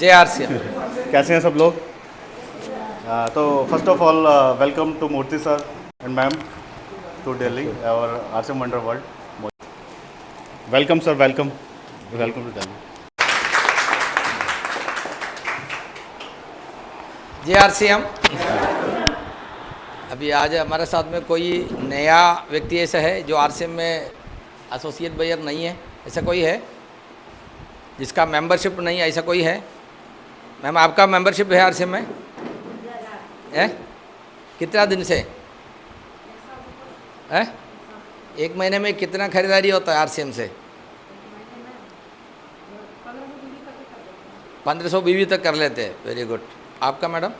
जय आरसीएम। कैसे हैं सब लोग? तो first of all welcome to Murthy sir and ma'am to Delhi और RCM wonder world. Welcome sir, welcome welcome to Delhi. जय आरसीएम। अभी आज हमारे साथ में कोई नया व्यक्ति ऐसा है जो आरसीएम में एसोसिएट बायर नहीं है, ऐसा कोई है जिसका मेंबरशिप नहीं है? ऐसा कोई है? मैम आपका मेंबरशिप है आरसीएम में? है? कितना दिन से है? एक महीने में कितना खरीदारी होता है आरसीएम से? 1500 बीवी तक कर लेते हैं। Very good. आपका मैडम?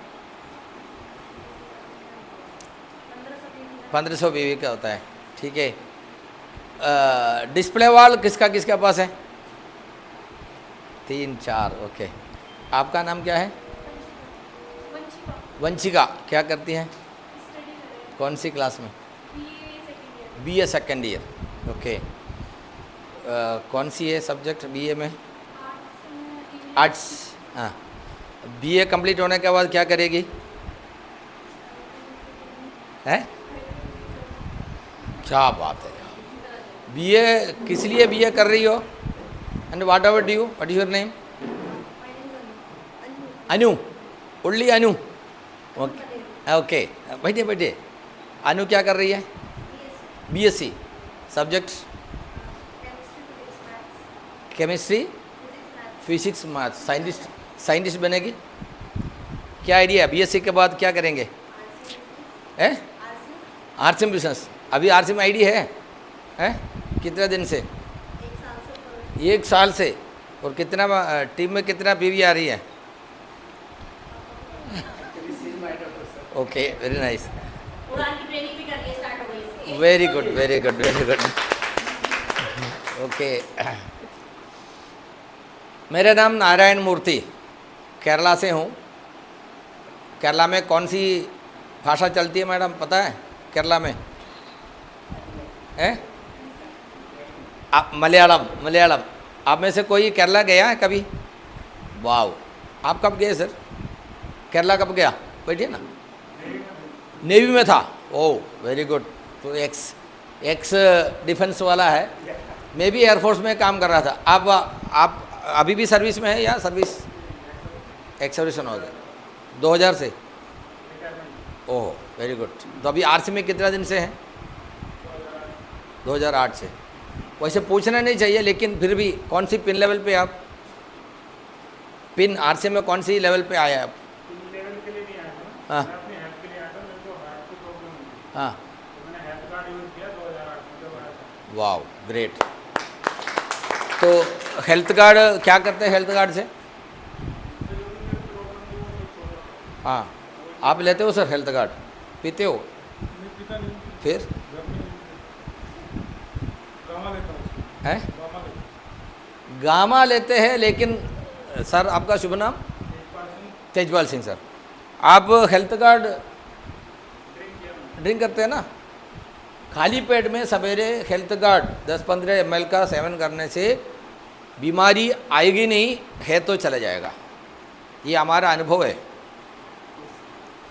1500 बीवी का होता है। ठीक है। डिस्प्ले वॉल किसका किसका पास है? 3-4। ओके। आपका नाम क्या है? वंशिका। क्या करती हैं? कौन सी क्लास में? BA second year. ओके। कौन सी है सब्जेक्ट बीए में? आर्ट्स। हाँ। बीए कंप्लीट होने के बाद क्या करेगी? है? क्या बात है। बीए किस लिए बीए कर रही हो? And what ever do you? What is your name? Anu. Only Anu. Okay okay. बैठिए बैठिए। अनु क्या कर रही है? BSc. Subject? Chemistry, physics, maths. Scientist बनेगी? क्या आइडिया है बीएससी के बाद क्या करेंगे? RCM business. अभी आरसीएम आईडी है? कितने दिन से? 1 साल से। और कितना टीम में कितना बीवी आ रही है? Okay, very nice. Very good very good very good. Okay. मेरा नाम नारायण मूर्ति, केरला से हूँ। केरला में कौन सी भाषा चलती है मैडम, पता है केरला में? आप मलयालम। मलयालम। आप में से कोई केरला गया है कभी? वाह। आप कब गए सर? केरला कब गया? बैठिए ना। नेवी में था? Oh very good. तो एक्स डिफेंस वाला है। मैं भी एयरफोर्स में काम कर रहा था। आप अभी भी सर्विस में है या सर्विस एक्स सर्विसन हो गया 2000 से? Oh very good. तो अभी आरसी में कितना दिन से हैं? 2008 से। वैसे पूछना नहीं चाहिए लेकिन फिर भी कौन सी पिन लेवल पे आप? पिन आरसी में कौन सी लेवल पे आए आप? हाँ हाँ। वाह ग्रेट। तो हेल्थ कार्ड क्या करते हैं हेल्थ कार्ड से? हाँ। आप लेते हो सर हेल्थ कार्ड? पीते हो? फिर है? गामा लेते हैं लेकिन सर आपका शुभ नाम? तेजपाल सिंह सर। आप हेल्थ कार्ड ड्रिंक करते हैं ना? खाली पेट में सवेरे हेल्थ कार्ड 10-15 ml का सेवन करने से बीमारी आएगी नहीं, है तो चला जाएगा। ये हमारा अनुभव है।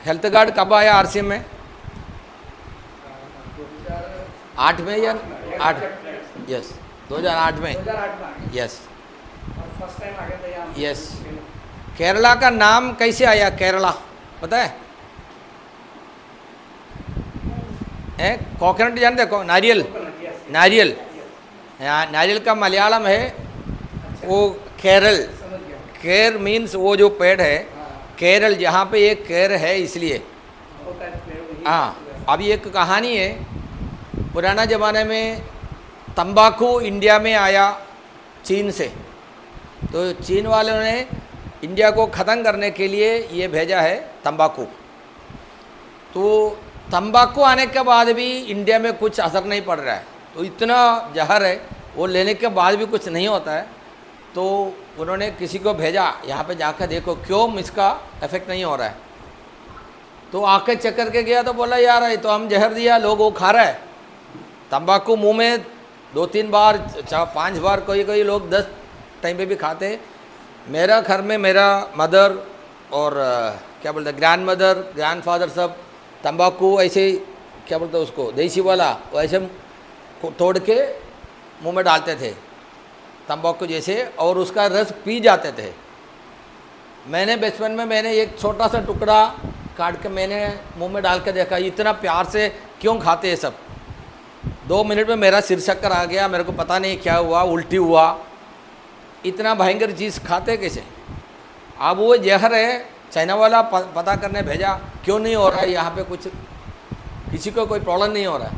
हेल्थ कार्ड कब आया आरसीएम में? 8 में या 8? यस 2008 में। Yes yes. केरला का नाम कैसे आया केरला पता है? कोकोनट जानते हो? नारियल। नारियल। नारियल का मलयालम है वो केरल। केर मीन्स वो जो पेड़ है केरल, जहाँ पे एक केर है इसलिए। हाँ। अभी एक कहानी है, पुराना ज़माने में तंबाकू इंडिया में आया चीन से, तो चीन वालों ने इंडिया को ख़त्म करने के लिए ये भेजा है तंबाकू। तो तंबाकू आने के बाद भी इंडिया में कुछ असर नहीं पड़ रहा है। तो इतना जहर है, वो लेने के बाद भी कुछ नहीं होता है। तो उन्होंने किसी को भेजा यहाँ पे जाकर देखो क्यों इसका इफेक्ट नहीं हो रहा है। तो आके चेक करके गया तो बोला यार ये तो हम जहर दिया, लोग वो खा रहा है। तंबाकू मुंह में 2-3 बार 5 बार, कोई कोई लोग 10 टाइम पे भी खाते, मेरा घर में मेरा मदर और क्या बोलते हैं ग्रैंड मदर ग्रैंड फादर सब तंबाकू ऐसे क्या बोलते हैं उसको देसी वाला वैसे तोड़ के मुंह में डालते थे तंबाकू जैसे, और उसका रस पी जाते थे। मैंने बचपन में मैंने एक छोटा सा टुकड़ा काट के मैंने मुंह में डाल के देखा, इतना प्यार से क्यों खाते हैं सब। 2 मिनट में मेरा सिर चक्कर आ गया, मेरे को पता नहीं क्या हुआ, उल्टी हुआ। इतना भयंकर चीज़ खाते कैसे। अब वो जहर है, चाइना वाला पता करने भेजा क्यों नहीं हो रहा है यहाँ पे, कुछ किसी को कोई प्रॉब्लम नहीं हो रहा है।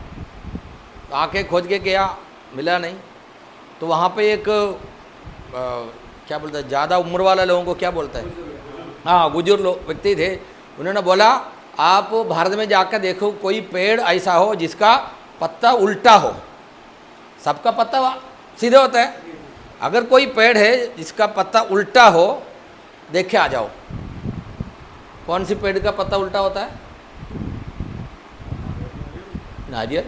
तो आके खोज के गया, मिला नहीं। तो वहाँ पे एक क्या बोलते हैं ज़्यादा उम्र वाला लोगों को क्या बोलते हैं, हाँ बुजुर्ग लोग व्यक्ति थे, उन्होंने बोला आप भारत में जाकर देखो कोई पेड़ ऐसा हो जिसका पत्ता उल्टा हो। सबका पत्ता सीधे होता है, अगर कोई पेड़ है जिसका पत्ता उल्टा हो देख के आ जाओ। कौन सी पेड़ का पत्ता उल्टा होता है? नारियल।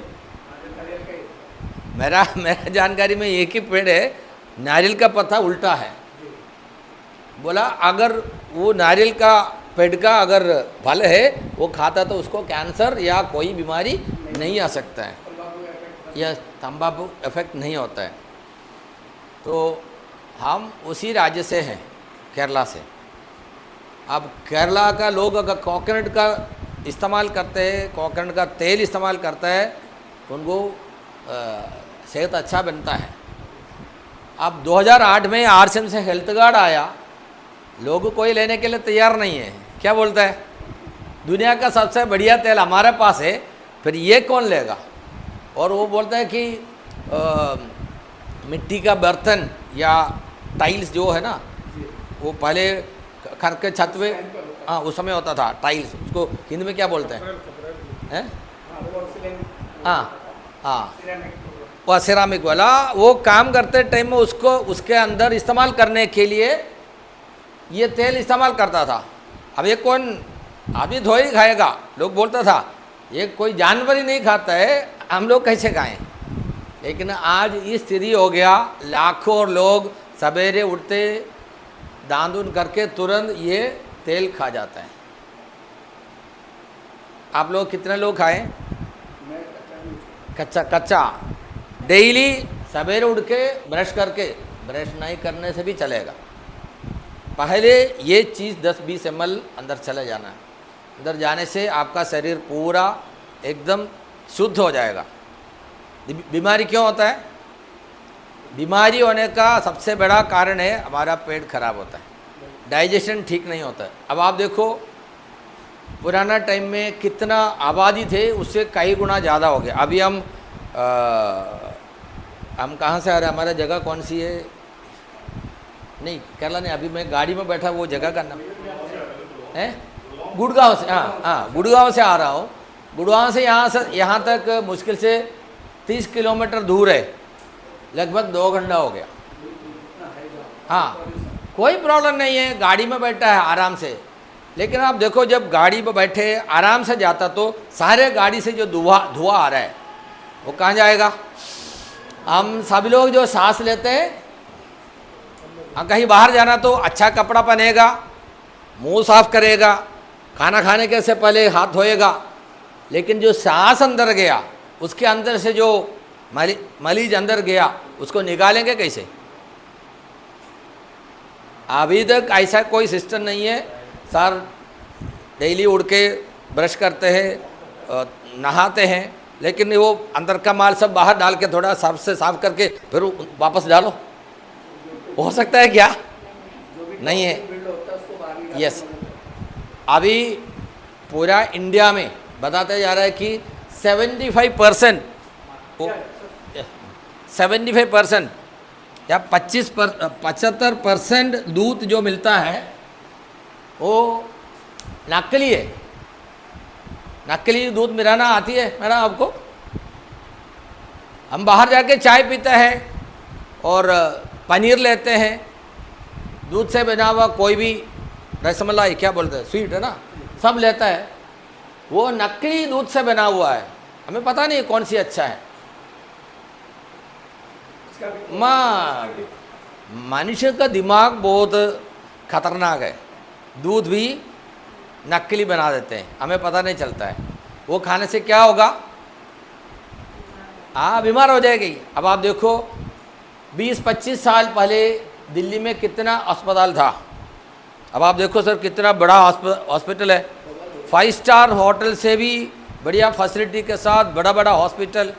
मेरा जानकारी में एक ही पेड़ है नारियल का पत्ता उल्टा है। बोला अगर वो नारियल का पेड़ का अगर फल है वो खाता तो उसको कैंसर या कोई बीमारी नहीं आ सकता है, या तंबाकू इफेक्ट नहीं होता है। तो हम उसी राज्य से हैं, केरला से। अब केरला का लोग अगर कोकोनट का इस्तेमाल करते हैं, कोकोनट का तेल इस्तेमाल करता है तो उनको सेहत अच्छा बनता है। अब 2008 में आरसीएम से हेल्थ कार्ड आया, लोग कोई लेने के लिए तैयार नहीं है। क्या बोलता है दुनिया का सबसे बढ़िया तेल हमारे पास है, फिर ये कौन लेगा। और वो बोलता है कि मिट्टी का बर्तन या टाइल्स जो है ना, वो पहले घर के छत पे, हाँ उस समय होता था टाइल्स, उसको हिंदी में क्या बोलते हैं? हाँ हाँ वह सिरामिक वाला, वो काम करते टाइम में उसको उसके अंदर इस्तेमाल करने के लिए ये तेल इस्तेमाल करता था। अब ये कौन आदमी थोड़ी ही खाएगा, लोग बोलता था ये कोई जानवर ही नहीं खाता है, हम लोग कैसे खाएं। लेकिन आज इस स्थिति हो गया, लाखों लोग सवेरे उठते दांत दून करके तुरंत ये तेल खा जाता है। आप लोग कितने लोग खाएं? कच्चा डेली सवेरे उठ के ब्रश करके, ब्रश नहीं करने से भी चलेगा। पहले ये चीज़ 10-20 ml अंदर चले जाना है। अंदर जाने से आपका शरीर पूरा एकदम शुद्ध हो जाएगा। बीमारी क्यों होता है? बीमारी होने का सबसे बड़ा कारण है हमारा पेट खराब होता है, डाइजेशन ठीक नहीं होता है। अब आप देखो पुराना टाइम में कितना आबादी थे, उससे कई गुना ज़्यादा हो गया। अभी हम कहाँ से आ रहे हैं, हमारा जगह कौन सी है? नहीं केरला नहीं, अभी मैं गाड़ी में बैठा, वो जगह का नाम है गुड़गांव से। हाँ गुड़गांव से आ रहा हूँ। गुड़गांव से यहाँ तक मुश्किल से 30 किलोमीटर दूर है, लगभग 2 घंटा हो गया। हाँ कोई प्रॉब्लम नहीं है, गाड़ी में बैठा है आराम से। लेकिन आप देखो जब गाड़ी में बैठे आराम से जाता तो सारे गाड़ी से जो धुआं आ रहा है वो कहाँ जाएगा? हम सभी लोग जो सांस लेते हैं, कहीं बाहर जाना तो अच्छा कपड़ा पहनेगा, मुंह साफ करेगा, खाना खाने के से पहले हाथ धोएगा। लेकिन जो सांस अंदर गया, उसके अंदर से जो मलीज अंदर गया, उसको निकालेंगे कैसे? अभी तक ऐसा कोई सिस्टम नहीं है। सर डेली उड़ के ब्रश करते हैं, नहाते हैं, लेकिन वो अंदर का माल सब बाहर डाल के थोड़ा साफ से साफ करके फिर वापस डालो। हो सकता है क्या? नहीं है। यस अभी पूरा इंडिया में बताते जा रहा है कि 75% या 75% दूध जो मिलता है वो नकली है। नकली दूध मिलाना आती है मैडम आपको? हम बाहर जाके चाय पीते हैं और पनीर लेते हैं, दूध से बना हुआ कोई भी रसमलाई क्या बोलते हैं, स्वीट है ना, सब लेता है, वो नकली दूध से बना हुआ है। हमें पता नहीं कौन सी अच्छा है। मनुष्य का दिमाग बहुत खतरनाक है। दूध भी नकली बना देते हैं, हमें पता नहीं चलता है। वो खाने से क्या होगा? हाँ, बीमार हो जाएगी। अब आप देखो 20-25 साल पहले दिल्ली में कितना अस्पताल था, अब आप देखो सर कितना बड़ा हॉस्पिटल है। 5 स्टार होटल से भी बढ़िया फैसिलिटी के साथ बड़ा बड़ा हॉस्पिटल।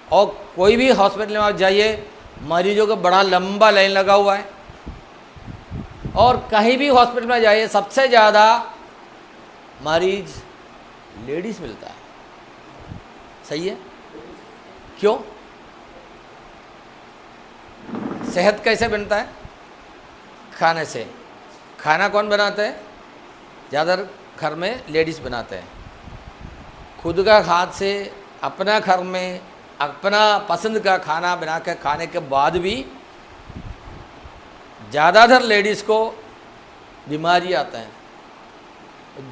और कोई भी हॉस्पिटल में आप जाइए, मरीजों का बड़ा लंबा लाइन लगा हुआ है। और कहीं भी हॉस्पिटल में जाइए, सबसे ज़्यादा मरीज लेडीज़ मिलता है। सही है? क्यों? सेहत कैसे बनता है? खाने से। खाना कौन बनाते हैं? ज़्यादातर घर में लेडीज़ बनाते हैं। खुद का हाथ से अपना घर में अपना पसंद का खाना बना के खाने के बाद भी ज़्यादातर लेडीज़ को बीमारी आता है।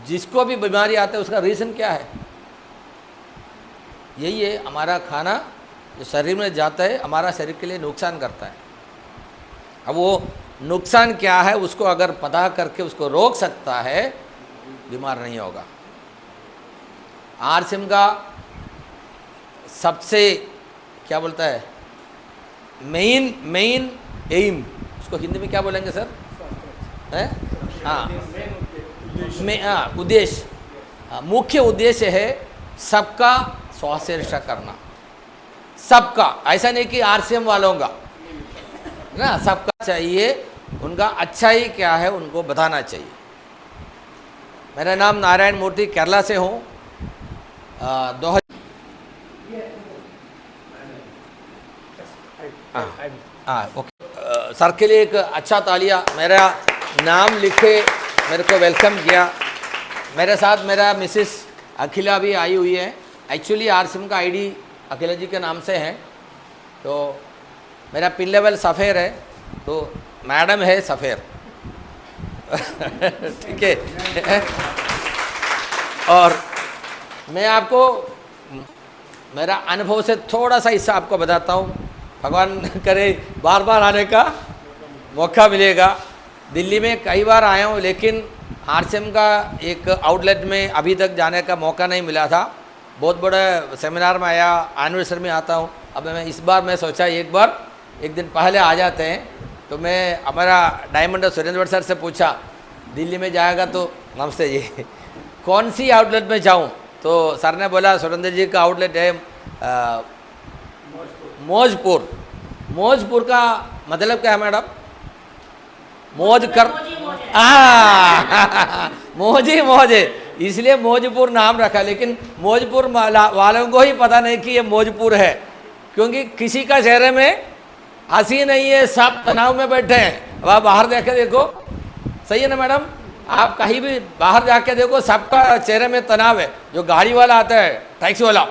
जिसको भी बीमारी आता है उसका रीज़न क्या है? यही है, हमारा खाना जो शरीर में जाता है हमारा शरीर के लिए नुकसान करता है। अब वो नुकसान क्या है उसको अगर पता करके उसको रोक सकता है, बीमार नहीं होगा। आरसीएम का सबसे क्या बोलता है, मेन एम, उसको हिंदी में क्या बोलेंगे सर? है? हाँ, उद्देश्य, मुख्य उद्देश्य है सबका स्वास्थ्य रक्षा करना। सबका, ऐसा नहीं कि आरसीएम वालों का ना, सबका चाहिए। उनका अच्छाई क्या है उनको बताना चाहिए। मेरा नाम नारायण मूर्ति, केरला से हूँ। ओके सर के लिए एक अच्छा तालिया। मेरा नाम लिखे, मेरे को वेलकम किया। मेरे साथ मेरा मिसेस अखिला भी आई हुई है। एक्चुअली आरसीएम का आईडी अखिला जी के नाम से है, तो मेरा पिन लेवल सफ़ेर है, तो मैडम है सफ़ेर। ठीक है। और मैं आपको मेरा अनुभव से थोड़ा सा हिस्सा आपको बताता हूँ। भगवान करे बार बार आने का मौका मिलेगा। दिल्ली में कई बार आया हूँ, लेकिन आरसीएम का एक आउटलेट में अभी तक जाने का मौका नहीं मिला था। बहुत बड़े सेमिनार में आया, एनिवर्सरी में आता हूँ। अब मैं इस बार मैं सोचा एक दिन पहले आ जाते हैं। तो मैं हमारा डायमंड सुरेंद्र सर से पूछा, दिल्ली में जाएगा तो नमस्ते जी, कौन सी आउटलेट में जाऊँ? तो सर ने बोला सुरेंद्र जी का आउटलेट है मौजपुर। मौजपुर का मतलब क्या है मैडम? मौज कर, मौज है, इसलिए मौजपुर नाम रखा। लेकिन मौजपुर वालों को ही पता नहीं कि ये मौजपुर है, क्योंकि किसी का चेहरे में हंसी नहीं है, सब तनाव में बैठे हैं। अब आप बाहर देखे देखो, सही है ना मैडम? आप कहीं भी बाहर जाके देखो, सबका चेहरे में तनाव है। जो गाड़ी वाला आता है, टैक्सी वाला,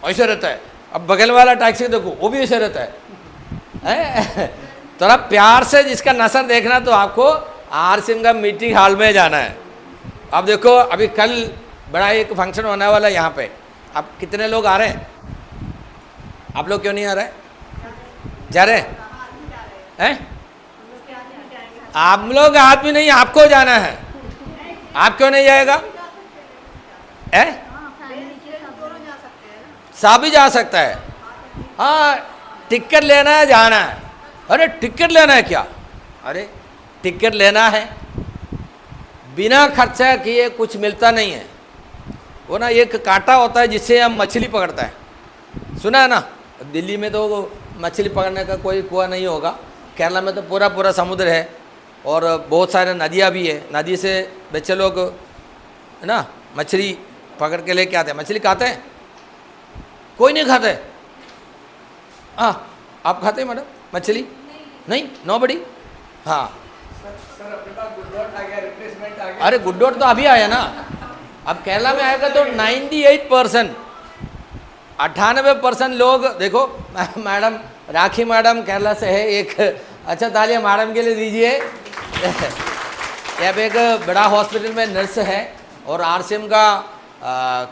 ऐसे रहता है। अब बगल वाला टैक्सी देखो, वो भी ऐसे रहता है। थोड़ा प्यार से जिसका नसर देखना, तो आपको आरसीएम का मीटिंग हॉल में जाना है। अब देखो, अभी कल बड़ा एक फंक्शन होने वाला है यहाँ पे। अब कितने लोग आ रहे हैं? आप लोग क्यों नहीं आ रहे? जा रहे हैं? आप लोग आदमी नहीं, आपको जाना है। आप क्यों नहीं जाएगा? सब ही जा सकता है। हाँ, टिकट लेना है, जाना है। अरे टिकट लेना है क्या? अरे टिकट लेना है, बिना खर्चा किए कुछ मिलता नहीं है। वो ना एक कांटा होता है जिससे हम मछली पकड़ता है, सुना है ना? दिल्ली में तो मछली पकड़ने का कोई कुआं नहीं होगा। केरला में तो पूरा समुद्र है और बहुत सारे नदियाँ भी है। नदी से बच्चे लोग है ना मछली पकड़ के लेके आते हैं। मछली खाते हैं? कोई नहीं खाते? हाँ, आप खाते हैं मैडम मछली? नहीं, नोबडी। हाँ सर, अपने पास गुड्डोट आ गया, रिप्लेसमेंट आ गया। अरे गुड्डोट तो अभी आया ना। अब केरला में आएगा तो 98%, 98% लोग देखो। मैडम राखी मैडम केरला से है। एक अच्छा तालियां मैडम के लिए दीजिए। यहाँ पे एक बड़ा हॉस्पिटल में नर्स है और आरसीएम का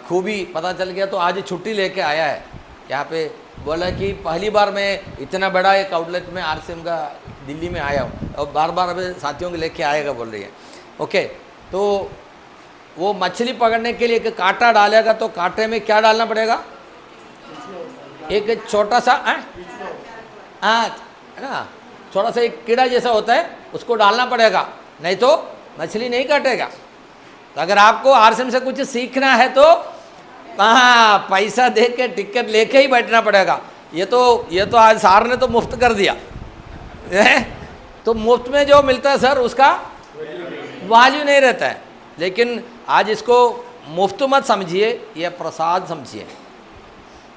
खूबी पता चल गया, तो आज छुट्टी लेके आया है। यहाँ पे बोला कि पहली बार मैं इतना बड़ा एक आउटलेट में आरसीएम का दिल्ली में आया हूँ और बार बार अभी साथियों को लेके आएगा बोल रही है। ओके, तो वो मछली पकड़ने के लिए एक कांटा डालेगा तो कांटे में क्या डालना पड़ेगा? एक छोटा सा है ना, थोड़ा सा एक कीड़ा जैसा होता है उसको डालना पड़ेगा, नहीं तो मछली नहीं काटेगा। तो अगर आपको आरसीएम से कुछ सीखना है तो हाँ, पैसा दे के टिकट लेके ही बैठना पड़ेगा। ये तो आज सार ने तो मुफ्त कर दिया है, तो मुफ्त में जो मिलता है सर उसका वैल्यू नहीं रहता है। लेकिन आज इसको मुफ्त मत समझिए, यह प्रसाद समझिए।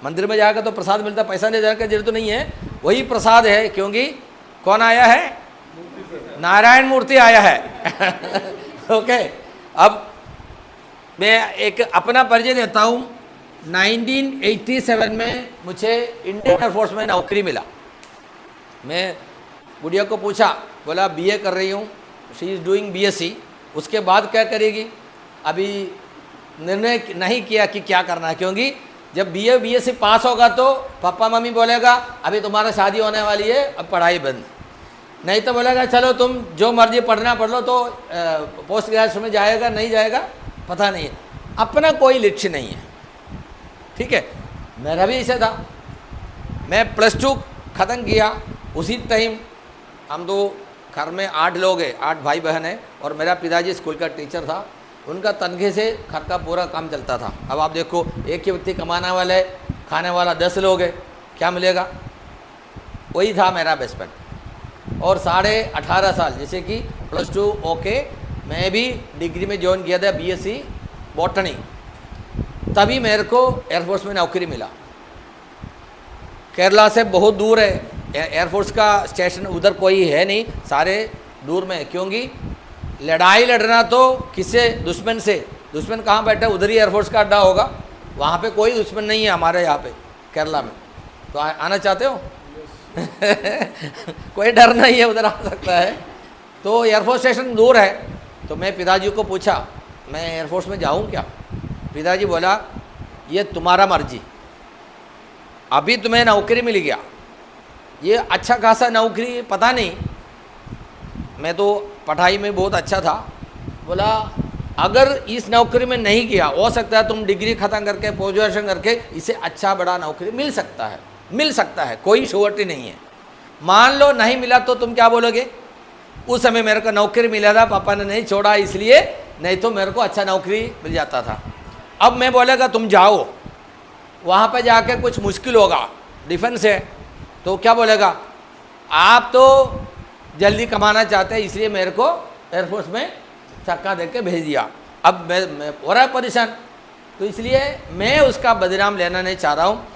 मंदिर में जाकर तो प्रसाद मिलता है, पैसा नहीं देने की जरूरत तो नहीं है, वही प्रसाद है। क्योंकि कौन आया है? नारायण मूर्ति आया है। ओके, अब मैं एक अपना परिचय देता हूँ। 1987 में मुझे इंडियन एयरफोर्स में नौकरी मिला। मैं बुढ़िया को पूछा, बोला बीए कर रही हूँ, शी इज़ डूइंग बीएससी, उसके बाद क्या करेगी? अभी निर्णय नहीं किया कि क्या करना है, क्योंकि जब बीएससी पास होगा तो पापा मम्मी बोलेगा अभी तुम्हारा शादी होने वाली है, अब पढ़ाई बंद। नहीं तो बोलेगा चलो तुम जो मर्जी पढ़ना पढ़ लो, तो पोस्ट ग्रेजुएशन में जाएगा नहीं जाएगा पता नहीं है, अपना कोई लक्ष्य नहीं है। ठीक है, मेरा भी ऐसा था। मैं +2 ख़त्म किया, उसी टाइम हम दो घर में 8 लोग हैं, 8 भाई बहन हैं, और मेरा पिताजी स्कूल का टीचर था। उनका तनख्वाह से घर का पूरा काम चलता था। अब आप देखो, एक ही व्यक्ति कमाने वाला है, खाने वाला 10 लोग है, क्या मिलेगा? वही था मेरा बेसमेंट। और 18.5 साल, जैसे कि +2 ओके, मैं भी डिग्री में ज्वाइन किया था बीएससी बॉटनी, तभी मेरे को एयरफोर्स में नौकरी मिला। केरला से बहुत दूर है, एयरफोर्स का स्टेशन उधर कोई है नहीं, सारे दूर में है। क्योंकि लड़ाई लड़ना तो किससे? दुश्मन से। दुश्मन कहाँ बैठा है? उधर ही एयरफोर्स का अड्डा होगा, वहाँ पे कोई दुश्मन नहीं है हमारे यहाँ पे केरला में। तो आना चाहते हो? कोई डर नहीं है, उधर आ सकता है। तो एयरफोर्स स्टेशन दूर है, तो मैं पिताजी को पूछा मैं एयरफोर्स में जाऊँ क्या? पिताजी बोला ये तुम्हारा मर्जी, अभी तुम्हें नौकरी मिल गया, ये अच्छा खासा नौकरी, पता नहीं, मैं तो पढ़ाई में बहुत अच्छा था। बोला अगर इस नौकरी में नहीं किया, हो सकता है तुम डिग्री ख़त्म करके पोस्ट ग्रेजुएशन करके इससे अच्छा बड़ा नौकरी मिल सकता है, कोई श्योरिटी नहीं है। मान लो नहीं मिला तो तुम क्या बोलोगे? उस समय मेरे को नौकरी मिला था, पापा ने नहीं छोड़ा इसलिए, नहीं तो मेरे को अच्छा नौकरी मिल जाता था। अब मैं बोलेगा तुम जाओ, वहाँ पे जाके कुछ मुश्किल होगा, डिफेंस है, तो क्या बोलेगा? आप तो जल्दी कमाना चाहते हैं इसलिए मेरे को एयरफोर्स में धक्का दे के भेज दिया। अब मैं हो रहा है परेशान, तो इसलिए मैं उसका बदनाम लेना नहीं चाह रहा हूँ।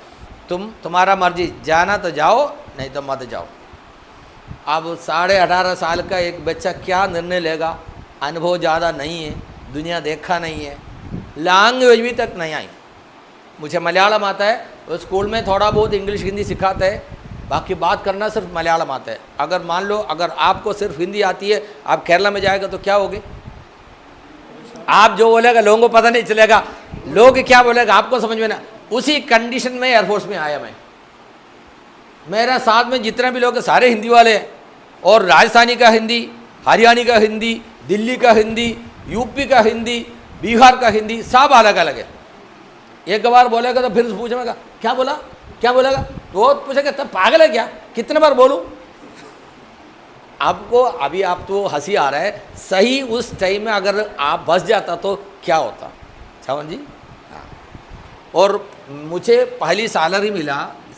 तुम्हारा मर्जी, जाना तो जाओ, नहीं तो मत जाओ। अब 18.5 साल का एक बच्चा क्या निर्णय लेगा? अनुभव ज़्यादा नहीं है, दुनिया देखा नहीं है, लैंग्वेज भी तक नहीं आई। मुझे मलयालम आता है, तो स्कूल में थोड़ा बहुत इंग्लिश हिंदी सिखाते हैं, बाकी बात करना सिर्फ मलयालम आता है। अगर मान लो अगर आपको सिर्फ हिंदी आती है, आप केरला में जाएगा तो क्या होगे? आप जो बोलेगा लोगों को पता नहीं चलेगा, लोग क्या बोलेगा आपको समझ में ना। उसी कंडीशन में एयरफोर्स में आया मैं। मेरा साथ में जितने भी लोग सारे हिंदी वाले हैं, और राजस्थानी का हिंदी, हरियाणी का हिंदी, दिल्ली का हिंदी, यूपी का हिंदी, बिहार का हिंदी, सब अलग अलग है। एक बार बोलेगा तो फिर पूछेगा क्या बोला, क्या बोलेगा, तो पूछेगा तब पागल है क्या, कितने बार बोलूं? आपको अभी आप तो हंसी आ रहा है, सही उस टाइम में अगर आप बस जाता तो क्या होता? छावन जी, हाँ। और मुझे पहली सैलरी मिला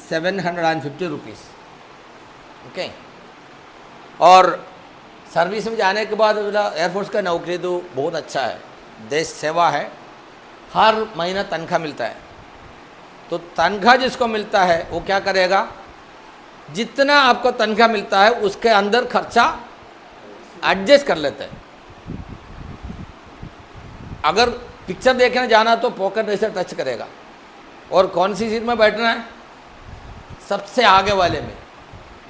750 रुपीज़, ओके। और सर्विस में जाने के बाद बोला एयरफोर्स का नौकरी तो बहुत अच्छा है, देश सेवा है, हर महीना तनख्वाह मिलता है। तो तनख्वाह जिसको मिलता है वो क्या करेगा? जितना आपको तनख्वाह मिलता है उसके अंदर खर्चा एडजस्ट कर लेते हैं। अगर पिक्चर देखने जाना तो पॉकेट ऐसे टच करेगा। और कौन सी सीट में बैठना है? सबसे आगे वाले में।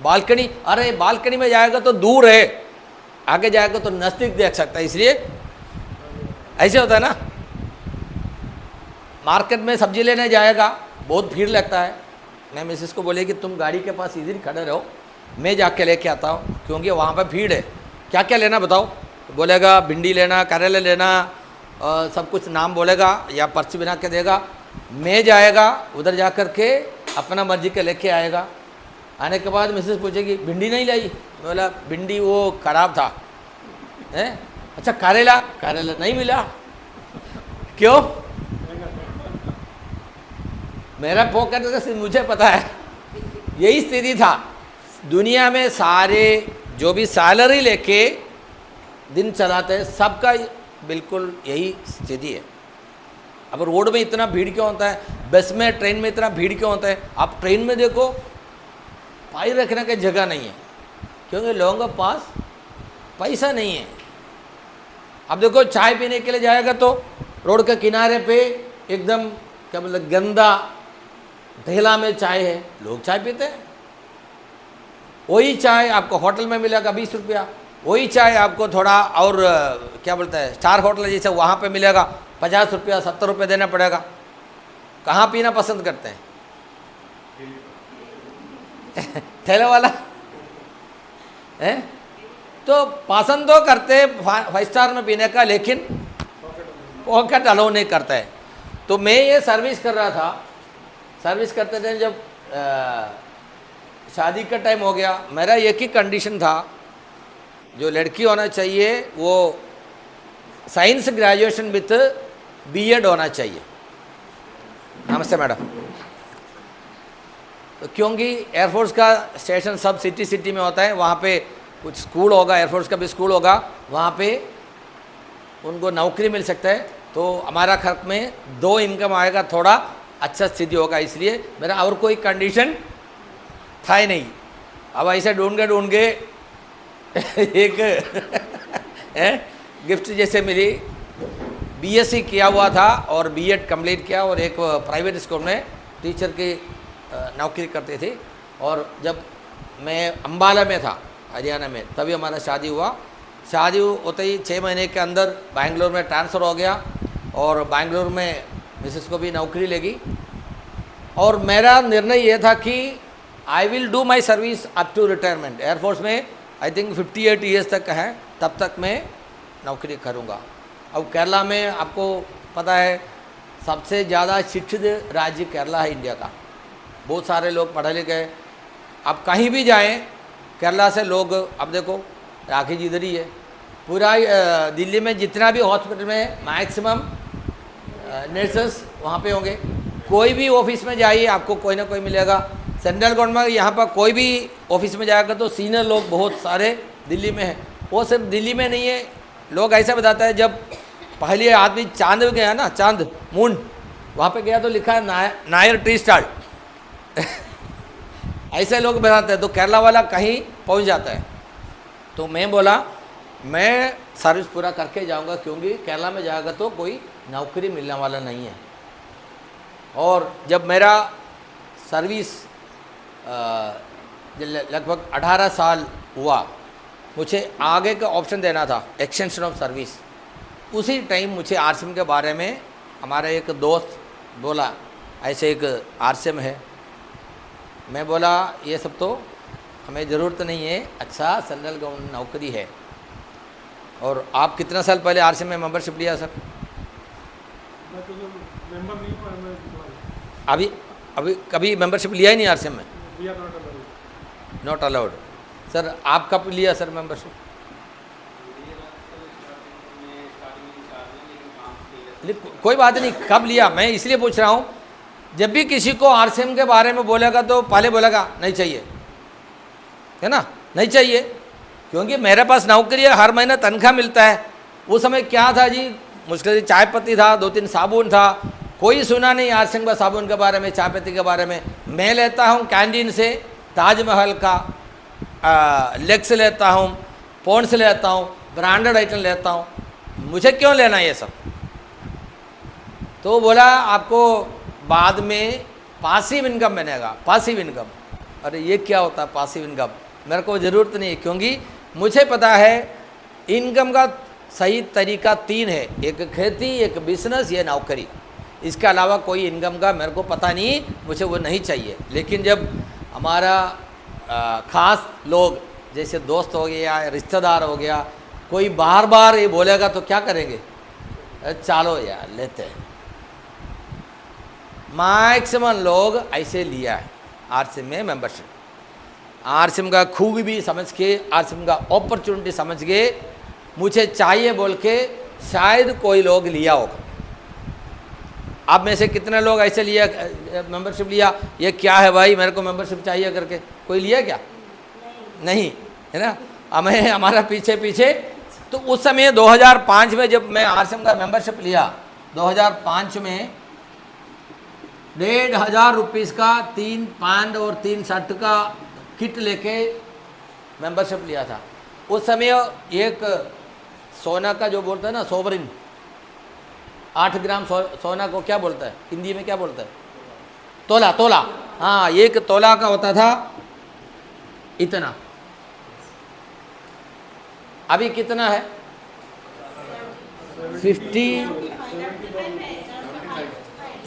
बालकनी, अरे बालकनी में जाएगा तो दूर है, आगे जाएगा तो नज़दीक देख सकता है, इसलिए ऐसे होता है ना। मार्केट में सब्जी लेने जाएगा, बहुत भीड़ लगता है। मैं मिसेस को बोले कि तुम गाड़ी के पास इधर खड़े रहो, मैं जाके लेके आता हूँ, क्योंकि वहाँ पर भीड़ है। क्या क्या लेना बताओ, बोलेगा भिंडी लेना, करेले लेना, सब कुछ नाम बोलेगा या पर्ची बना के देगा। मैं जाएगा उधर जा कर के अपना मर्जी के लेके आएगा। आने के बाद मिसेस पूछेगी भिंडी नहीं लाई, बोला भिंडी वो खराब था। हैं? अच्छा करेला, करेला नहीं मिला, क्यों? मेरा पॉकेट से मुझे पता है। यही स्थिति था दुनिया में। सारे जो भी सैलरी लेके दिन चलाते हैं सबका बिल्कुल यही स्थिति है। अब रोड में इतना भीड़ क्यों होता है, बस में ट्रेन में इतना भीड़ क्यों होता है? आप ट्रेन में देखो पैर रखने की जगह नहीं है, क्योंकि लोगों के पास पैसा नहीं है। अब देखो चाय पीने के लिए जाएगा तो रोड के किनारे पे एकदम क्या बोलते गंदा ढेला में चाय है, लोग चाय पीते हैं। वही चाय आपको होटल में मिलेगा 20 रुपया, वही चाय आपको थोड़ा और क्या बोलता है स्टार होटल जैसे वहाँ पे मिलेगा 50 रुपया 70 रुपये देना पड़ेगा। कहाँ पीना पसंद करते हैं? ठेले वाला है तो पसंद तो करते 5 स्टार में पीने का, लेकिन पॉकेट अलाउ नहीं करता है। तो मैं ये सर्विस कर रहा था, सर्विस करते थे जब शादी का टाइम हो गया। मेरा एक ही कंडीशन था, जो लड़की होना चाहिए वो साइंस ग्रेजुएशन विथ बीएड होना चाहिए। नमस्ते मैडम। तो क्योंकि एयरफोर्स का स्टेशन सब सिटी में होता है, वहाँ पे कुछ स्कूल होगा, एयरफोर्स का भी स्कूल होगा, वहाँ पे उनको नौकरी मिल सकता है। तो हमारा खर्च में 2 इनकम आएगा, थोड़ा अच्छा स्थिति होगा, इसलिए मेरा और कोई कंडीशन था ही नहीं। अब ऐसे ढूंढ के एक गिफ्ट जैसे मिली। बीएससी किया हुआ था और बीएड कंप्लीट किया और एक प्राइवेट स्कूल में टीचर की नौकरी करते थे। और जब मैं अम्बाला में था हरियाणा में, तभी हमारा शादी हुआ। शादी होते ही 6 महीने के अंदर बैंगलोर में ट्रांसफ़र हो गया और बैंगलोर में मिसेस को भी नौकरी लगी। और मेरा निर्णय ये था कि I will do my service up to retirement. Air force में आई थिंक 58 ईयर्स तक है, तब तक मैं नौकरी करूँगा। अब केरला में आपको पता है सबसे ज़्यादा शिक्षित राज्य केरला है इंडिया का। बहुत सारे लोग पढ़े लिखे। अब कहीं भी जाएं केरला से लोग, अब देखो राखी जी इधर ही है, पूरा दिल्ली में जितना भी हॉस्पिटल में मैक्सिमम नर्सेस वहाँ पे होंगे। कोई भी ऑफिस में जाइए आपको कोई ना कोई मिलेगा। सेंट्रल गवर्नमेंट यहाँ पर कोई भी ऑफिस में जाएगा तो सीनियर लोग बहुत सारे दिल्ली में हैं। वो सिर्फ दिल्ली में नहीं है, लोग ऐसा बताते हैं जब पहले आदमी चांद में गया ना, चांद मून, वहाँ पे गया तो लिखा है नायर टी स्टाल। ऐसे लोग बताते हैं। तो केरला वाला कहीं पहुँच जाता है। तो मैं बोला मैं सर्विस पूरा करके जाऊंगा, क्योंकि केरला में जाएगा तो कोई नौकरी मिलने वाला नहीं है। और जब मेरा सर्विस लगभग 18 साल हुआ, मुझे आगे का ऑप्शन देना था एक्सटेंशन ऑफ सर्विस। उसी टाइम मुझे आरसीएम के बारे में हमारा एक दोस्त बोला, ऐसे एक आरसीएम है। मैं बोला ये सब तो हमें ज़रूरत नहीं है, अच्छा सेंट्रल गवर्नमेंट नौकरी है। और आप कितना साल पहले आरसीएम में मेंबरशिप लिया सर? मैं तो मेंबर नहीं हूँ, मैं अभी कभी मेंबरशिप लिया ही नहीं आरसीएम में? We are not allowed. Not allowed. Sir आप कब लिया सर मेंबरशिप? कोई बात नहीं, कब लिया मैं इसलिए पूछ रहा हूँ। जब भी किसी को आरसीएम के बारे में बोलेगा तो पहले बोलेगा नहीं चाहिए, है ना, नहीं चाहिए, क्योंकि मेरे पास नौकरी है, हर महीने तनख्वाह मिलता है। उस समय क्या था जी, मुश्किल से चाय पत्ती था, 2-3 साबुन था, कोई सुना नहीं आरसीएम का साबुन के बारे में, चाय पत्ती के बारे में। मैं लेता हूँ कैंटीन से ताजमहल का लेग्स लेता हूँ, पॉन्ड्स लेता हूँ, ब्रांडेड आइटम लेता हूँ, मुझे क्यों लेना ये सब? तो बोला आपको बाद में पासिव इनकम बनेगा। पासिव इनकम, अरे ये क्या होता है पासिव इनकम? मेरे को ज़रूरत नहीं है, क्योंकि मुझे पता है इनकम का सही तरीका 3 है, एक खेती, एक बिजनेस, ये नौकरी। इसके अलावा कोई इनकम का मेरे को पता नहीं, मुझे वो नहीं चाहिए। लेकिन जब हमारा खास लोग जैसे दोस्त हो गया, रिश्तेदार हो गया, कोई बार बार ये बोलेगा तो क्या करेंगे? चलो यार लेते हैं। मैक्सिमम लोग ऐसे लिया है आरसीएम में मेंबरशिप। आरसीएम का खूबी समझ के, आरसीएम का अपॉर्चुनिटी समझ के, मुझे चाहिए बोल के शायद कोई लोग लिया होगा। आप में से कितने लोग ऐसे लिया, मेंबरशिप लिया, ये क्या है भाई मेरे को मेंबरशिप चाहिए करके? कोई लिया क्या? नहीं, है ना? हमें हमारा पीछे पीछे। तो उस समय 2005 में जब मैं आरसीएम का मेंबरशिप लिया, 2005 में 1,500 रुपीज़ का 3 पाउंड और 3 शर्ट का किट लेके मेंबरशिप लिया था। उस समय एक सोना का जो बोलता है ना सोवरिन, 8 ग्राम सोना को क्या बोलता है हिंदी में, क्या बोलता है? तोला। तोला, हाँ, एक तोला का होता था इतना। अभी कितना है?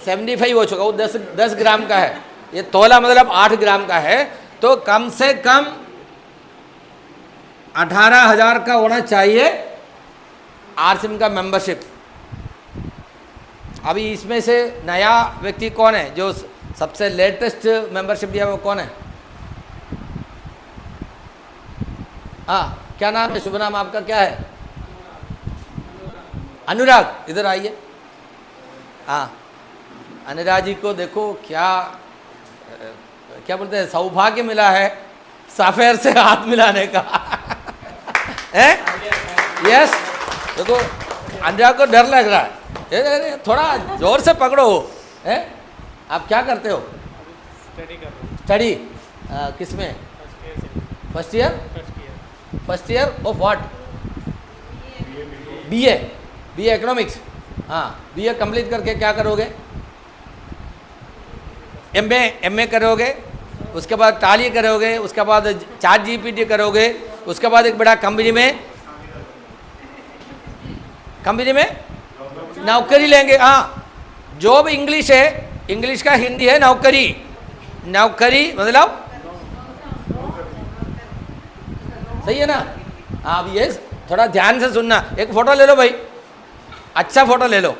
75 हो चुका। वो 10 ग्राम का है। ये तोला मतलब 8 ग्राम का है। तो कम से कम 18,000 का होना चाहिए आरसीएम का मेंबरशिप। अभी इसमें से नया व्यक्ति कौन है जो सबसे लेटेस्ट मेंबरशिप लिया? वो कौन है? हाँ, क्या नाम है? शुभ नाम आपका क्या है? अनुराग, इधर आइए। हाँ, अनुराग जी को देखो क्या बोलते हैं, सौभाग्य मिला है साफेर से हाथ मिलाने का। है? यस। देखो अनुराग को डर लग रहा है, थोड़ा जोर से पकड़ो। है? आप क्या करते हो? स्टडी कर रहे हैं। स्टडी किस में? First year. First year of what? BA economics. हाँ, बीए कंप्लीट करके क्या करोगे? एमए करोगे, उसके बाद टाली करोगे, उसके बाद चैट जीपीटी करोगे, उसके बाद एक बड़ा कंपनी में नौकरी लेंगे। हाँ, जॉब इंग्लिश है, इंग्लिश का हिंदी है नौकरी। नौकरी मतलब सही है ना? हाँ, अब ये थोड़ा ध्यान से सुनना। एक फोटो ले लो भाई, अच्छा फोटो ले लो।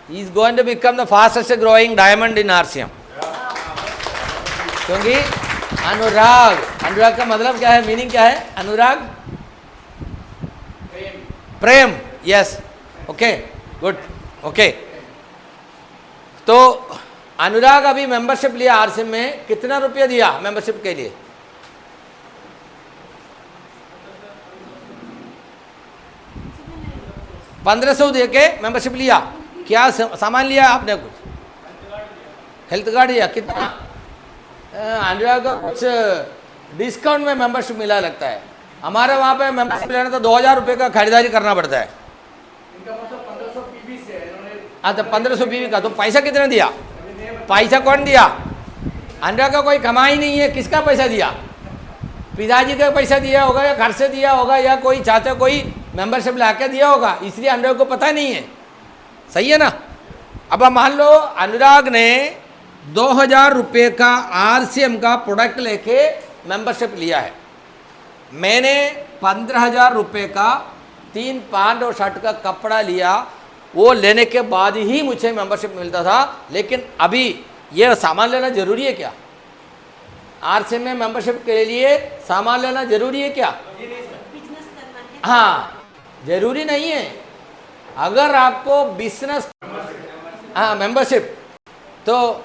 He is going to become the fastest growing diamond in RCM. क्योंकि अनुराग का मतलब क्या है? मीनिंग क्या है? अनुराग प्रेम। Yes, okay, good, okay. तो अनुराग अभी मेंबरशिप लिया आरसीएम में। कितना रुपया दिया मेंबरशिप के लिए? $1,500 दे के मेंबरशिप लिया। क्या सामान लिया आपने? कुछ हेल्थ कार्ड लिया। कितना? अनुराग का कुछ डिस्काउंट में मेंबरशिप मिला लगता है। हमारे वहाँ पे मेंबरशिप लेना तो 2,000 रुपये का खरीदारी करना पड़ता है। इनका मतलब 1500 पीवी से है इन्होंने। हाँ, तो 1500 पीवी का। तो पैसा कितना दिया? पैसा कौन दिया? अनुराग का कोई कमाई नहीं है। किसका पैसा दिया? पिताजी का पैसा दिया होगा, या घर से दिया होगा, या कोई चाचा कोई मेंबरशिप ला के दिया होगा, इसलिए अनुराग को पता नहीं है। सही है ना? अब मान लो अनुराग ने 2,000 रुपये का आरसीएम का प्रोडक्ट लेके मेंबरशिप लिया है। मैंने 15,000 रुपये का 3 पैंट और शर्ट का कपड़ा लिया। वो लेने के बाद ही मुझे मेंबरशिप मिलता था। लेकिन अभी ये सामान लेना जरूरी है क्या? आरसीएम में मेंबरशिप के लिए सामान लेना जरूरी है क्या? हाँ, जरूरी नहीं है। अगर आपको बिजनेस, हाँ, मेंबरशिप, तो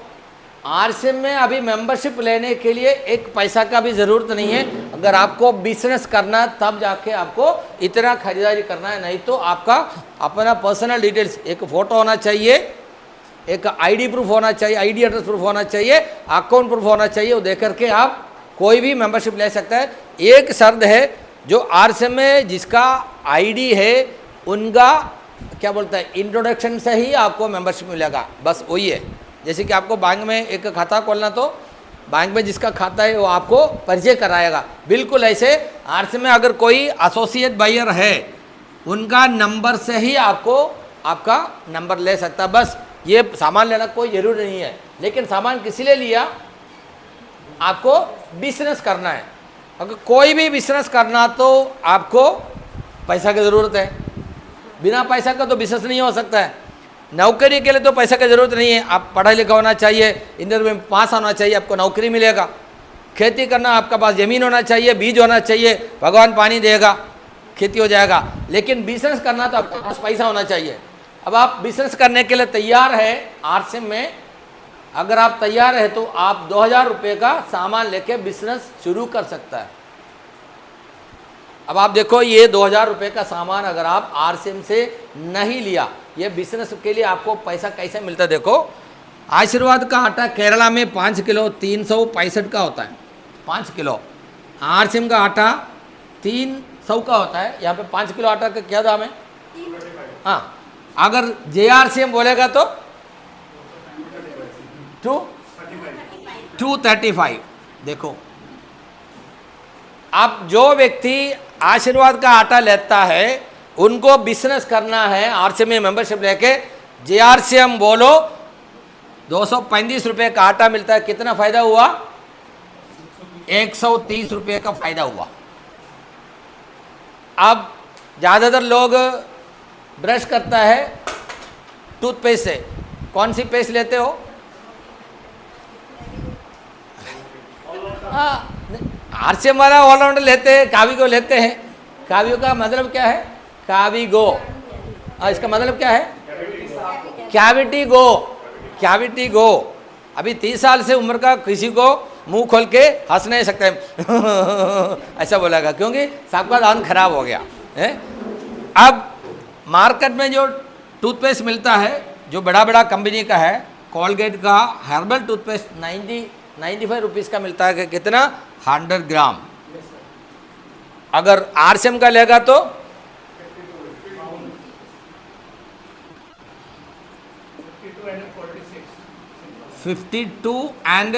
आरसीएम में अभी मेंबरशिप लेने के लिए एक पैसा का भी ज़रूरत नहीं है। अगर आपको बिजनेस करना तब जाके आपको इतना खरीदारी करना है, नहीं तो आपका अपना पर्सनल डिटेल्स, एक फ़ोटो होना चाहिए, एक आईडी प्रूफ होना चाहिए, आईडी एड्रेस प्रूफ होना चाहिए, अकाउंट प्रूफ होना चाहिए। वो देख करके आप कोई भी मेंबरशिप ले सकता है। एक शर्त है, जो आरसीएम में जिसका आईडी है उनका क्या बोलता है, इंट्रोडक्शन से ही आपको मेंबरशिप मिलेगा। बस वही है। जैसे कि आपको बैंक में एक खाता खोलना, तो बैंक में जिसका खाता है वो आपको परिचय कराएगा। बिल्कुल ऐसे आरसीएम में अगर कोई एसोसिएट बायर है, उनका नंबर से ही आपको आपका नंबर ले सकता। बस ये सामान लेना कोई ज़रूरी नहीं है, लेकिन सामान किस लिए लिया? आपको बिजनेस करना है। अगर कोई भी बिजनेस करना तो आपको पैसा की ज़रूरत है, बिना पैसा का तो बिजनेस नहीं हो सकता है। नौकरी के लिए तो पैसा की ज़रूरत नहीं है, आप पढ़ा लिखा होना चाहिए, इंटरव्यू में पास होना चाहिए, आपको नौकरी मिलेगा। खेती करना, आपका पास ज़मीन होना चाहिए, बीज होना चाहिए, भगवान पानी देगा, खेती हो जाएगा। लेकिन बिजनेस करना तो आपके पास पैसा होना चाहिए। अब आप बिजनेस करने के लिए तैयार है आरसीएम में, अगर आप तैयार है तो आप 2000 रुपये का सामान लेके बिजनेस शुरू कर सकता है। अब आप देखो, ये 2000 रुपये का सामान अगर आप आरसीएम से नहीं लिया, ये बिजनेस के लिए आपको पैसा कैसे मिलता है? देखो, आशीर्वाद का आटा केरला में 5 किलो 365 का होता है, 5 किलो। आरसीएम का आटा 300 का होता है। यहाँ पे 5 किलो आटा का क्या दाम है? हाँ, अगर जेआरसीएम बोलेगा तो 235। देखो, अब जो व्यक्ति आशीर्वाद का आटा लेता है, उनको बिजनेस करना है, आरसीएम में मेंबरशिप लेके, जेआरसीएम बोलो 235 रुपये का आटा मिलता है। कितना फायदा हुआ? 130 रुपये का फायदा हुआ। अब ज़्यादातर लोग ब्रश करता है टूथपेस्ट से, कौन सी पेस्ट लेते हो? आरसीएम वाला ऑलराउंडर लेते हैं, कावीगो लेते हैं। कावीगो का मतलब क्या है? कावीगो, इसका मतलब क्या है? कैविटी गो, कैविटी गो। अभी 30 साल से उम्र का किसी को मुंह खोल के हंस नहीं सकते ऐसा बोलेगा, क्योंकि सबका दांत खराब हो गया है। अब मार्केट में जो टूथपेस्ट मिलता है, जो बड़ा बड़ा कंपनी का है, कोलगेट का हर्बल टूथपेस्ट 95 रुपीज़ का मिलता है। कि कितना? 100 ग्राम। अगर आरसीएम का लेगा तो 52 एंड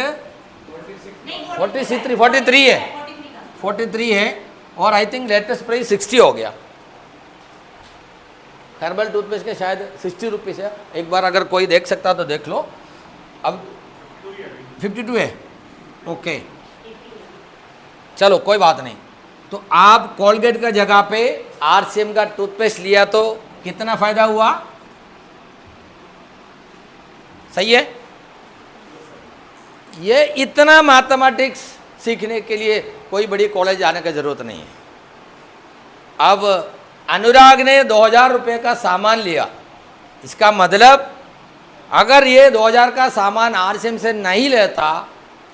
43 है, और आई थिंक लेटेस्ट प्राइस 60 हो गया। हर्बल टूथपेस्ट के शायद 60 रुपीज़ है। एक बार अगर कोई देख सकता तो देख लो। अब 52 है, ओके, चलो कोई बात नहीं। तो आप कोलगेट का जगह पे आरसीएम का टूथपेस्ट लिया तो कितना फ़ायदा हुआ? सही है। ये इतना मैथमेटिक्स सीखने के लिए कोई बड़ी कॉलेज जाने की ज़रूरत नहीं है। अब अनुराग ने 2000 रुपये का सामान लिया, इसका मतलब अगर ये 2000 का सामान आरसीएम से नहीं लेता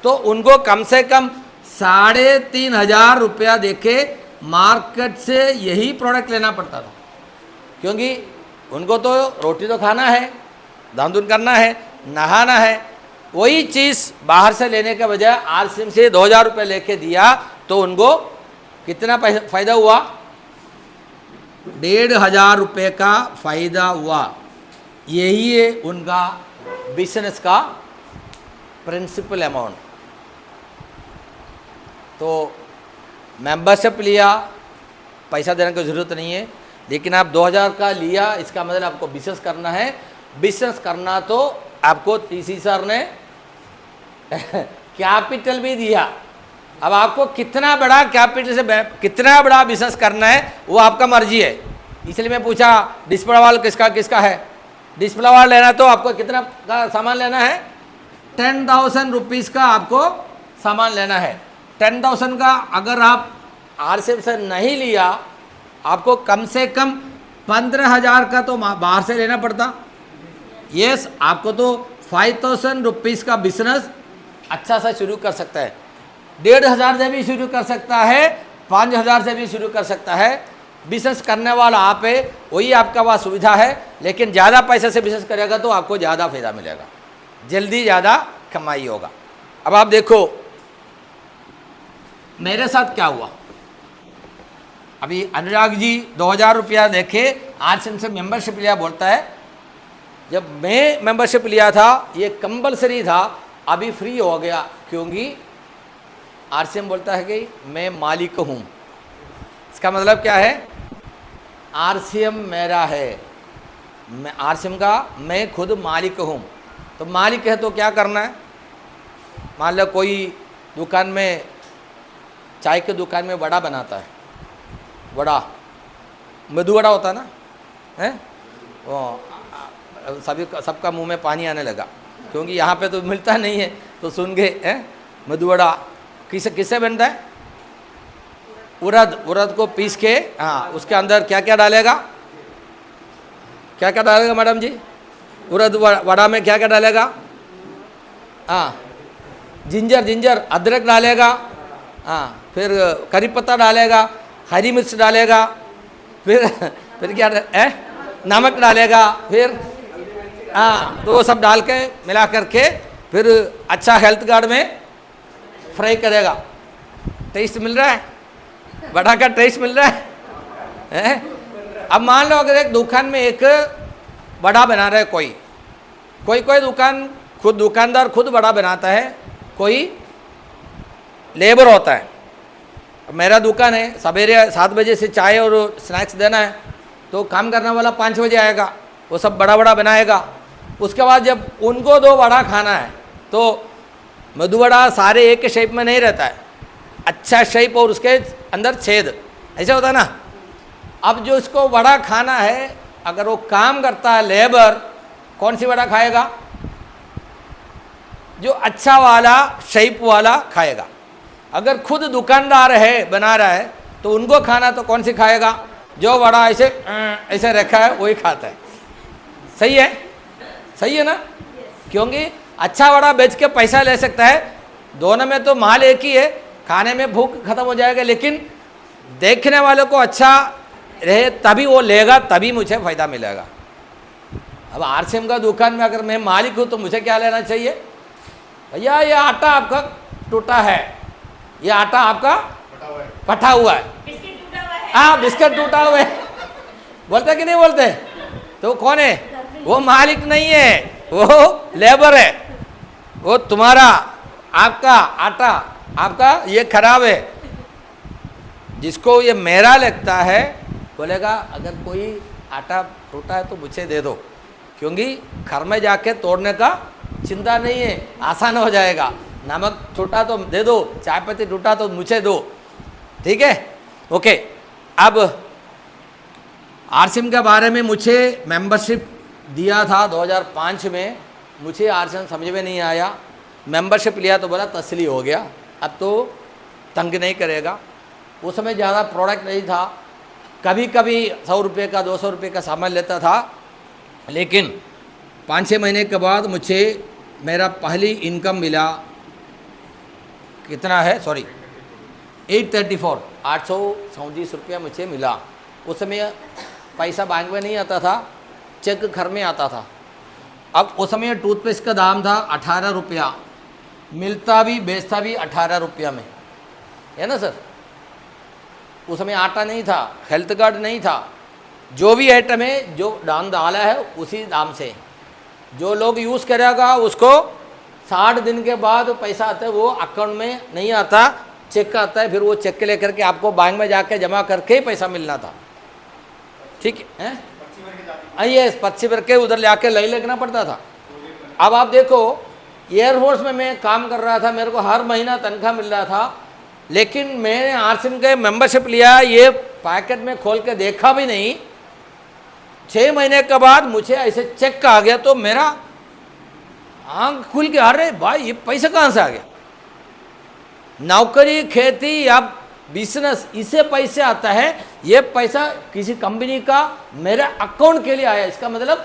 तो उनको कम से कम 3500 रुपया देके मार्केट से यही प्रोडक्ट लेना पड़ता था, क्योंकि उनको तो रोटी तो खाना है, दान दून करना है, नहाना है। वही चीज़ बाहर से लेने के बजाय आरसीएम से 2000 रुपये लेके दिया तो उनको कितना फ़ायदा हुआ? 1500 रुपये का फ़ायदा हुआ। यही है उनका बिजनेस का प्रिंसिपल अमाउंट। तो मेंबरशिप लिया, पैसा देने की ज़रूरत नहीं है, लेकिन आप 2000 का लिया, इसका मतलब आपको बिजनेस करना है। बिजनेस करना तो आपको टीसी सर ने कैपिटल भी दिया। अब आपको कितना बड़ा कैपिटल से कितना बड़ा बिजनेस करना है वो आपका मर्जी है। इसलिए मैं पूछा डिस्प्ले वाल किसका है? डिस्प्ले वाल लेना तो आपको कितना का सामान लेना है? 10,000 रुपीज़ का आपको सामान लेना है। 10,000 का अगर आप आरसीएम से नहीं लिया, आपको कम से कम 15,000 का तो बाहर से लेना पड़ता। यस, आपको तो 5,000 रुपीज़ का बिजनेस अच्छा सा शुरू कर सकता है। 1,500 से भी शुरू कर सकता है, 5,000 से भी शुरू कर सकता है। बिजनेस करने वाला आप है, वही आपका पास सुविधा है। लेकिन ज़्यादा पैसे से बिजनेस करेगा तो आपको ज़्यादा फायदा मिलेगा, जल्दी ज़्यादा कमाई होगा। अब आप देखो मेरे साथ क्या हुआ। अभी अनुराग जी 2000 रुपया देखे आरसीएम से मेंबरशिप लिया, बोलता है जब मैं मेंबरशिप लिया था ये कंपलसरी था, अभी फ्री हो गया, क्योंकि आरसीएम बोलता है कि मैं मालिक हूँ। इसका मतलब क्या है? आरसीएम मेरा है, मैं आरसीएम का मैं खुद मालिक हूँ। तो मालिक है तो क्या करना है, मान लो कोई दुकान में, चाय के दुकान में वड़ा बनाता है, वड़ा मेदू वड़ा होता है ना, है वो सबका मुंह में पानी आने लगा, क्योंकि यहाँ पे तो मिलता नहीं है, तो सुन गए हैं मेदू वड़ा किससे बनता है, उड़द को पीस के, हाँ उसके अंदर क्या क्या डालेगा, क्या क्या डालेगा मैडम जी, उड़द वड़ा में क्या क्या डालेगा, हाँ जिंजर अदरक डालेगा, हाँ फिर करी पत्ता डालेगा, हरी मिर्च डालेगा, फिर क्या है नमक डालेगा, फिर हाँ तो वो सब डाल के मिला करके फिर अच्छा हेल्थ गार्ड में फ्राई करेगा। टेस्ट मिल रहा है, वड़ा का टेस्ट मिल रहा है? अब मान लो अगर एक दुकान में एक वड़ा बना रहा है कोई दुकानदार खुद वड़ा बनाता है, कोई लेबर होता है। अब मेरा दुकान है, सवेरे 7 बजे से चाय और स्नैक्स देना है, तो काम करने वाला 5 बजे आएगा, वो सब बड़ा बनाएगा। उसके बाद जब उनको 2 वड़ा खाना है तो मेदू वड़ा सारे एक के शेप में नहीं रहता है, अच्छा शेप और उसके अंदर छेद, ऐसा होता है ना। अब जो इसको वड़ा खाना है, अगर वो काम करता है लेबर, कौन सी वड़ा खाएगा, जो अच्छा वाला शेप वाला खाएगा। अगर खुद दुकानदार है बना रहा है तो उनको खाना तो कौन सी खाएगा, जो वड़ा ऐसे रखा है वही खाता है। सही है ना, क्योंकि अच्छा वड़ा बेच के पैसा ले सकता है, दोनों में तो माल एक ही है, खाने में भूख खत्म हो जाएगा, लेकिन देखने वालों को अच्छा रहे तभी वो लेगा, तभी मुझे फ़ायदा मिलेगा। अब आरसीएम का दुकान में अगर मैं मालिक हूँ तो मुझे क्या लेना चाहिए, भैया ये आटा आपका टूटा है, ये आटा आपका फटा हुआ है, हाँ बिस्किट टूटा हुआ है, बोलते कि नहीं बोलते? तो कौन है वो, मालिक नहीं है, वो लेबर है। वो तुम्हारा आपका आटा आपका ये खराब है, जिसको ये मेरा लगता है बोलेगा अगर कोई आटा टूटा है तो मुझे दे दो, क्योंकि घर में जाके तोड़ने का चिंता नहीं है, आसान हो जाएगा। नमक टूटा तो दे दो, चाय पत्ती टूटा तो मुझे दो, ठीक है, ओके। अब आरसीएम के बारे में मुझे मेंबरशिप दिया था 2005 में, मुझे आरसीएम समझ में नहीं आया, मेंबरशिप लिया तो बोला तसली हो गया, अब तो तंग नहीं करेगा। उस समय ज़्यादा प्रोडक्ट नहीं था, कभी कभी 100 रुपये का 200 रुपये का सामान लेता था, लेकिन 5-6 महीने के बाद मुझे मेरा पहली इनकम मिला, कितना है, सॉरी 834 837 रुपया मुझे मिला। उस समय पैसा बैंक में नहीं आता था, चेक घर में आता था। अब उस समय टूथपेस्ट का दाम था 18 रुपया, मिलता भी बेचता भी 18 रुपया में, है ना सर। उस समय आटा नहीं था, हेल्थ कार्ड नहीं था, जो भी आइटम है जो दाम डाला है उसी दाम से, जो लोग यूज़ करेगा उसको 60 दिन के बाद पैसा आता है, वो अकाउंट में नहीं आता, चेक आता है, फिर वो चेक लेकर के आपको बैंक में जाके जमा करके ही पैसा मिलना था, ठीक है। ये पर्ची भर के उधर ले आके ले लेना पड़ता था। अब आप देखो, एयरफोर्स में मैं काम कर रहा था, मेरे को हर महीना तनख्वाह मिल रहा था, लेकिन मैंने आरसीएम के मेंबरशिप लिया, ये पैकेट में खोल के देखा भी नहीं। 6 महीने के बाद मुझे ऐसे चेक आ गया तो मेरा आंख खुल के, अरे भाई ये पैसा कहाँ से आ गया। नौकरी, खेती या बिजनेस, इससे पैसे आता है, ये पैसा किसी कंपनी का मेरे अकाउंट के लिए आया, इसका मतलब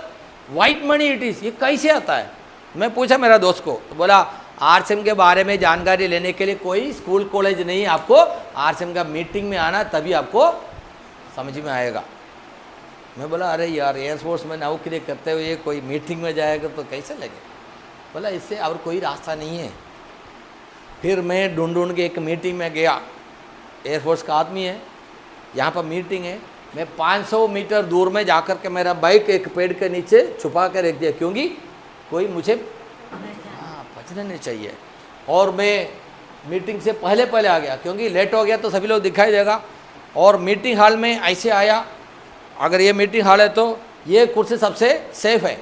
वाइट मनी इट इज़। ये कैसे आता है, मैं पूछा मेरा दोस्त को, तो बोला आरसीएम के बारे में जानकारी लेने के लिए कोई स्कूल कॉलेज नहीं, आपको आरसीएम का मीटिंग में आना, तभी आपको समझ में आएगा। मैं बोला अरे यार, एयरफोर्स में नौकरी करते हुए कोई मीटिंग में जाएगा तो कैसे लगे। बोला इससे और कोई रास्ता नहीं है। फिर मैं ढूंढ के एक मीटिंग में गया, एयरफोर्स का आदमी है, यहाँ पर मीटिंग है, मैं 500 मीटर दूर में जाकर के मेरा बाइक एक पेड़ के नीचे छुपा कर रख दिया, क्योंकि कोई मुझे बचना नहीं चाहिए। और मैं मीटिंग से पहले आ गया, क्योंकि लेट हो गया तो सभी लोग दिखाई देगा। और मीटिंग हॉल में ऐसे आया, अगर ये मीटिंग हॉल है तो ये कुर्सी सबसे सेफ है।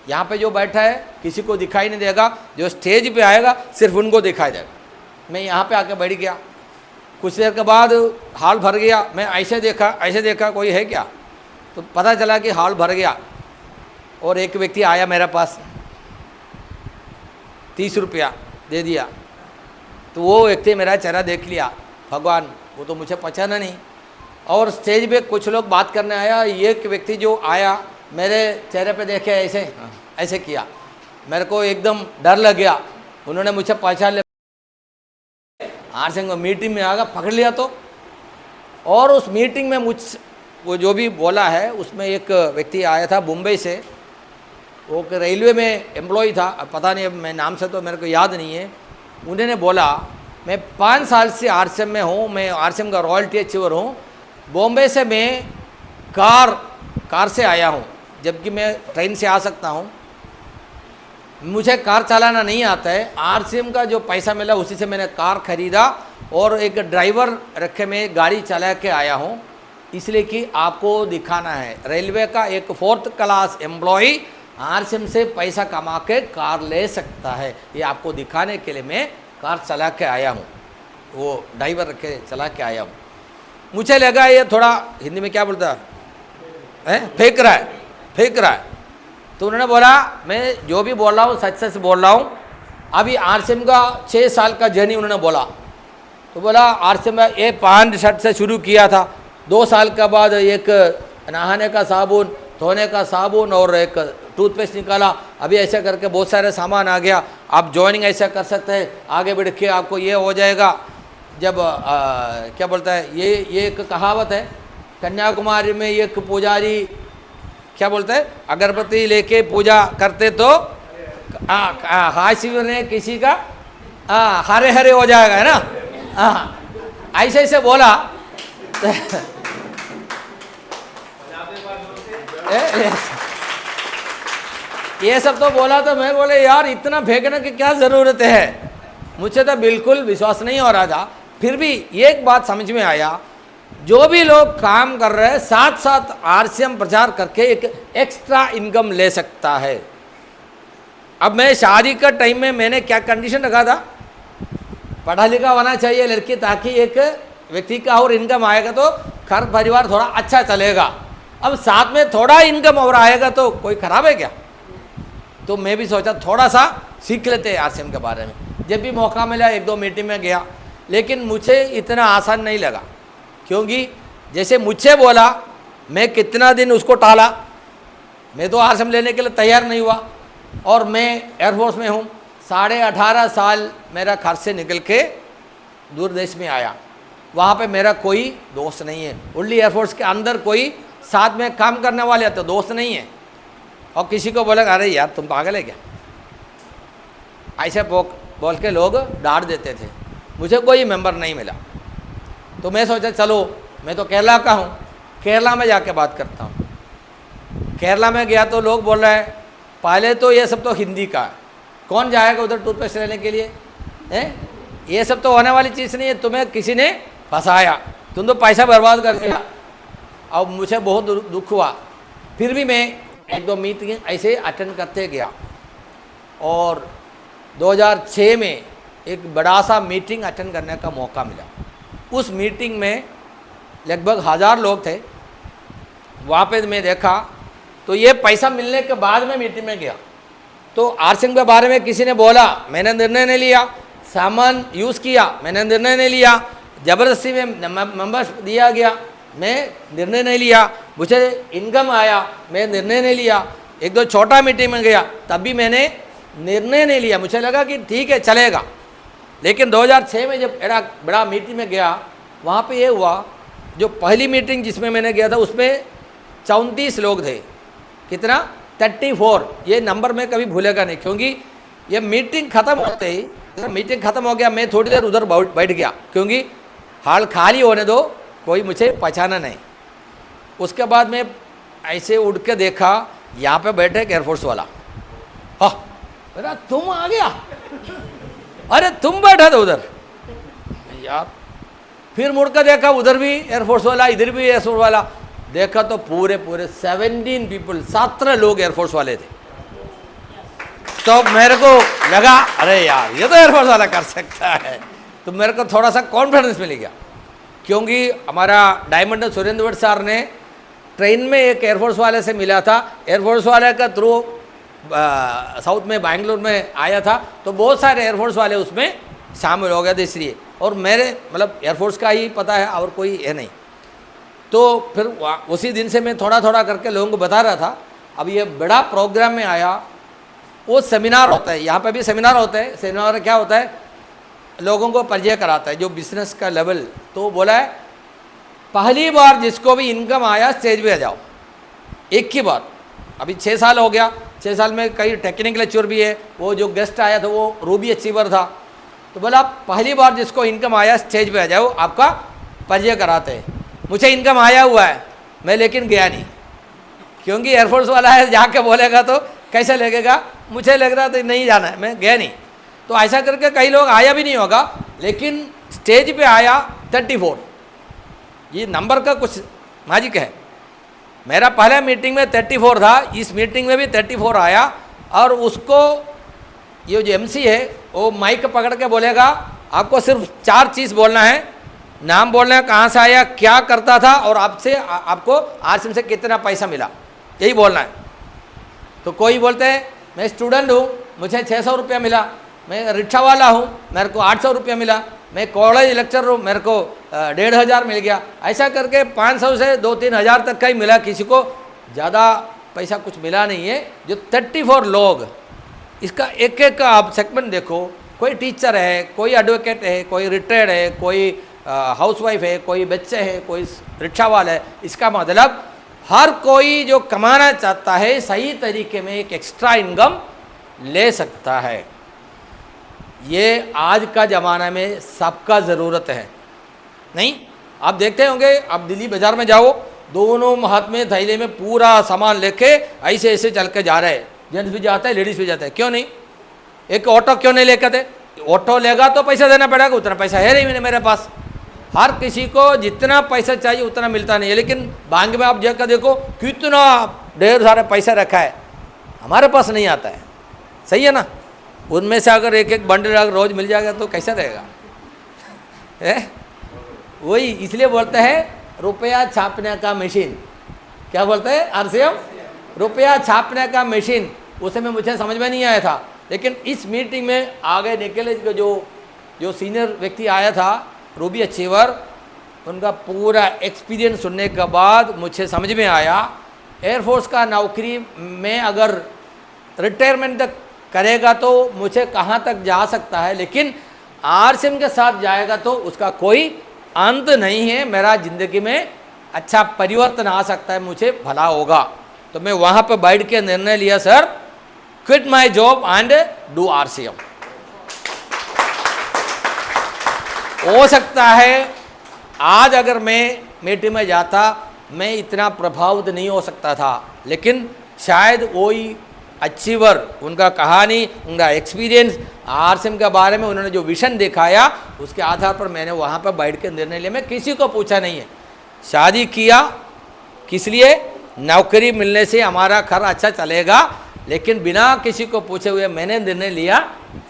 यहाँ पे जो बैठा है किसी को दिखाई नहीं देगा, जो स्टेज पे आएगा सिर्फ उनको दिखाई देगा। मैं यहाँ पे आके बैठ गया, कुछ देर के बाद हॉल भर गया। मैं ऐसे देखा कोई है क्या, तो पता चला कि हॉल भर गया। और एक व्यक्ति आया मेरे पास, 30 रुपया दे दिया। तो वो व्यक्ति मेरा चेहरा देख लिया, भगवान वो तो मुझे पहचाना नहीं। और स्टेज पे कुछ लोग बात करने आया, एक व्यक्ति जो आया मेरे चेहरे पे देखे ऐसे किया, मेरे को एकदम डर लग गया। उन्होंने मुझे पहचान लिया, आरसिंह मीटिंग में आगा पकड़ लिया। तो और उस मीटिंग में वो जो भी बोला है उसमें एक व्यक्ति आया था मुंबई से, वो रेलवे में एम्प्लॉय था, पता नहीं मैं नाम से तो मेरे को याद नहीं है। उन्होंने बोला मैं 5 साल से आरसीएम में हूँ, मैं आरसीएम का रॉयल्टी अचीवर हूँ, बॉम्बे से मैं कार से आया हूँ, जबकि मैं ट्रेन से आ सकता हूँ। मुझे कार चलाना नहीं आता है, आरसीएम का जो पैसा मिला उसी से मैंने कार खरीदा और एक ड्राइवर रखे मैं गाड़ी चला के आया हूँ, इसलिए कि आपको दिखाना है रेलवे का एक 4th क्लास एम्प्लॉय आरसीएम से पैसा कमा के कार ले सकता है, ये आपको दिखाने के लिए मैं कार चला के आया हूँ। वो ड्राइवर रखे चला के आया हूँ। मुझे लगा ये थोड़ा हिंदी में क्या बोलता है, फेंक रहा है। तो उन्होंने बोला मैं जो भी बोल रहा हूँ सच सच बोल रहा हूँ। अभी आरसीएम का 6 साल का जर्नी उन्होंने बोला। तो बोला आरसीएम में ये पान शर्ट से शुरू किया था, 2 साल के बाद एक नहाने का साबुन, धोने का साबुन और एक टूथपेस्ट निकाला। अभी ऐसे करके बहुत सारे सामान आ गया, आप ज्वाइनिंग ऐसा कर सकते हैं, आगे बढ़ के आपको ये हो जाएगा। जब क्या बोलता है ये एक कहावत है, कन्याकुमारी में एक पुजारी क्या बोलता है, अगरबत्ती लेके पूजा करते तो हाशिव ने किसी का हरे हरे हो जाएगा, है ना। ऐसे ऐसे बोला ये सब तो बोला। तो मैं बोले यार इतना फेंकने की क्या ज़रूरत है, मुझे तो बिल्कुल विश्वास नहीं हो रहा था। फिर भी एक बात समझ में आया, जो भी लोग काम कर रहे हैं साथ साथ आरसीएम प्रचार करके एक एक्स्ट्रा इनकम ले सकता है। अब मैं शादी का टाइम में मैंने क्या कंडीशन रखा था, पढ़ा लिखा होना चाहिए लड़की, ताकि एक व्यक्ति का और इनकम आएगा तो घर परिवार थोड़ा अच्छा चलेगा। अब साथ में थोड़ा इनकम और आएगा तो कोई ख़राब है क्या। तो मैं भी सोचा थोड़ा सा सीख लेते हैं आरसीएम के बारे में। जब भी मौका मिला 1-2 मीटिंग में गया, लेकिन मुझे इतना आसान नहीं लगा, क्योंकि जैसे मुझे बोला मैं कितना दिन उसको टाला। मैं तो आरसीएम लेने के लिए तैयार नहीं हुआ, और मैं एयरफोर्स में हूँ, 18.5 साल मेरा घर से निकल के दूर देश में आया। वहाँ पे मेरा कोई दोस्त नहीं है, ओनली एयरफोर्स के अंदर कोई साथ में काम करने वाले तो दोस्त नहीं है। और किसी को बोलेगा अरे यार तुम पागल है क्या, ऐसे बोल के लोग डांट देते थे। मुझे कोई मेंबर नहीं मिला, तो मैं सोचा चलो मैं तो केरला का हूँ, केरला में जाके बात करता हूँ। केरला में गया तो लोग बोल रहे हैं पहले तो ये सब तो हिंदी का है, कौन जाएगा उधर टूथपेस्ट लेने के लिए, हैं ये सब तो होने वाली चीज़ नहीं है, तुम्हें किसी ने फंसाया, तुम तो पैसा बर्बाद कर दिया। अब मुझे बहुत दुख हुआ। फिर भी मैं 1-2 मीटिंग ऐसे अटेंड करते गया, और 2006 में एक बड़ा सा मीटिंग अटेंड करने का मौका मिला। उस मीटिंग में लगभग 1000 लोग थे। वहाँ पे मैं देखा तो ये पैसा मिलने के बाद में मीटिंग में गया तो आरसीएम के बारे में किसी ने बोला, मैंने निर्णय नहीं लिया। सामान यूज़ किया, मैंने निर्णय नहीं लिया। ज़बरदस्ती में मेंबर्स दिया गया, मैं निर्णय नहीं लिया। मुझे इनकम आया, मैं निर्णय नहीं लिया। 1-2 छोटा मीटिंग में गया, तब भी मैंने निर्णय नहीं लिया। मुझे लगा कि ठीक है चलेगा। लेकिन 2006 में जब बड़ा मीटिंग में गया, वहाँ पे ये हुआ, जो पहली मीटिंग जिसमें मैंने गया था उसमें 34 लोग थे। कितना 34, ये नंबर मैं कभी भूलेगा नहीं, क्योंकि ये मीटिंग ख़त्म होते ही, मीटिंग ख़त्म हो गया, मैं थोड़ी देर उधर बैठ गया, क्योंकि हाल खाली होने दो, कोई मुझे पहचाना नहीं। उसके बाद मैं ऐसे उड़ के देखा, यहाँ पे बैठे एक एयरफोर्स वाला। हाँ बेटा तुम आ गया, अरे तुम बैठा था उधर यार। फिर मुड़ कर देखा, उधर भी एयरफोर्स वाला, इधर भी एयरफोर्स वाला। देखा तो पूरे 17 पीपल, 17 लोग एयरफोर्स वाले थे। तो मेरे को लगा अरे यार ये तो एयरफोर्स वाला कर सकता है, तो मेरे को थोड़ा सा कॉन्फिडेंस मिल गया। क्योंकि हमारा डायमंड सुरेंद्र भट्ट सर ने ट्रेन में एक एयरफोर्स वाले से मिला था, एयरफोर्स वाले का थ्रू साउथ में बैंगलोर में आया था, तो बहुत सारे एयरफोर्स वाले उसमें शामिल हो गए थे इसलिए। और मेरे मतलब एयरफोर्स का ही पता है और कोई है नहीं। तो फिर उसी दिन से मैं थोड़ा थोड़ा करके लोगों को बता रहा था। अब ये बड़ा प्रोग्राम में आया, वो सेमिनार होता है, यहाँ पे भी सेमिनार होता है। सेमिनार क्या होता है, लोगों को परिचय कराता है जो बिजनेस का लेवल। तो बोला है पहली बार जिसको भी इनकम आया स्टेज पे आ जाओ, एक ही बार। अभी 6 साल हो गया, 6 साल में कई टेक्निकल लेक्चर भी है। वो जो गेस्ट आया था वो रूबी अचीवर था। तो बोला पहली बार जिसको इनकम आया स्टेज पे आ जाओ, आपका परिचय कराते हैं। मुझे इनकम आया हुआ है, मैं लेकिन गया नहीं, क्योंकि एयरफोर्स वाला है, जाके बोलेगा तो कैसे लगेगा। मुझे लग रहा था नहीं जाना है, मैं गया नहीं। तो ऐसा करके कई लोग आया भी नहीं होगा, लेकिन स्टेज पे आया 34। ये नंबर का कुछ मैजिक है। मेरा पहला मीटिंग में 34 था, इस मीटिंग में भी 34 आया। और उसको ये जो MC है वो माइक पकड़ के बोलेगा आपको सिर्फ 4 चीज़ बोलना है। नाम बोलना है, कहाँ से आया, क्या करता था, और आपको RCM से कितना पैसा मिला, यही बोलना है। तो कोई बोलते हैं मैं स्टूडेंट हूँ, मुझे 600 रुपया मिला। मैं रिक्शा वाला हूँ, मेरे को 800 रुपया मिला। मैं कॉलेज लेक्चर हूँ, मेरे को 1500 मिल गया। ऐसा करके 500 से 2-3 हज़ार तक का ही मिला, किसी को ज़्यादा पैसा कुछ मिला नहीं है। जो 34 लोग, इसका एक एक का आप सेगमेंट देखो। कोई टीचर है, कोई एडवोकेट है, कोई रिटायर्ड है, कोई हाउसवाइफ है, कोई बच्चे हैं, कोई रिक्शा वाला है। इसका मतलब हर कोई जो कमाना चाहता है सही तरीके में एक एक्स्ट्रा इनकम ले सकता है। ये आज का ज़माना में सबका ज़रूरत है। नहीं, आप देखते होंगे, आप दिल्ली बाज़ार में जाओ, दोनों हाथ में थैले में पूरा सामान लेके ऐसे ऐसे चल के जा रहे हैं। जेंट्स भी जाता है, लेडीज़ भी जाता है। क्यों नहीं? एक ऑटो क्यों नहीं लेकर थे? ऑटो लेगा तो पैसा देना पड़ेगा, उतना पैसा है नहीं मेरे पास। हर किसी को जितना पैसा चाहिए उतना मिलता नहीं है। लेकिन बैंक में आप जाकर देखो कितना ढेर सारा पैसा रखा है, हमारे पास नहीं आता है। सही है ना? उनमें से अगर एक एक बंडल अगर रोज़ मिल जाएगा तो कैसा रहेगा? वही इसलिए बोलते हैं रुपया छापने का मशीन। क्या बोलते हैं RCM? रुपया छापने का मशीन। उस समय मुझे समझ में नहीं आया था, लेकिन इस मीटिंग में आगे निकले जो सीनियर व्यक्ति आया था, रूबी अचीवर, उनका पूरा एक्सपीरियंस सुनने के बाद मुझे समझ में आया एयरफोर्स का नौकरी में अगर रिटायरमेंट तक करेगा तो मुझे कहाँ तक जा सकता है, लेकिन RCM के साथ जाएगा तो उसका कोई अंत नहीं है। मेरा ज़िंदगी में अच्छा परिवर्तन आ सकता है, मुझे भला होगा। तो मैं वहाँ पर बैठ के निर्णय लिया, sir quit my job and do RCM। हो सकता है आज अगर मैं मीटिंग में जाता मैं इतना प्रभावित नहीं हो सकता था, लेकिन शायद वही अचीवर, उनका कहानी, उनका एक्सपीरियंस, RCM के बारे में उन्होंने जो विजन दिखाया, उसके आधार पर मैंने वहाँ पर बैठ के निर्णय लिया। मैं किसी को पूछा नहीं है। शादी किया किस लिए? नौकरी मिलने से हमारा घर अच्छा चलेगा, लेकिन बिना किसी को पूछे हुए मैंने निर्णय लिया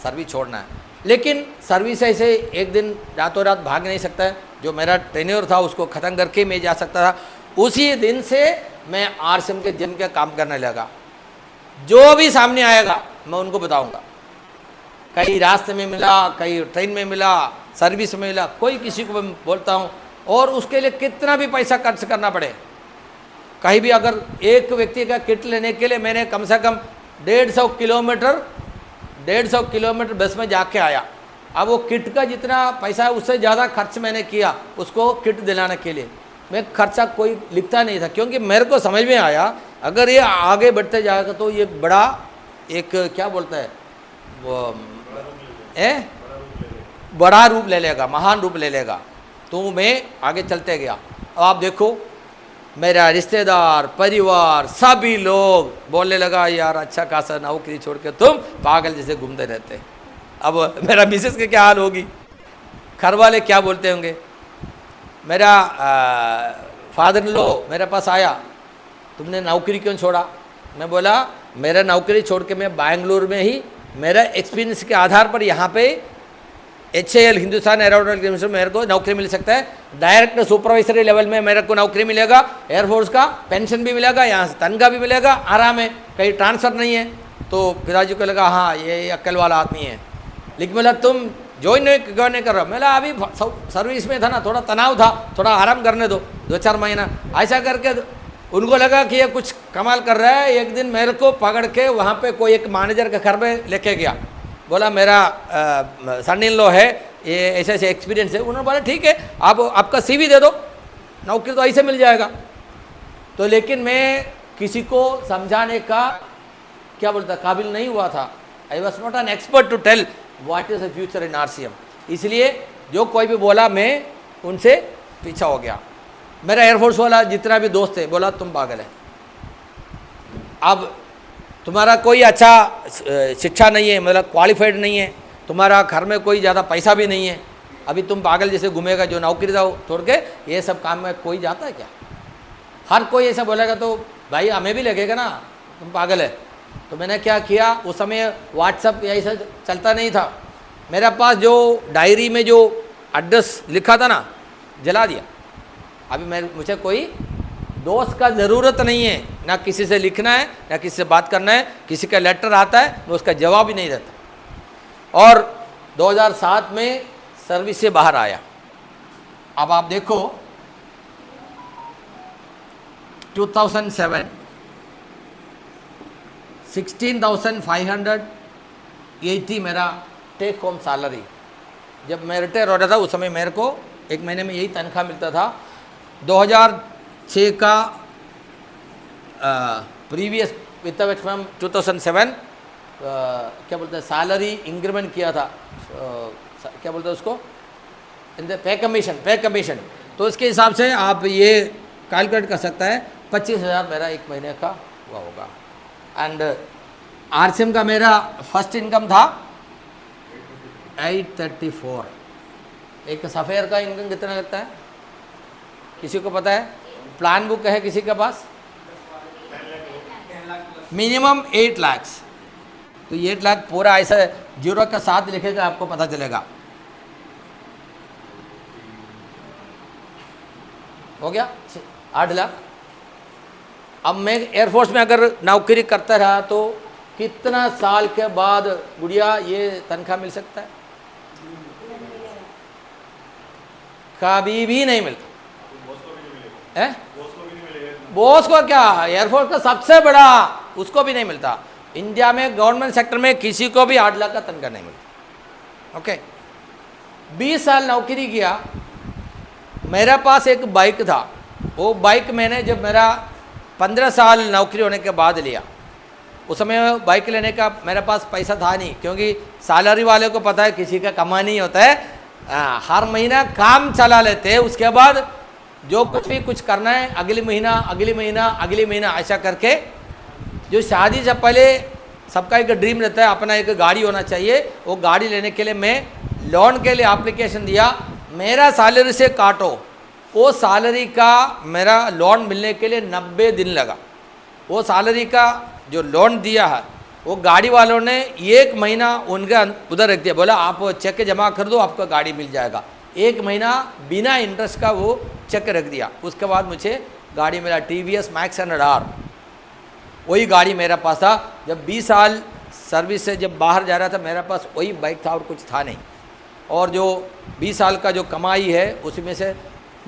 सर्विस छोड़ना है। लेकिन सर्विस ऐसे एक दिन रातों रात भाग नहीं सकता है। जो मेरा टेन्योर था उसको ख़त्म करके मैं जा सकता था। उसी दिन से मैं RCM के जिम के काम करने लगा। जो भी सामने आएगा मैं उनको बताऊंगा। कहीं रास्ते में मिला, कहीं ट्रेन में मिला, सर्विस में मिला, कोई किसी को मैं बोलता हूँ, और उसके लिए कितना भी पैसा खर्च करना पड़े। कहीं भी अगर एक व्यक्ति का किट लेने के लिए मैंने कम से कम 150 किलोमीटर बस में जाके आया। अब वो किट का जितना पैसा है उससे ज़्यादा खर्च मैंने किया उसको किट दिलाने के लिए। मैं खर्चा कोई लिखता नहीं था, क्योंकि मेरे को समझ में आया अगर ये आगे बढ़ते जाएगा तो ये बड़ा एक क्या बोलता है वो बड़ा रूप ले लेगा, महान रूप ले लेगा। तो मैं आगे चलते गया। अब आप देखो मेरा रिश्तेदार, परिवार, सभी लोग बोलने लगा यार अच्छा खासा नौकरी छोड़ के तुम पागल जैसे घूमते रहते। अब मेरा मिसेस की क्या हाल होगी, घर वाले क्या बोलते होंगे। मेरा फादर इन लॉ मेरे पास आया, तुमने नौकरी क्यों छोड़ा? मैं बोला मेरा नौकरी छोड़ के मैं बैंगलोर में ही मेरा एक्सपीरियंस के आधार पर यहाँ पे HAL हिंदुस्तान एरोनॉटिकल लिमिटेड में मेरे को नौकरी मिल सकता है। डायरेक्ट सुपरवाइजरी लेवल में मेरे को नौकरी मिलेगा, एयरफोर्स का पेंशन भी मिलेगा, यहाँ से तनख्वाह भी मिलेगा, आराम है, कहीं ट्रांसफ़र नहीं है। तो पिताजी को लगा हाँ ये अक्ल वाला आदमी है। लेकिन बोला तुम ज्वाइन क्यों नहीं कर रहे हो? मैं अभी सर्विस में था ना, थोड़ा तनाव था, थोड़ा आराम करने दो 2-4 महीना। ऐसा करके उनको लगा कि ये कुछ कमाल कर रहा है। एक दिन मेरे को पकड़ के वहाँ पे कोई एक मैनेजर के घर में लेके गया, बोला मेरा सन इन लॉ है, ये ऐसे ऐसे एक्सपीरियंस है। उन्होंने बोला ठीक है आप आपका CV दे दो, नौकरी तो ऐसे मिल जाएगा। तो लेकिन मैं किसी को समझाने का क्या बोलता काबिल नहीं हुआ था। I was not an expert to tell what is the future in RCM। इसलिए जो कोई भी बोला मैं उनसे पीछा हो गया। मेरा एयरफोर्स वाला जितना भी दोस्त है बोला तुम पागल है, अब तुम्हारा कोई अच्छा शिक्षा नहीं है, मतलब क्वालिफाइड नहीं है, तुम्हारा घर में कोई ज़्यादा पैसा भी नहीं है, अभी तुम पागल जैसे घूमेगा, जो नौकरी था छोड़ के ये सब काम में कोई जाता है क्या? हर कोई ऐसा बोलेगा तो भाई हमें भी लगेगा ना तुम पागल है। तो मैंने क्या किया, उस समय व्हाट्सअप ऐसा चलता नहीं था, मेरे पास जो डायरी में जो एड्रेस लिखा था ना जला दिया। अभी मुझे कोई दोस्त का ज़रूरत नहीं है, ना किसी से लिखना है ना किसी से बात करना है। किसी का लेटर आता है मैं उसका जवाब ही नहीं देता। और 2007 में सर्विस से बाहर आया। अब आप देखो 2007 16,580 मेरा टेक होम सैलरी। जब मैं रिटायर हो रहा था उस समय मेरे को एक महीने में यही तनख्वाह मिलता था। 2006 का प्रीवियस वित्त वर्ष में 2007 क्या बोलते हैं सैलरी इंक्रीमेंट किया था, क्या बोलते हैं उसको, इन द पे कमीशन। तो इसके हिसाब से आप ये कैलकुलेट कर सकता है 25,000 मेरा एक महीने का हुआ होगा। एंड RCM का मेरा फर्स्ट इनकम था 834। एक सफ़ेयर का इनकम कितना लगता है किसी को पता है? प्लान बुक है किसी के पास? मिनिमम 8 लाख। तो 8 लाख पूरा ऐसा जीरो के साथ लिखेगा आपको पता चलेगा। हो गया 8 लाख। अब मैं एयरफोर्स में अगर नौकरी करता रहा तो कितना साल के बाद गुड़िया ये तनख्वाह मिल सकता है? कभी भी नहीं मिलता है। बॉस को क्या, एयरफोर्स का सबसे बड़ा उसको भी नहीं मिलता। इंडिया में गवर्नमेंट सेक्टर में किसी को भी 8 लाख का तनख्वाह नहीं मिलता। ओके 20 साल नौकरी किया। मेरे पास एक बाइक था, वो बाइक मैंने जब मेरा 15 साल नौकरी होने के बाद लिया। उस समय बाइक लेने का मेरे पास पैसा था नहीं, क्योंकि सैलरी वाले को पता है किसी का कमा नहीं होता है, हर महीना काम चला लेते हैं। उसके बाद जो कुछ भी कुछ करना है अगले महीना ऐसा करके। जो शादी से पहले सबका एक ड्रीम रहता है अपना एक गाड़ी होना चाहिए, वो गाड़ी लेने के लिए मैं लोन के लिए एप्लीकेशन दिया। मेरा सैलरी से काटो, वो सैलरी का मेरा लोन मिलने के लिए 90 दिन लगा। वो सैलरी का जो लोन दिया है वो गाड़ी वालों ने 1 महीना उनके उधर रख दिया, बोला आप चेक जमा कर दो आपको गाड़ी मिल जाएगा। 1 महीना बिना इंटरेस्ट का वो चेक रख दिया। उसके बाद मुझे गाड़ी मिला TVS मैक्स 100R। वही गाड़ी मेरे पास था। जब 20 साल सर्विस से जब बाहर जा रहा था मेरे पास वही बाइक था और कुछ था नहीं। और जो 20 साल का जो कमाई है उसमें से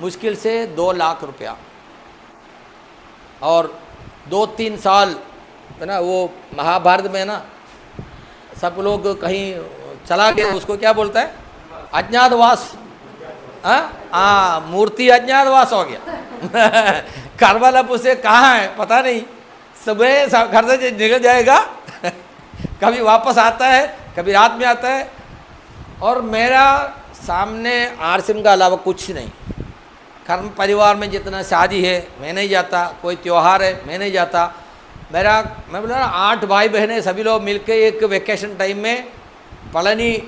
मुश्किल से 2 लाख रुपया। और 2-3 साल है ना, वो महाभारत में ना सब लोग कहीं चला गया, उसको क्या बोलता है, अज्ञातवास। हाँ मूर्ति अज्ञातवास हो गया। घर वाला पूछे कहाँ है, पता नहीं, सुबह घर से निकल जाएगा कभी वापस आता है कभी रात में आता है। और मेरा सामने RCM का अलावा कुछ नहीं। घर परिवार में जितना शादी है मैं नहीं जाता, कोई त्यौहार है मैं नहीं जाता। मैं बोला 8 भाई बहनें सभी लोग मिलके एक वेकेशन टाइम में पलानी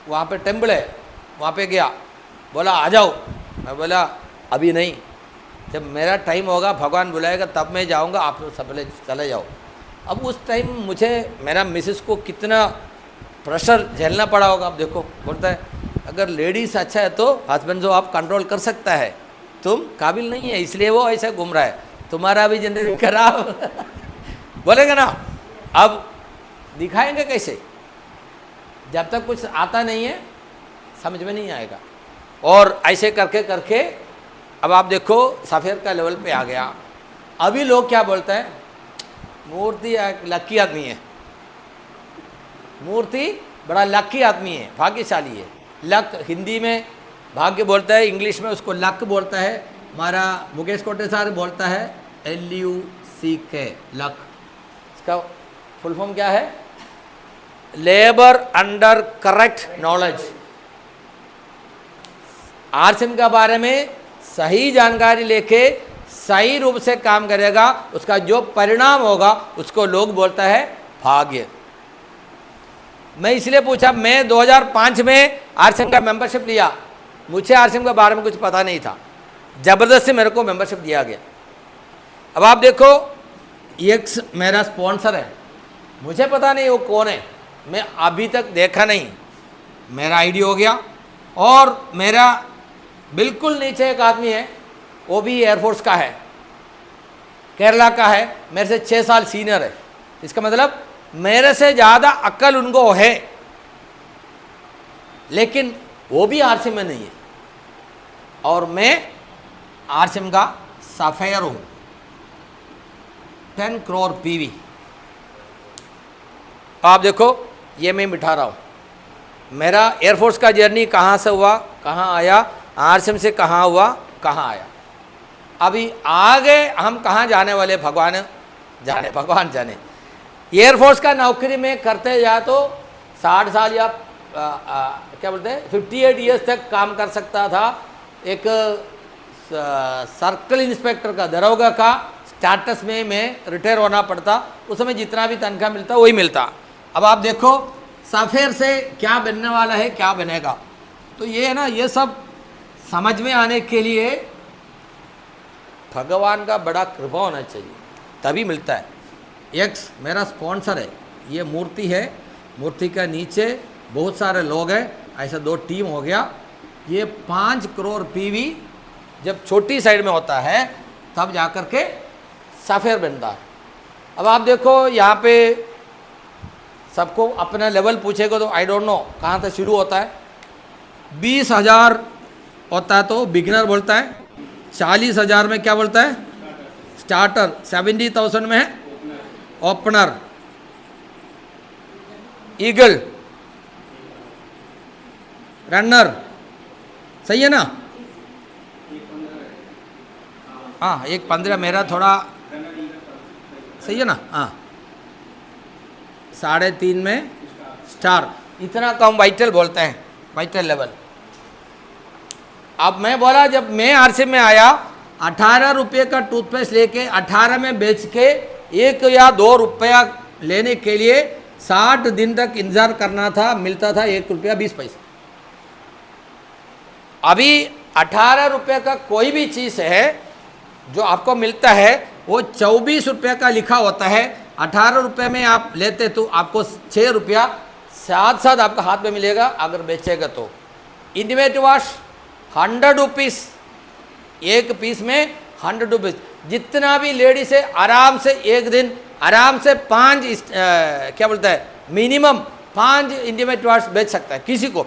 वहाँ पे टेम्पल है वहाँ पे गया, बोला आ जाओ। मैं बोला अभी नहीं, जब मेरा टाइम होगा भगवान बुलाएगा तब मैं जाऊंगा, आप लोग सब चले जाओ। अब उस टाइम मुझे मेरा मिसेस को कितना प्रेशर झेलना पड़ा होगा। अब देखो बोलता है अगर लेडीज अच्छा है तो हस्बैंड जो आप कंट्रोल कर सकता है, तुम काबिल नहीं है इसलिए वो ऐसा घूम रहा है, तुम्हारा भी जिंदगी खराब बोलेगा ना। अब दिखाएंगे कैसे, जब तक कुछ आता नहीं है समझ में नहीं आएगा। और ऐसे करके करके अब आप देखो सफ़ेद का लेवल पे आ गया। अभी लोग क्या बोलते हैं, मूर्ति लकी आदमी है, मूर्ति बड़ा लकी आदमी है, भाग्यशाली है। लक हिंदी में भाग्य बोलता है, इंग्लिश में उसको लक बोलता है। हमारा मुकेश कोटेचार्य बोलता है LUCK, लक। इसका फुल फॉर्म क्या है, labour under correct knowledge. RCM के बारे में सही जानकारी लेके सही रूप से काम करेगा, उसका जो परिणाम होगा उसको लोग बोलता है भाग्य। मैं इसलिए पूछा, मैं 2005 में आरसीएम का मेंबरशिप लिया, मुझे आरसीएम के बारे में कुछ पता नहीं था, ज़बरदस्ती मेरे को मेंबरशिप दिया गया। अब आप देखो एक्स मेरा स्पॉन्सर है, मुझे पता नहीं वो कौन है, मैं अभी तक देखा नहीं, मेरा आईडी हो गया। और मेरा बिल्कुल नीचे एक आदमी है, वो भी एयरफोर्स का है, केरला का है, मेरे से 6 साल सीनियर है। इसका मतलब मेरे से ज़्यादा अक्ल उनको है, लेकिन वो भी आरसीएम में नहीं है और मैं आरसीएम का सफेयर हूँ। 10 करोड़ PV। आप देखो ये मैं बिठा रहा हूँ, मेरा एयरफोर्स का जर्नी कहाँ से हुआ कहाँ आया, आरसीएम से कहाँ हुआ कहाँ आया। अभी आगे हम कहाँ जाने वाले भगवान जाने, भगवान जाने। एयरफोर्स का नौकरी में करते जाए तो 60 साल या क्या बोलते हैं 58 ईयर्स तक काम कर सकता था। एक सर्कल इंस्पेक्टर का, दरोगा का स्टेटस में मैं रिटायर होना पड़ता, उस समय जितना भी तनख्वाह मिलता वही मिलता। अब आप देखो सफ़ेर से क्या बनने वाला है, क्या बनेगा। तो ये है ना, ये सब समझ में आने के लिए भगवान का बड़ा कृपा होना चाहिए, तभी मिलता है। एक्स मेरा स्पॉन्सर है, ये मूर्ति है, मूर्ति का नीचे बहुत सारे लोग हैं, ऐसा 2 टीम हो गया। ये 5 करोड़ PV जब छोटी साइड में होता है तब जाकर के सफ़ेर बनता है। अब आप देखो यहाँ पे सबको अपना लेवल पूछेगा तो आई डोंट नो कहाँ से शुरू होता है। 20,000 होता है तो बिगिनर बोलता है, 40,000 में क्या बोलता है स्टार्टर, 70,000 में है ओपनर, ईगल, रनर, सही है ना। हाँ 1.15 मेरा थोड़ा सही है ना। हाँ 3.5 में स्टार, इतना कम वाइटल बोलते हैं, वाइटल लेवल। अब मैं बोला जब मैं आरसीएम में आया 18 रुपये का टूथपेस्ट लेके 18 में बेच के 1 या 2 रुपया लेने के लिए 60 दिन तक इंतजार करना था, मिलता था 1 रुपया 20 पैसे। अभी 18 रुपये का कोई भी चीज़ है जो आपको मिलता है वो 24 रुपये का लिखा होता है। 18 रुपये में आप लेते तो आपको 6 रुपया साथ साथ आपका हाथ में मिलेगा अगर बेचेगा तो। इंटीमेट वॉश 100 रुपीज़, एक पीस में 100 रुपीज़। जितना भी लेडीज है आराम से एक दिन आराम से 5 क्या बोलता है मिनिमम 5 इंटीमेट वॉश बेच सकता है किसी को।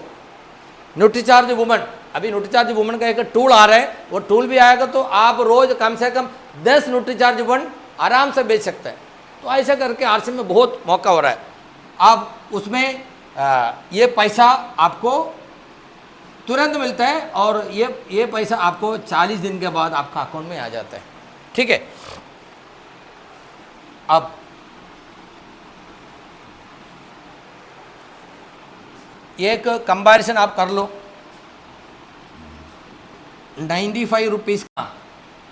न्यूट्रीचार्ज वुमन, अभी न्यूट्रीचार्ज वुमन का एक टूल आ रहा है, वो टूल भी आएगा तो आप रोज़ कम से कम 10 न्यूट्रीचार्ज वुमन आराम से बेच सकते हैं। तो ऐसा करके आरसीएम में बहुत मौका हो रहा है। अब उसमें ये पैसा आपको तुरंत मिलता है और ये पैसा आपको 40 दिन के बाद आपका अकाउंट में आ जाता है। ठीक है, अब एक कंपैरिजन आप कर लो। 95 रुपीज़ का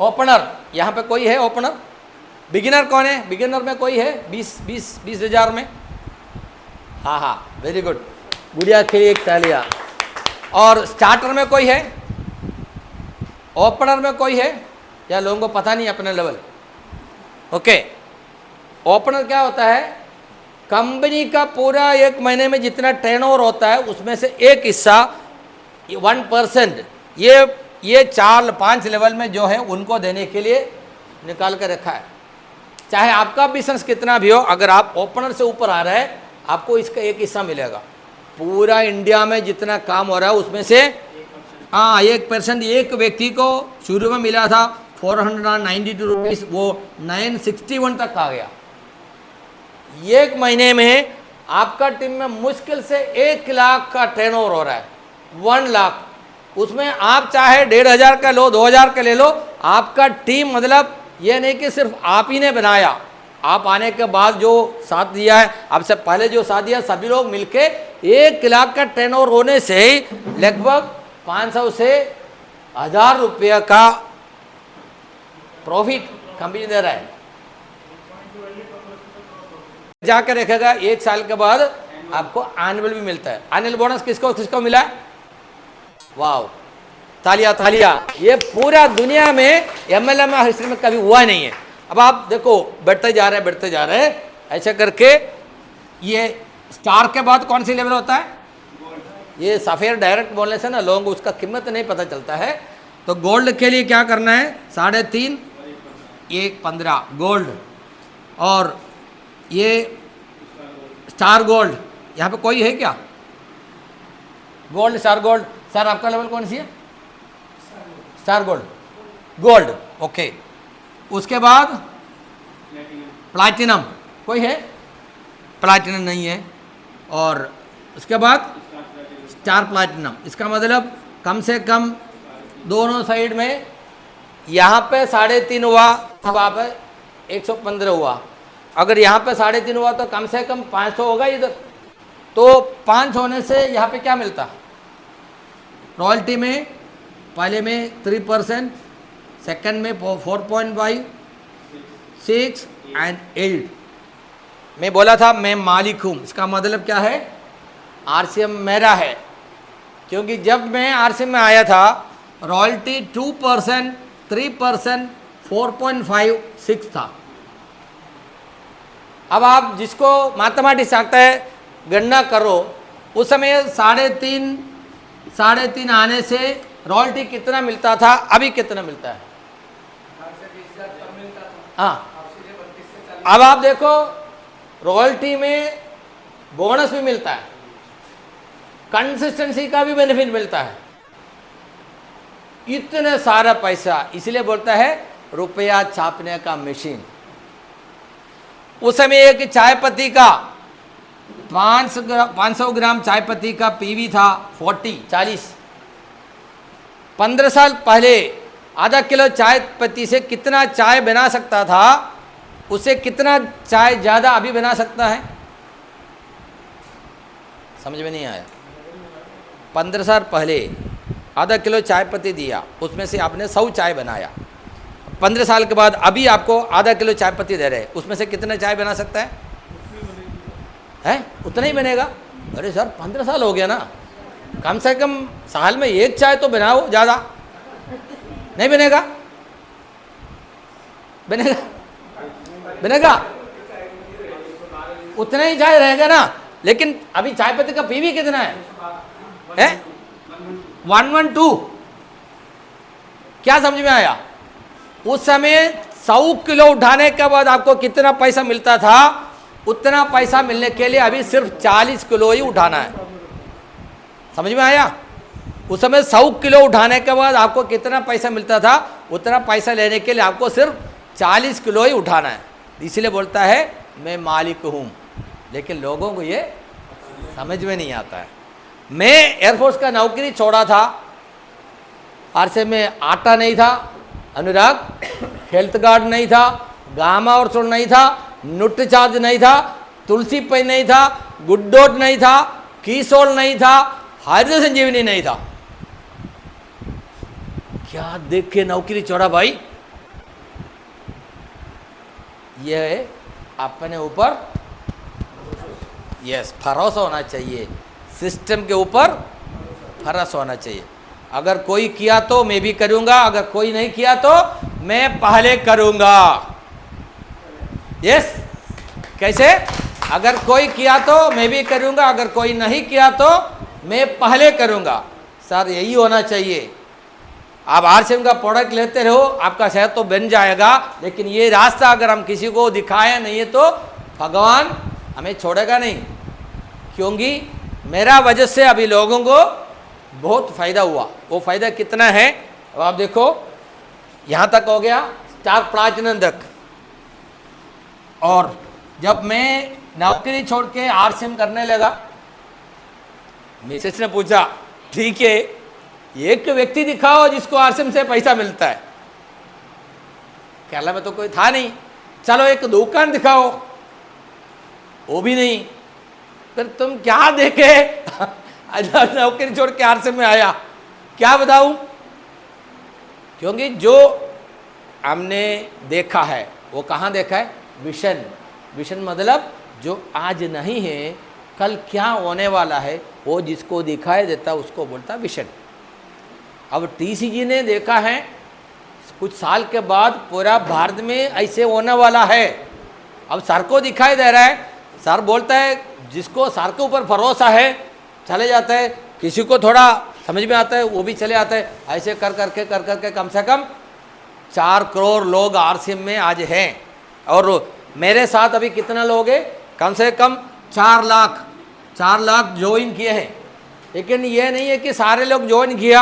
ओपनर, यहाँ पे कोई है ओपनर? बिगिनर कौन है? बिगिनर में कोई है 20,000 में? हाँ हाँ वेरी गुड, गुड़िया के लिए एक तालियां। और स्टार्टर में कोई है? ओपनर में कोई है? या लोगों को पता नहीं अपना लेवल। ओके, ओपनर क्या होता है? कंपनी का पूरा एक महीने में जितना टर्नओवर होता है उसमें से एक हिस्सा 1%, ये 4-5 लेवल में जो है उनको देने के लिए निकाल कर रखा है। चाहे आपका बिजनेस कितना भी हो, अगर आप ओपनर से ऊपर आ रहे हैं आपको इसका एक हिस्सा मिलेगा। पूरा इंडिया में जितना काम हो रहा है उसमें से 1%। एक व्यक्ति को शुरू में मिला था 492 रुपीज़, वो 961 तक आ गया। एक महीने में आपका टीम में मुश्किल से 1 लाख का टर्नओवर हो रहा है, 1 लाख। उसमें आप चाहे 1,500 का लो, 2,000 का ले लो, आपका टीम, मतलब ये नहीं कि सिर्फ आप ही ने बनाया, आप आने के बाद जो साथ दिया है, आपसे पहले जो साथ दिया, सभी लोग मिलके 1 लाख का टर्नओवर होने से ही लगभग 500 से 1,000 रुपये का प्रॉफिट कंपनी दे रहा है। जाकर रखेगा 1 साल के बाद आपको एनुअल भी मिलता है। एनुअल बोनस किसको किसको मिला? वाह, तालियां तालियां। ये पूरा दुनिया में MLM हिस्ट्री में कभी हुआ नहीं है। अब आप देखो, बढ़ते जा रहे हैं ऐसे करके। ये स्टार के बाद कौन सी लेवल होता है? ये सफ़ेद डायरेक्ट बोलने से ना लोगों को उसका कीमत नहीं पता चलता है। तो गोल्ड के लिए क्या करना है? 3.5, 1.15 गोल्ड। और ये स्टार गोल्ड, यहाँ पे कोई है क्या? Gold, star gold. सर आपका लेवल कौन सी है? Star gold, gold. ओके, उसके बाद प्लैटिनम, कोई है? प्लैटिनम नहीं है। और उसके बाद स्टार प्लैटिनम। इसका मतलब कम से कम दोनों साइड में, यहाँ पे 3.5 हुआ, वहाँ पे 115 हुआ। अगर यहाँ पे 3.5 हुआ तो कम से कम 500 होगा इधर। तो 5 होने से यहाँ पे क्या मिलता? रॉयल्टी में पहले में 3%, सेकंड में 4.5, 6 एंड 8। मैं बोला था मैं मालिक हूँ, इसका मतलब क्या है? RCM मेरा है। क्योंकि जब मैं RCM में आया था रॉयल्टी 2%, 3%, 4.5, 6 था। अब आप जिसको मैथमेटिक्स आता है गणना करो, उस समय 3.5 आने से रॉयल्टी कितना मिलता था, अभी कितना मिलता है? हाँ, अब आप देखो रॉयल्टी में बोनस भी मिलता है, कंसिस्टेंसी का भी बेनिफिट मिलता है, इतने सारा पैसा। इसलिए बोलता है रुपया छापने का मशीन। उस समय एक चाय पत्ती का 500 ग्राम चाय पत्ती का पीवी था 40। 15 साल पहले आधा किलो चाय पत्ती से कितना चाय बना सकता था, उससे कितना चाय ज़्यादा अभी बना सकता है? समझ में नहीं आया। 15 साल पहले आधा किलो चाय पत्ती दिया, उसमें से आपने 100 चाय बनाया। 15 साल के बाद अभी आपको आधा किलो चाय पत्ती दे रहे हैं, उसमें से कितना चाय बना सकता है? उतना ही बनेगा। अरे सर 15 साल हो गया ना, कम से कम साल में 1 चाय तो बनाओ, ज़्यादा नहीं बनेगा? बनेगा उतना ही चाय रहेगा ना। लेकिन अभी चाय पत्ती का पीवी कितना है? 112। क्या समझ में आया? उस समय 100 किलो उठाने के बाद आपको कितना पैसा मिलता था, उतना पैसा मिलने के लिए अभी सिर्फ 40 किलो ही उठाना है। समझ में आया? उस समय 100 किलो उठाने के बाद आपको कितना पैसा मिलता था, उतना पैसा लेने के लिए आपको सिर्फ 40 किलो ही उठाना है। इसलिए बोलता है मैं मालिक हूँ, लेकिन लोगों को ये समझ में नहीं आता है। मैं एयरफोर्स का नौकरी छोड़ा था, RCM में आटा नहीं था, अनुराग, हेल्थ कार्ड नहीं था, गामा और चूर्ण नहीं था, नुट चार्ज नहीं था, तुलसी पेन नहीं था, गुड्डोट नहीं था, कीसोल नहीं था, हृदय संजीवनी नहीं था। क्या देख के नौकरी छोड़ा भाई? ये अपने ऊपर भरोसा होना चाहिए, सिस्टम के ऊपर भरोसा होना चाहिए। अगर कोई किया तो मैं भी करूँगा, अगर कोई नहीं किया तो मैं पहले करूंगा। यस, कैसे? अगर कोई किया तो मैं भी करूंगा, अगर कोई नहीं किया तो मैं पहले करूंगा। सर यही होना चाहिए। आप आरसीएम का प्रोडक्ट लेते रहो, आपका सेहत तो बन जाएगा, लेकिन ये रास्ता अगर हम किसी को दिखाया नहीं है तो भगवान हमें छोड़ेगा नहीं। क्योंकि मेरा वजह से अभी लोगों को बहुत फ़ायदा हुआ। वो फ़ायदा कितना है अब आप देखो, यहाँ तक हो गया स्टार प्लैटिनम तक। और जब मैं नौकरी छोड़ के आरसीएम करने लगा, मिसेस ने पूछा ठीक है एक व्यक्ति दिखाओ जिसको आरसीएम से पैसा मिलता है। केरला में तो कोई था नहीं। चलो एक दुकान दिखाओ, वो भी नहीं। फिर तुम क्या देखे नौकरी छोड़ के आरसीएम में आया, क्या बताऊं? क्योंकि जो हमने देखा है वो कहाँ देखा है? विशन। विशन मतलब जो आज नहीं है कल क्या होने वाला है, वो जिसको दिखाई देता उसको बोलता विशन। अब टीसीजी ने देखा है कुछ साल के बाद पूरा भारत में ऐसे होने वाला है। अब सर को दिखाई दे रहा है, सर बोलता है जिसको सर के ऊपर भरोसा है चले जाता है, किसी को थोड़ा समझ में आता है वो भी चले आता है। ऐसे कर करके कम से कम 4 करोड़ लोग आरसीएम में आज हैं। और मेरे साथ अभी कितना लोग हैं? कम से कम 4 लाख ज्वाइन किए हैं। लेकिन ये नहीं है कि सारे लोग ज्वाइन किया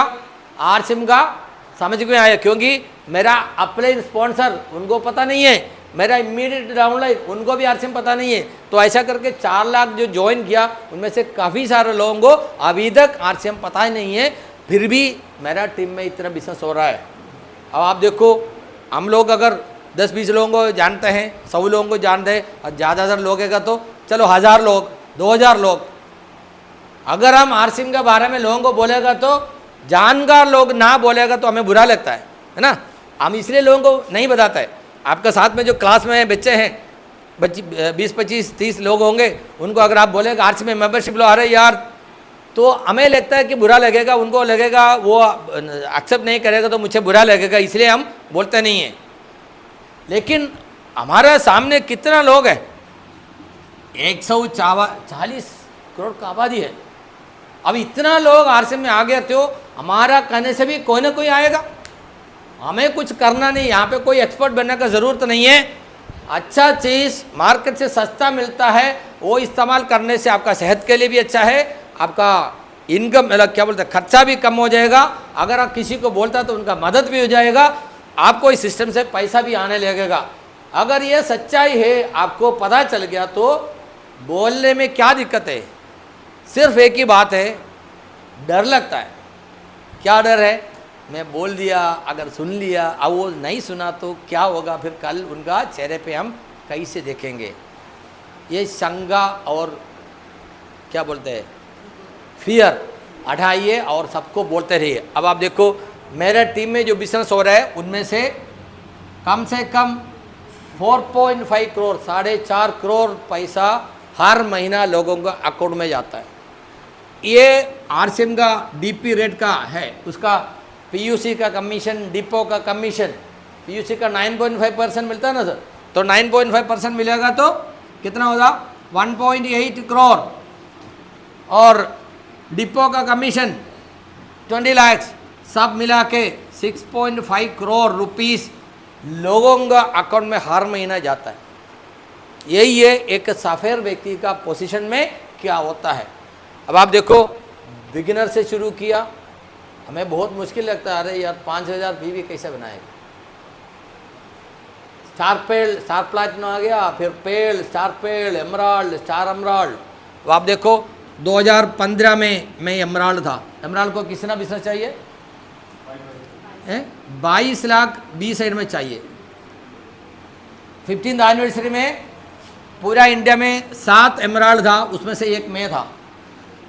आरसीएम का समझ में आया, क्योंकि मेरा अपलाइन स्पॉन्सर उनको पता नहीं है, मेरा इमीडिएट डाउनलाइन उनको भी आरसीएम पता नहीं है। तो ऐसा करके 4 लाख जो ज्वाइन किया उनमें से काफ़ी सारे लोगों को अभी तक आरसीएम पता ही नहीं है, फिर भी मेरा टीम में इतना बिजनेस हो रहा है। अब आप देखो, हम लोग अगर 10-20 लोगों को जानते हैं, 100 लोगों को जानते हैं, और ज़्यादा लोगेगा तो चलो 1000 लोग 2000 लोग। अगर हम आरसीएम के बारे में लोगों को बोलेगा तो जानकार लोग ना बोलेगा तो हमें बुरा लगता है ना। हम इसलिए लोगों को नहीं बताता है। आपका साथ में जो क्लास में बच्चे हैं, 20-25-30 लोग होंगे, उनको अगर आप बोलेगा आरसीएम में मेंबरशिप लो, अरे यार, तो हमें लगता है कि बुरा लगेगा, उनको लगेगा वो एक्सेप्ट नहीं करेगा तो मुझे बुरा लगेगा, इसलिए हम बोलते नहीं हैं। लेकिन हमारे सामने कितना लोग हैं? 140 करोड़ का आबादी है। अब इतना लोग आरसीएम में आ गए तो हमारा कहने से भी कोई ना कोई आएगा। हमें कुछ करना नहीं, यहाँ पे कोई एक्सपर्ट बनने का ज़रूरत नहीं है। अच्छा चीज़ मार्केट से सस्ता मिलता है, वो इस्तेमाल करने से आपका सेहत के लिए भी अच्छा है, आपका इनकम मतलब क्या बोलते हैं खर्चा भी कम हो जाएगा। अगर आप किसी को बोलता तो उनका मदद भी हो जाएगा, आपको इस सिस्टम से पैसा भी आने लगेगा। अगर ये सच्चाई है, आपको पता चल गया, तो बोलने में क्या दिक्कत है? सिर्फ एक ही बात है, डर लगता है। क्या डर है? मैं बोल दिया, अगर सुन लिया, अब वो नहीं सुना तो क्या होगा? फिर कल उनका चेहरे पे हम कैसे देखेंगे? ये शंका और क्या बोलते हैं फियर हटाइए और सबको बोलते रहिए। अब आप देखो, मेरे टीम में जो बिजनेस हो रहा है उनमें से कम 4.5 करोड़ 4.5 करोड़ पैसा हर महीना लोगों का अकाउंट में जाता है। ये आरसीएम का डीपी रेट का है, उसका पीयूसी का कमीशन, डिपो का कमीशन, पीयूसी का 9.5% मिलता है ना सर, तो 9.5% मिलेगा तो कितना होगा? 1.8 करोड़। और डिपो का कमीशन 20 लाख, सब मिला के 6.5 करोड़ रुपीस लोगों का अकाउंट में हर महीना जाता है। यही है एक सफेद व्यक्ति का पोजीशन में क्या होता है। अब आप देखो, बिगिनर से शुरू किया, हमें बहुत मुश्किल लगता है, अरे यार 5000 बीवी कैसे बनाएगा? स्टार प्लैटिनम आ गया, फिर पेल, स्टार पेल, एमराल्ड, स्टार एमराल्ड। अब आप देखो 2015 में मैं एमराल्ड था। एमराल्ड को कितना बिजनेस चाहिए? 22 लाख बी साइड में चाहिए। 15th एनिवर्सरी में पूरा इंडिया में 7 एमराल्ड था, उसमें से एक मैं था।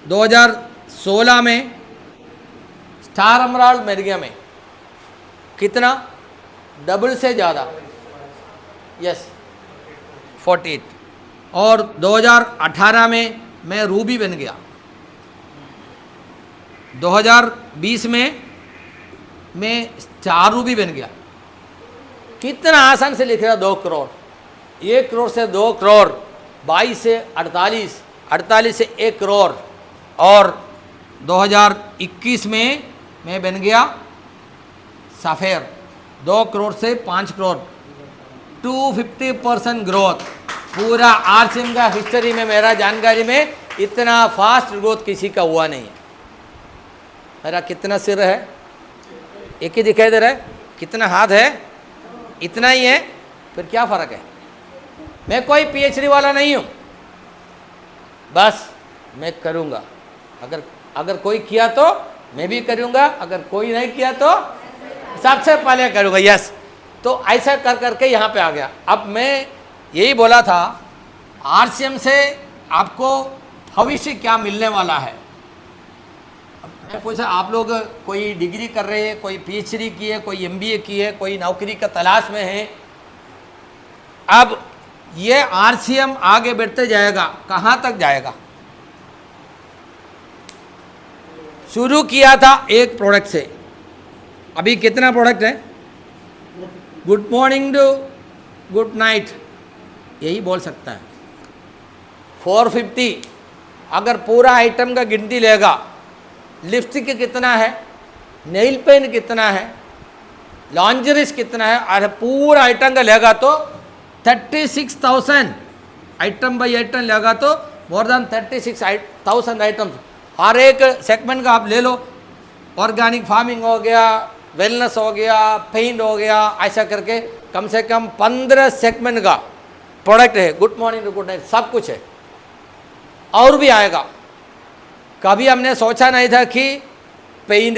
2016 में स्टार एमराल्ड मेरिया में कितना? डबल से ज़्यादा, यस 48। और 2018 में मैं रूबी बन गया। 2020 में मैं स्टार रूबी बन गया। कितना आसान से लिख रहा 2 करोड़, 1 करोड़ से 2 करोड़, 22 से 48, 48 से 1 करोड़, और 2021 में मैं बन गया सफ़ेर, 2 करोड़ से 5 करोड़, 250% ग्रोथ। पूरा आरसीएम का हिस्ट्री में, मेरा जानकारी में इतना फास्ट ग्रोथ किसी का हुआ नहीं है। मेरा कितना सिर है, एक ही दिखाई दे रहा है, कितना हाथ है, इतना ही है, फिर क्या फ़र्क है। मैं कोई पीएचडी वाला नहीं हूँ, बस मैं करूँगा। अगर कोई किया तो मैं भी करूँगा, अगर कोई नहीं किया तो सबसे पहले करूँगा। यस, तो ऐसा कर करके यहाँ पे आ गया। अब मैं यही बोला था, आरसीएम से आपको भविष्य क्या मिलने वाला है। मैं पूछा, आप लोग कोई डिग्री कर रहे हैं, कोई पीएचडी की है, कोई एमबीए की है, कोई नौकरी का तलाश में है। अब ये आरसीएम आगे बढ़ते जाएगा, कहाँ तक जाएगा। शुरू किया था एक प्रोडक्ट से, अभी कितना प्रोडक्ट है, good morning to good night, यही बोल सकता है। 450 अगर पूरा आइटम का गिनती लेगा, लिपस्टिक कितना है, नेल पेंट कितना है, लॉन्जरीज कितना है, और पूरा आइटम का लेगा तो 36,000 आइटम बाई आइटम लेगा तो मोर देन 36,000 आइटम्स। हर एक सेगमेंट का आप ले लो, ऑर्गेनिक फार्मिंग हो गया, वेलनेस हो गया, पेंट हो गया, ऐसा करके कम से कम 15 सेगमेंट का प्रोडक्ट है। Good morning to good night सब कुछ है, और भी आएगा। कभी हमने सोचा नहीं था कि पेंट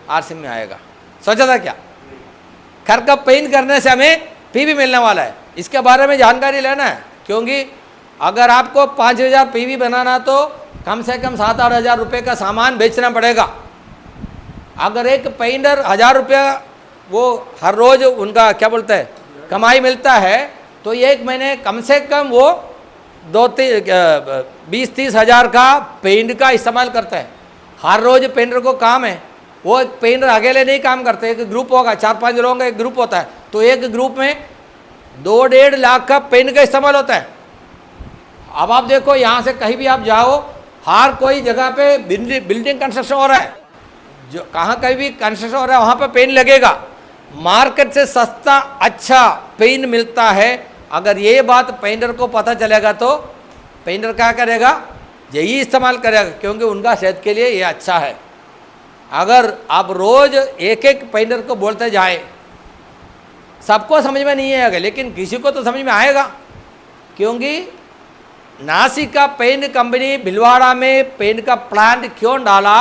आरसीएम में आएगा, सोचा था क्या। घर का पेंट करने से हमें पीवी मिलने वाला है, इसके बारे में जानकारी लेना है। क्योंकि अगर आपको 5,000 पीवी बनाना तो कम से कम 7-8 हज़ार रुपये का सामान बेचना पड़ेगा। अगर एक पेंटर 1,000 रुपया वो हर रोज़ उनका क्या बोलते हैं कमाई मिलता है, तो एक महीने कम से कम वो 20-30 हज़ार का पेंट का इस्तेमाल करता है। हर रोज़ पेंटर को काम है, वो एक पेंटर अकेले नहीं काम करते, एक ग्रुप होगा, 4-5 लोगों का एक ग्रुप होता है, तो एक ग्रुप में 2-1.5 लाख का पेंट का इस्तेमाल होता है। अब आप देखो, यहाँ से कहीं भी आप जाओ, हर कोई जगह पे बिल्डिंग कंस्ट्रक्शन हो रहा है, जो कहाँ कहीं भी कंस्ट्रक्शन हो रहा है वहाँ पे पेंट लगेगा। मार्केट से सस्ता अच्छा पेंट मिलता है। अगर ये बात पेंटर को पता चलेगा तो पेंटर क्या करेगा, यही इस्तेमाल करेगा, क्योंकि उनका सेहत के लिए ये अच्छा है। अगर आप रोज़ एक एक पेंटर को बोलते जाए, सबको समझ में नहीं आएगा, लेकिन किसी को तो समझ में आएगा। क्योंकि नासिक का पेंट कंपनी भिलवाड़ा में पेंट का प्लांट क्यों डाला,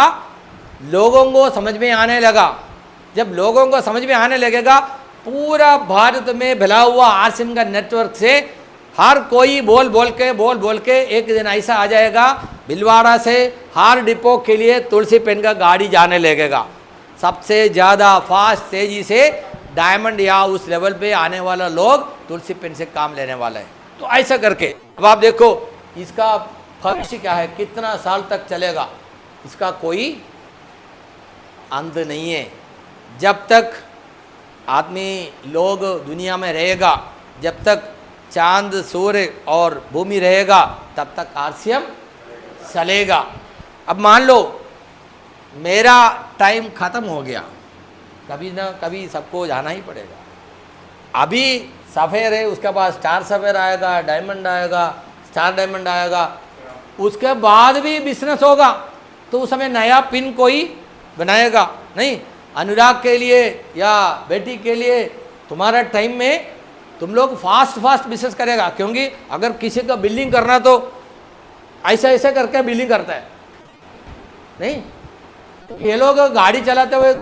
लोगों को समझ में आने लगा। जब लोगों को समझ में आने लगेगा, पूरा भारत में फैला हुआ आरसीएम का नेटवर्क से हर कोई बोल बोल के एक दिन ऐसा आ जाएगा, भिलवाड़ा से हर डिपो के लिए तुलसी पेन का गाड़ी जाने लगेगा। सबसे ज़्यादा फास्ट तेज़ी से डायमंड या उस लेवल पे आने वाला लोग तुलसी पेन से काम लेने वाला है। तो ऐसा करके अब आप देखो इसका भविष्य क्या है, कितना साल तक चलेगा, इसका कोई अंत नहीं है। जब तक आदमी लोग दुनिया में रहेगा, जब तक चांद सूर्य और भूमि रहेगा, तब तक आरसीएम चलेगा। अब मान लो मेरा टाइम ख़त्म हो गया, कभी ना कभी सबको जाना ही पड़ेगा। अभी सफ़ेर है, उसके बाद स्टार सफ़ेर आएगा, डायमंड आएगा, स्टार डायमंड आएगा, उसके बाद भी बिजनेस होगा। तो उस समय नया पिन कोई बनाएगा नहीं। अनुराग के लिए या बेटी के लिए तुम्हारा टाइम में तुम लोग फास्ट बिजनेस करेगा। क्योंकि अगर किसी का बिल्डिंग करना तो ऐसा करके बिल्डिंग करता है नहीं, ये लोग गाड़ी चलाते हुए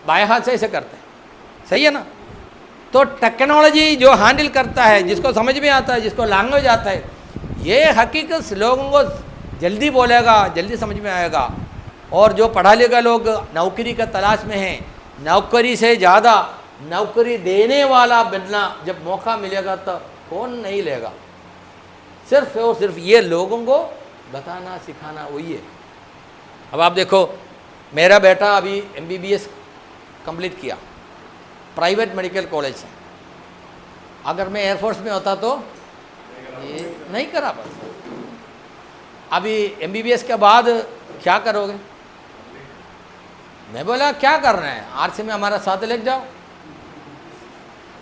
बाएं हाथ से ऐसे करते हैं, सही है ना। तो टेक्नोलॉजी जो हैंडल करता है, जिसको समझ में आता है, जिसको लैंग्वेज आता है, ये हकीकत लोगों को जल्दी बोलेगा, जल्दी समझ में आएगा। और जो पढ़ा लिखा लोग नौकरी का तलाश में हैं, नौकरी से ज़्यादा नौकरी देने वाला बनना जब मौका मिलेगा तो कौन नहीं लेगा। सिर्फ और सिर्फ ये लोगों को बताना सिखाना वही है। अब आप देखो, मेरा बेटा अभी MBBS कंप्लीट किया प्राइवेट मेडिकल कॉलेज से, अगर मैं एयरफोर्स में होता तो ये नहीं करा पाता। अभी एमबीबीएस के बाद क्या करोगे? मैं बोला क्या करना है, आरसी में हमारा साथ लेके जाओ,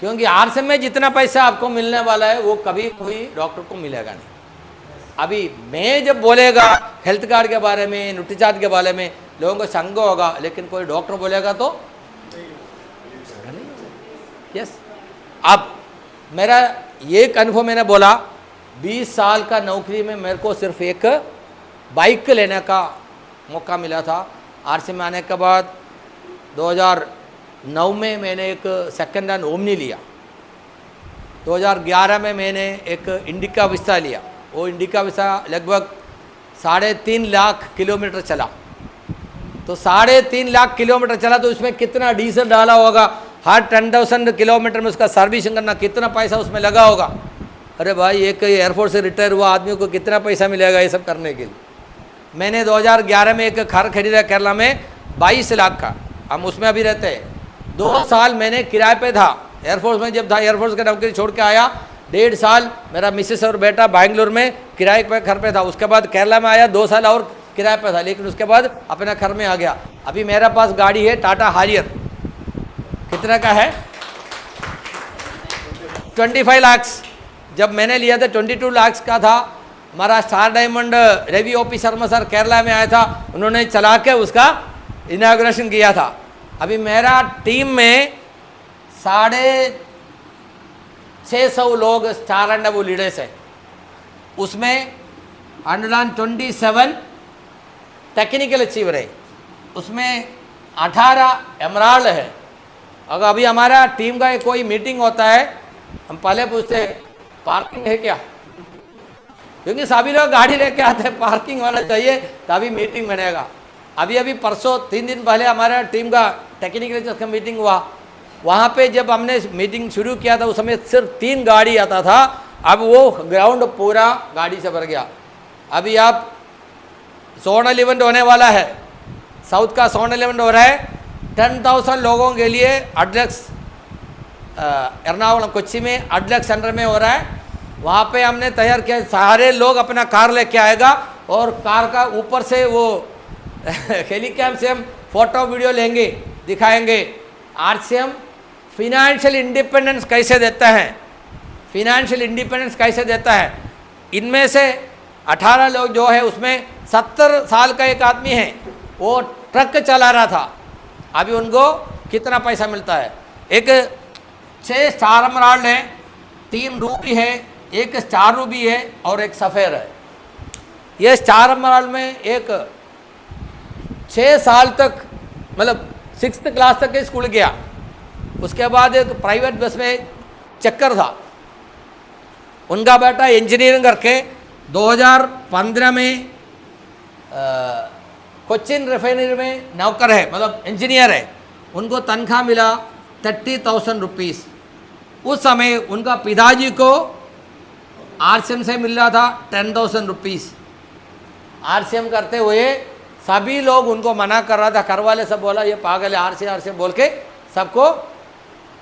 क्योंकि आरसी में जितना पैसा आपको मिलने वाला है वो कभी कोई डॉक्टर को मिलेगा नहीं। अभी मैं जब बोलेगा हेल्थ कार्ड के बारे में, न्यूट्रीचार्ज के बारे में, लोगों को संग होगा, लेकिन कोई डॉक्टर बोलेगा तो यस। अब मेरा एक अनुभव मैंने बोला, 20 साल का नौकरी में मेरे को सिर्फ एक बाइक लेने का मौका मिला था। आरसी में आने के बाद 2009 में मैंने एक सेकंड हैंड ओमनी लिया। 2011 में मैंने एक इंडिका विस्टा लिया। वो इंडिका विस्टा लगभग 3.5 लाख किलोमीटर चला। तो 3.5 लाख किलोमीटर चला तो उसमें कितना डीजल डाला होगा, हर 10,000 किलोमीटर में उसका सर्विसिंग करना कितना पैसा उसमें लगा होगा। अरे भाई, एक एयरफोर्स से रिटायर हुआ आदमी को कितना पैसा मिलेगा ये सब करने के लिए। मैंने 2011 में एक घर खरीदा केरला में 22 लाख का, हम उसमें अभी रहते हैं। 2 साल मैंने किराए पे था एयरफोर्स में। जब था एयरफोर्स का नौकरी छोड़ के आया, 1.5 साल मेरा मिसेस और बेटा बैंगलोर में किराए पे घर पे था। उसके बाद केरला में आया, 2 साल और किराए पे था, लेकिन उसके बाद अपने घर में आ गया। अभी मेरे पास गाड़ी है टाटा हारियर, कितना का है 25 लाख। जब मैंने लिया था 22 लाख का था। हमारा star diamond Ravi O P Sharma sir Kerala में आया था, उन्होंने चला के उसका इनाग्रेशन किया था। अभी मेरा टीम में 650 लोग स्टार एंड वो लीडर्स है। उसमें 127 टेक्निकल अचीवर है, उसमें 18 एमराल्ड है। अगर अभी हमारा टीम का कोई मीटिंग होता है, हम पहले पूछते हैं पार्किंग है क्या, क्योंकि सभी लोग गाड़ी लेके आते हैं, पार्किंग वाला चाहिए तभी मीटिंग बनेगा। अभी परसों 3 दिन पहले हमारा टीम का टेक्निकल का मीटिंग हुआ। वहाँ पे जब हमने मीटिंग शुरू किया था उस समय सिर्फ 3 गाड़ी आता था, अब वो ग्राउंड पूरा गाड़ी से भर गया। अभी आप सोनल इवेंट होने वाला है, साउथ का सोनल इवेंट हो रहा है, 10,000 लोगों के लिए अड्लक्स एर्नाकुलम कोच्चि में अड्लक्स सेंटर में हो रहा है। वहाँ पे हमने तैयार किया, सारे लोग अपना कार लेके आएगा और कार का ऊपर से वो हेलीकैम से हम फोटो वीडियो लेंगे, दिखाएंगे। आरसीएम फिनेंशियल इंडिपेंडेंस कैसे देता है, फिनेंशियल इंडिपेंडेंस कैसे देता है। इनमें से 18 लोग जो है उसमें 70 साल का एक आदमी है, वो ट्रक चला रहा था। अभी उनको कितना पैसा मिलता है? एक 6 स्टार एमराल्ड है, 3 रूबी है, एक स्टार रूबी है और एक सफ़ेद है। ये स्टार एमराल्ड में एक 6 साल तक, मतलब 6th क्लास तक के स्कूल गया। उसके बाद एक प्राइवेट बस में चक्कर था। उनका बेटा इंजीनियरिंग करके 2015 में कोचिन रिफाइनरी में नौकर है, मतलब इंजीनियर है। उनको तनख्वाह मिला 30,000 रुपीज़। उस समय उनका पिताजी को आरसीएम से मिल रहा था 10,000 रुपीज़। आरसीएम करते हुए सभी लोग उनको मना कर रहा था, घर वाले सब बोला ये पागल है, आरसीएम बोल के सबको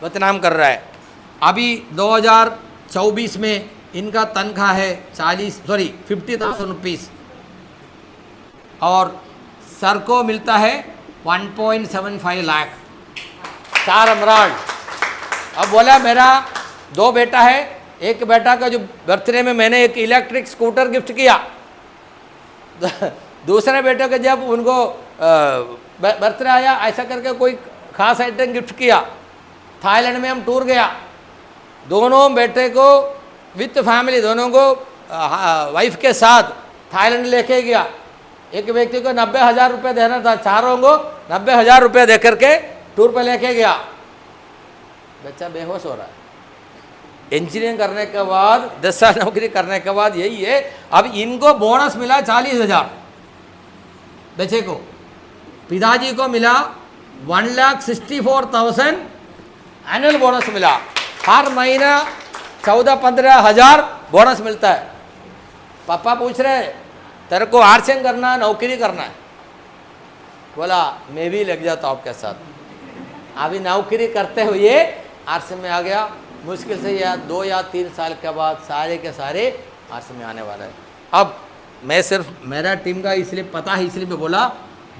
बदनाम कर रहा है। अभी 2024 में इनका तनख्वाह है 50,000 रुपीज़ और सर को मिलता है 1.75 लाख स्टार एमराल्ड। अब बोला मेरा 2 बेटा है, एक बेटा का जो बर्थडे में मैंने एक इलेक्ट्रिक स्कूटर गिफ्ट किया, दूसरे बेटे को जब उनको बर्थडे आया ऐसा करके कोई खास आइटम गिफ्ट किया। थाईलैंड में हम टूर गया, दोनों बेटे को विथ फैमिली, दोनों को वाइफ के साथ थाईलैंड लेके गया। एक व्यक्ति को 90,000 रुपये देना था, चारों को 90,000 रुपये दे करके टूर पे लेके गया। बच्चा बेहोश हो रहा है। इंजीनियरिंग करने के बाद 10 साल नौकरी करने के बाद यही है। अब इनको बोनस मिला 40,000, बच्चे को। पिताजी को मिला 1,64,000 एनुअल बोनस मिला। हर महीना 14-15 हज़ार बोनस मिलता है। पापा पूछ रहे तेरे को आरसीएम करना है, नौकरी करना है? बोला मैं भी लग जाता हूँ आपके साथ। अभी नौकरी करते हुए आरसीएम में आ गया। मुश्किल से या 2 या 3 साल के बाद सारे के सारे आश्रम में आने वाला है। अब मैं सिर्फ मेरा टीम का इसलिए पता है, इसलिए मैं बोला,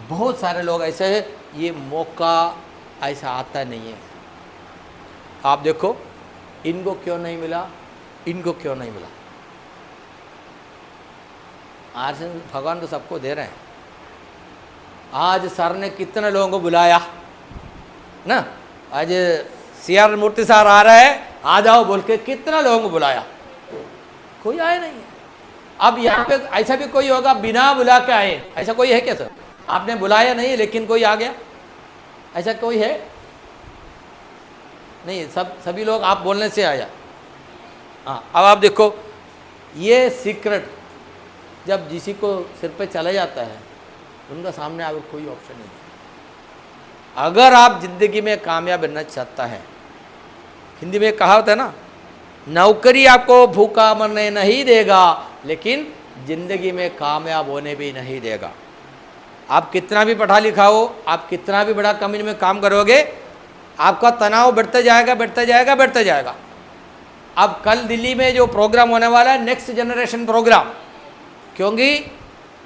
बहुत सारे लोग ऐसे हैं, ये मौका ऐसा आता नहीं है। आप देखो इनको क्यों नहीं मिला, इनको क्यों नहीं मिला। आज भगवान तो सबको दे रहे हैं। आज सर ने कितने लोगों को बुलाया ना, आज CR मूर्ति सर आ रहा है, आ जाओ बोल के कितना लोगों को बुलाया, कोई आया नहीं है। अब यहाँ पे ऐसा भी कोई होगा बिना बुला के आए, ऐसा कोई है क्या सर? आपने बुलाया नहीं लेकिन कोई आ गया, ऐसा कोई है नहीं? सभी लोग आप बोलने से आया। हाँ, अब आप देखो ये सीक्रेट जब किसी को सिर पे चला जाता है, उनका सामने आगे कोई ऑप्शन नहीं। अगर आप जिंदगी में कामयाब बनना चाहता है, हिंदी में कहा होता है ना, नौकरी आपको भूखा मरने नहीं देगा, लेकिन जिंदगी में कामयाब होने भी नहीं देगा। आप कितना भी पढ़ा लिखा हो, आप कितना भी बड़ा कंपनी में काम करोगे, आपका तनाव बढ़ते जाएगा, बढ़ते जाएगा, बढ़ते जाएगा। अब कल दिल्ली में जो प्रोग्राम होने वाला है, नेक्स्ट जनरेशन प्रोग्राम, क्योंकि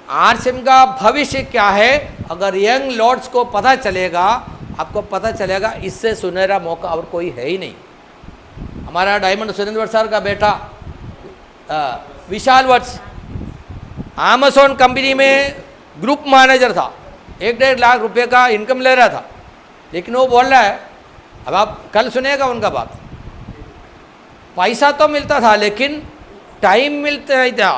RCM का भविष्य क्या है, अगर यंग लॉर्ड्स को पता चलेगा, आपको पता चलेगा, इससे सुनहरा मौका और कोई है ही नहीं। हमारा डायमंड सुरेंद्र सर का बेटा विशाल वत्स अमेज़न कंपनी में ग्रुप मैनेजर था, 1-1.5 लाख रुपए का इनकम ले रहा था, लेकिन वो बोल रहा है, अब आप कल सुनेगा उनका बात, पैसा तो मिलता था लेकिन टाइम मिलता नहीं था,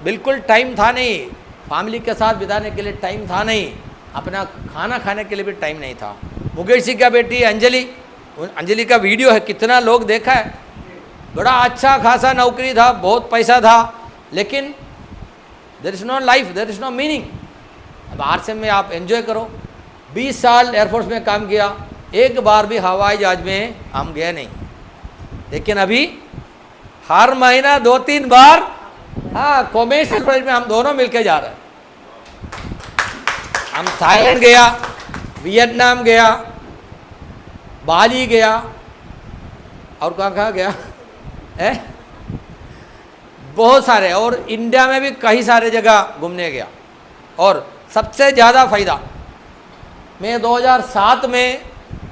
बिल्कुल टाइम था नहीं, फैमिली के साथ बिताने के लिए टाइम था नहीं, अपना खाना खाने के लिए भी टाइम नहीं था। मुकेश जी का बेटी अंजलि का वीडियो है, कितना लोग देखा है, बड़ा अच्छा खासा नौकरी था, बहुत पैसा था, लेकिन there is no life, there is no meaning. अब RCM में आप एंजॉय करो। 20 साल एयरफोर्स में काम किया, एक बार भी हवाई जहाज में हम गए नहीं, लेकिन अभी हर महीना 2-3 बार हाँ कॉमर्शियल फ्लाइट में हम दोनों मिलके जा रहे हैं। हम थाईलैंड गया, वियतनाम गया, बाली गया, और कहाँ गया है, बहुत सारे, और इंडिया में भी कई सारे जगह घूमने गया। और सबसे ज़्यादा फ़ायदा, मैं 2007 में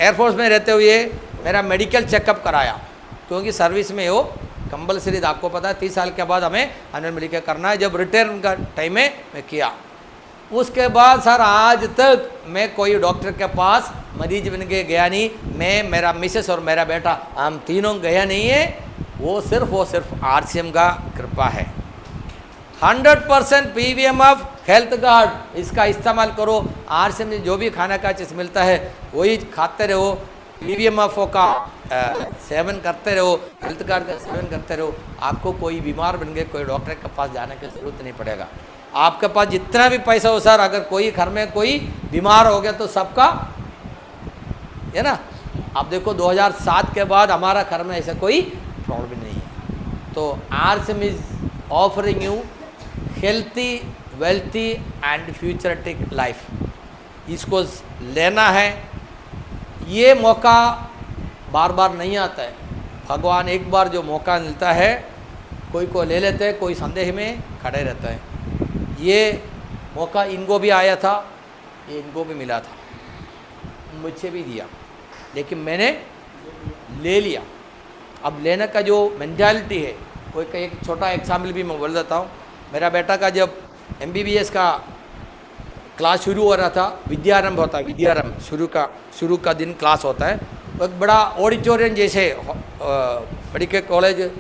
एयरफोर्स में रहते हुए मेरा मेडिकल चेकअप कराया, क्योंकि सर्विस में वो कंपलसरी था, आपको पता है 30 साल के बाद हमें एनुअल मेडिकल करना है। जब रिटर्न का टाइम में मैं किया, उसके बाद सर आज तक मैं कोई डॉक्टर के पास मरीज बन के गया नहीं। मैं, मेरा मिसेस और मेरा बेटा, हम तीनों गया नहीं है। वो सिर्फ RCM का कृपा है। 100% PVMF हेल्थ कार्ड, इसका इस्तेमाल करो। RCM में जो भी खाना का चीज़ मिलता है वही खाते रहो, PVMF का सेवन करते रहो, हेल्थ कार्ड का सेवन करते रहो। आपको कोई बीमार बन गए, कोई डॉक्टर के पास जाने की जरूरत नहीं पड़ेगा। आपके पास जितना भी पैसा हो सर, अगर कोई घर में कोई बीमार हो गया तो सबका है ना। आप देखो 2007 के बाद हमारा घर में ऐसा कोई प्रॉब्लम नहीं है। तो RCM is offering you healthy, wealthy and futuristic life. इसको लेना है। ये मौका बार बार नहीं आता है। भगवान एक बार जो मौका मिलता है, कोई को ले लेते हैं, कोई संदेह में खड़े रहता है। ये मौका इनको भी आया था, ये इनको भी मिला था, मुझे भी दिया, लेकिन मैंने ले लिया। अब लेने का जो मेंटालिटी है, कोई का एक छोटा एग्जाम्पल भी मैं बोल देता हूँ। मेरा बेटा का जब MBBS का क्लास शुरू हो रहा था, विद्यारंभ होता है, विद्यारंभ शुरू का दिन क्लास होता है। एक बड़ा ऑडिटोरियम जैसे मेडिकल कॉलेज,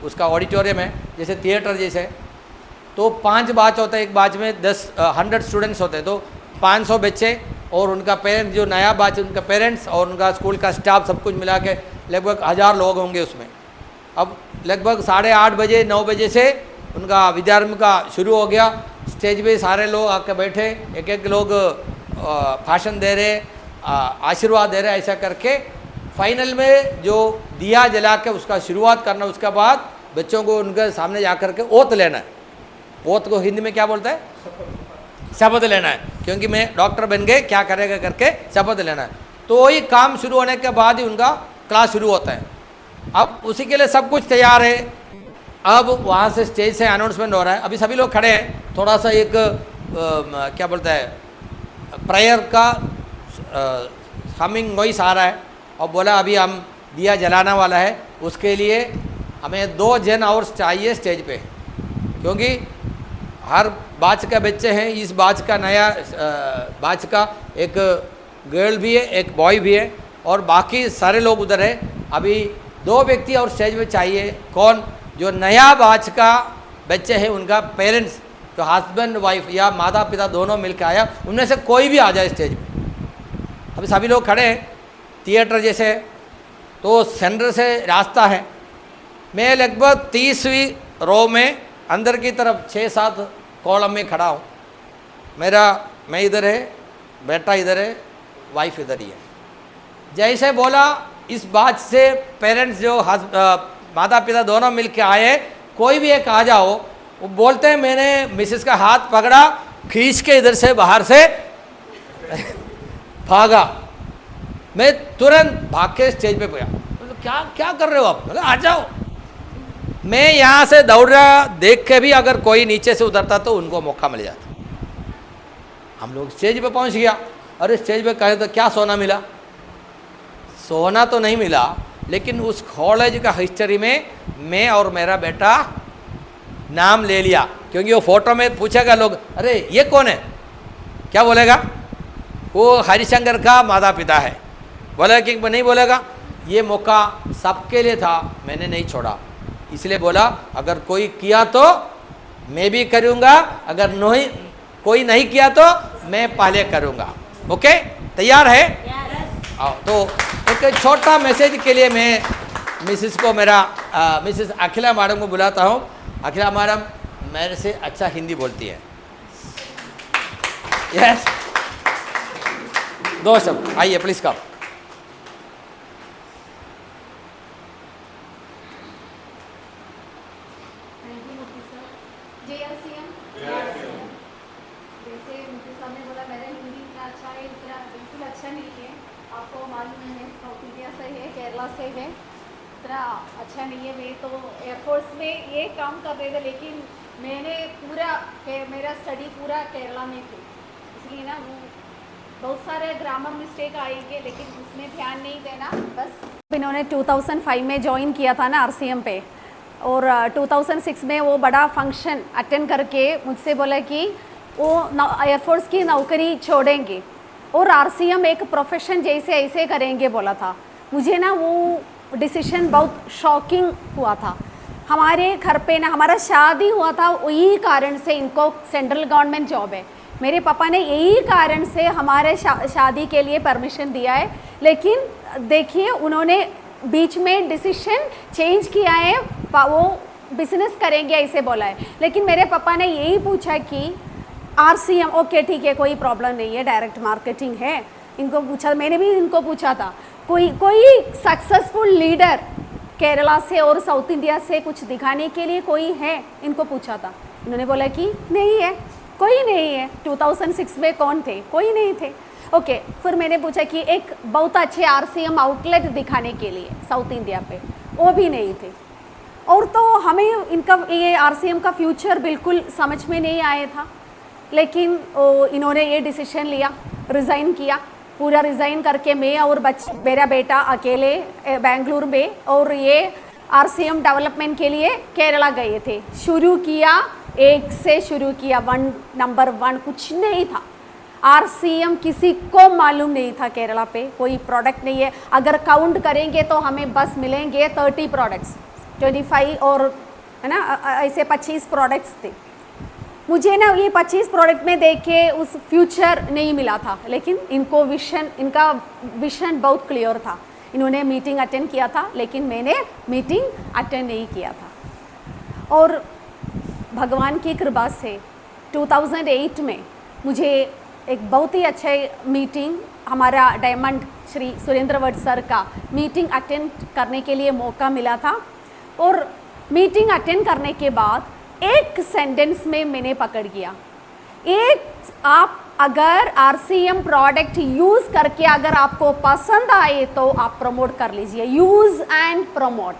उसका ऑडिटोरियम है जैसे थिएटर जैसे। तो 5 बैच होता है, एक बैच में 100 स्टूडेंट्स होते हैं। तो 500 बच्चे और उनका पेरेंट्स, जो नया बैच उनका पेरेंट्स और उनका स्कूल का स्टाफ सब कुछ मिला के लगभग 1000 लोग होंगे उसमें। अब लगभग 8:30 बजे 9 बजे से उनका विद्यारंभ का शुरू हो गया। स्टेज पे सारे लोग आके बैठे, एक एक लोग भाषण दे रहे, आशीर्वाद दे रहे, ऐसा करके फाइनल में जो दिया जला के उसका शुरुआत करना। उसके बाद बच्चों को उनके सामने जा कर के ओत लेना है। ओत को हिंदी में क्या बोलता है? शपथ लेना है, क्योंकि मैं डॉक्टर बन गए, क्या करेगा करके शपथ लेना है। तो वही काम शुरू होने के बाद ही उनका क्लास शुरू होता है। अब उसी के लिए सब कुछ तैयार है। अब वहाँ से स्टेज से अनाउंसमेंट हो रहा है। अभी सभी लोग खड़े हैं, थोड़ा सा एक क्या बोलता है प्रेयर का हमिंग वॉइस आ रहा है और बोला अभी हम दिया जलाना वाला है, उसके लिए हमें 2 जन और चाहिए स्टेज पे, क्योंकि हर बैच का बच्चे हैं। इस बैच का नया बैच का एक गर्ल भी है, एक बॉय भी है और बाकी सारे लोग उधर है। अभी 2 व्यक्ति और स्टेज पे चाहिए। कौन? जो नया बैच का बच्चे हैं उनका पेरेंट्स, तो हस्बैंड वाइफ या माता पिता दोनों मिलकर आया, उनमें से कोई भी आ जाए स्टेज पे। अभी सभी लोग खड़े हैं थिएटर जैसे, तो सेंटर से रास्ता है। मैं लगभग 30वीं रो में अंदर की तरफ 6-7 कॉलम में खड़ा हूँ। मैं इधर है, बेटा इधर है, वाइफ इधर ही है। जैसे बोला इस बात से पेरेंट्स जो माता पिता दोनों मिल के आए, कोई भी एक आ जाओ, वो बोलते हैं मैंने मिसेस का हाथ पकड़ा, खींच के इधर से बाहर से भागा। मैं तुरंत भाग के स्टेज पे गया। क्या क्या कर रहे हो आप? आ जाओ। मैं यहाँ से दौड़ रहा, देख के भी अगर कोई नीचे से उतरता तो उनको मौका मिल जाता। हम लोग स्टेज पे पहुँच गया। अरे स्टेज पे कहे तो क्या सोना मिला? सोना तो नहीं मिला, लेकिन उस कॉलेज का हिस्ट्री में मैं और मेरा बेटा नाम ले लिया। क्योंकि वो फोटो में पूछेगा लोग, अरे ये कौन है? क्या बोलेगा? वो हरिशंकर का माता पिता है। बोला कि नहीं बोलेगा? ये मौका सबके लिए था, मैंने नहीं छोड़ा। इसलिए बोला अगर कोई किया तो मैं भी करूँगा, अगर नहीं कोई नहीं किया तो मैं पहले करूँगा। ओके, तैयार है? आओ। तो एक छोटा मैसेज के लिए मैं मिसेस को मिसेस अखिला मैडम को बुलाता हूँ। अखिला मैडम मेरे से अच्छा हिंदी बोलती है। यस, 2 शब्द आइए प्लीज कम। जैसे मुझे सामने बोला मेरा हिंदी इतना अच्छा है, इतना बिल्कुल अच्छा नहीं है। आपको मालूम है साउथ इंडिया से है, केरला से है, इतना अच्छा नहीं है। मैं तो एयरफोर्स में ये काम कर रहे थे, लेकिन मैंने मेरा स्टडी पूरा केरला में थी, इसलिए ना वो बहुत सारे ग्रामर मिस्टेक आएंगे, लेकिन उसमें ध्यान नहीं देना बस। इन्होंने 2005 में ज्वाइन किया था ना RCM पे, और 2006 में वो बड़ा फंक्शन अटेंड करके मुझसे बोला कि वो एयरफोर्स की नौकरी छोड़ेंगे और RCM एक प्रोफेशन जैसे ऐसे करेंगे बोला था। मुझे ना वो डिसीजन बहुत शॉकिंग हुआ था। हमारे घर पे ना हमारा शादी हुआ था, वही कारण से इनको सेंट्रल गवर्नमेंट जॉब है। मेरे पापा ने यही कारण से हमारे शादी के लिए परमिशन दिया है, लेकिन देखिए उन्होंने बीच में डिसीजन चेंज किया है, वो बिजनेस करेंगे ऐसे बोला है। लेकिन मेरे पापा ने यही पूछा कि RCM ओके ठीक है, कोई प्रॉब्लम नहीं है, डायरेक्ट मार्केटिंग है। इनको पूछा, मैंने भी इनको पूछा था कोई सक्सेसफुल लीडर केरला से और साउथ इंडिया से कुछ दिखाने के लिए कोई है, इनको पूछा था। इन्होंने बोला कि नहीं है, कोई नहीं है। 2006 में कौन थे? कोई नहीं थे। ओके, फिर मैंने पूछा कि एक बहुत अच्छे RCM आउटलेट दिखाने के लिए साउथ इंडिया पे, वो भी नहीं थे। और तो हमें इनका ये RCM का फ्यूचर बिल्कुल समझ में नहीं आया था, लेकिन इन्होंने ये डिसीजन लिया, रिज़ाइन किया। पूरा रिज़ाइन करके मैं और मेरा बेटा अकेले बेंगलुरु में, और ये RCM डेवलपमेंट के लिए केरला गए थे। शुरू किया, एक से शुरू किया, नंबर 1 कुछ नहीं था। RCM किसी को मालूम नहीं था केरला पे, कोई प्रोडक्ट नहीं है। अगर काउंट करेंगे तो हमें बस मिलेंगे 30 प्रोडक्ट्स, 25 और है ना ऐसे 25 प्रोडक्ट्स थे। मुझे ना ये 25 प्रोडक्ट में देख के उस फ्यूचर नहीं मिला था, लेकिन इनका विजन बहुत क्लियर था। इन्होंने मीटिंग अटेंड किया था, लेकिन मैंने मीटिंग अटेंड नहीं किया था। और भगवान की कृपा से 2008 में मुझे एक बहुत ही अच्छे मीटिंग, हमारा diamond Shri Surendra what sir का मीटिंग अटेंड करने के लिए मौका मिला था। और मीटिंग अटेंड करने के बाद एक सेंटेंस में मैंने पकड़ गया, एक आप अगर आरसीएम प्रोडक्ट यूज़ करके अगर आपको पसंद आए तो आप प्रमोट कर लीजिए, यूज़ एंड प्रमोट।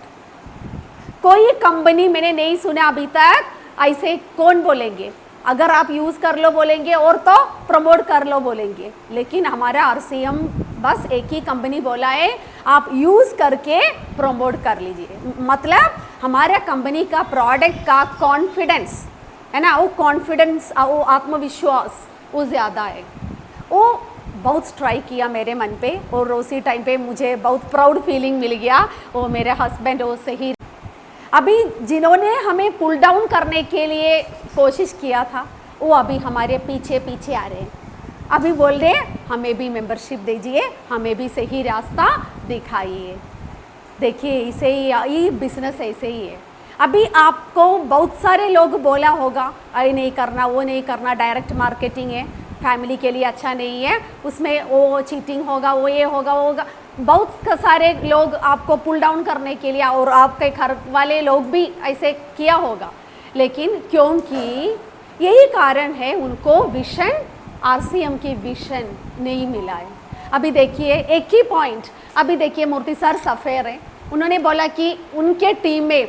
कोई कंपनी मैंने नहीं सुना अभी तक ऐसे कौन बोलेंगे, अगर आप यूज़ कर लो बोलेंगे और तो प्रमोट कर लो बोलेंगे, लेकिन हमारा आरसीएम बस एक ही कंपनी बोला है आप यूज़ करके प्रमोट कर लीजिए। मतलब हमारा कंपनी का प्रोडक्ट का कॉन्फिडेंस है ना, वो कॉन्फिडेंस, वो आत्मविश्वास वो ज़्यादा है। वो बहुत स्ट्राइक किया मेरे मन पे और उसी टाइम पे मुझे बहुत प्राउड फीलिंग मिल गया। वो मेरे हस्बैंड वो सही, अभी जिन्होंने हमें पुल डाउन करने के लिए कोशिश किया था वो अभी हमारे पीछे पीछे आ रहे हैं, अभी बोल रहे हमें भी मेंबरशिप दीजिए, हमें भी सही रास्ता दिखाइए। देखिए इसे ही बिजनेस ऐसे ही है। अभी आपको बहुत सारे लोग बोला होगा अरे नहीं करना, वो नहीं करना, डायरेक्ट मार्केटिंग है, फैमिली के लिए अच्छा नहीं है, उसमें वो चीटिंग होगा, वो ये होगा, वो होगा। बहुत सारे लोग आपको पुल डाउन करने के लिए और आपके घर वाले लोग भी ऐसे किया होगा, लेकिन क्योंकि यही कारण है उनको विजन, आरसीएम की विजन नहीं मिला है। अभी देखिए एक ही पॉइंट, अभी देखिए मूर्ति सर सफ़ेर है, उन्होंने बोला कि उनके टीम में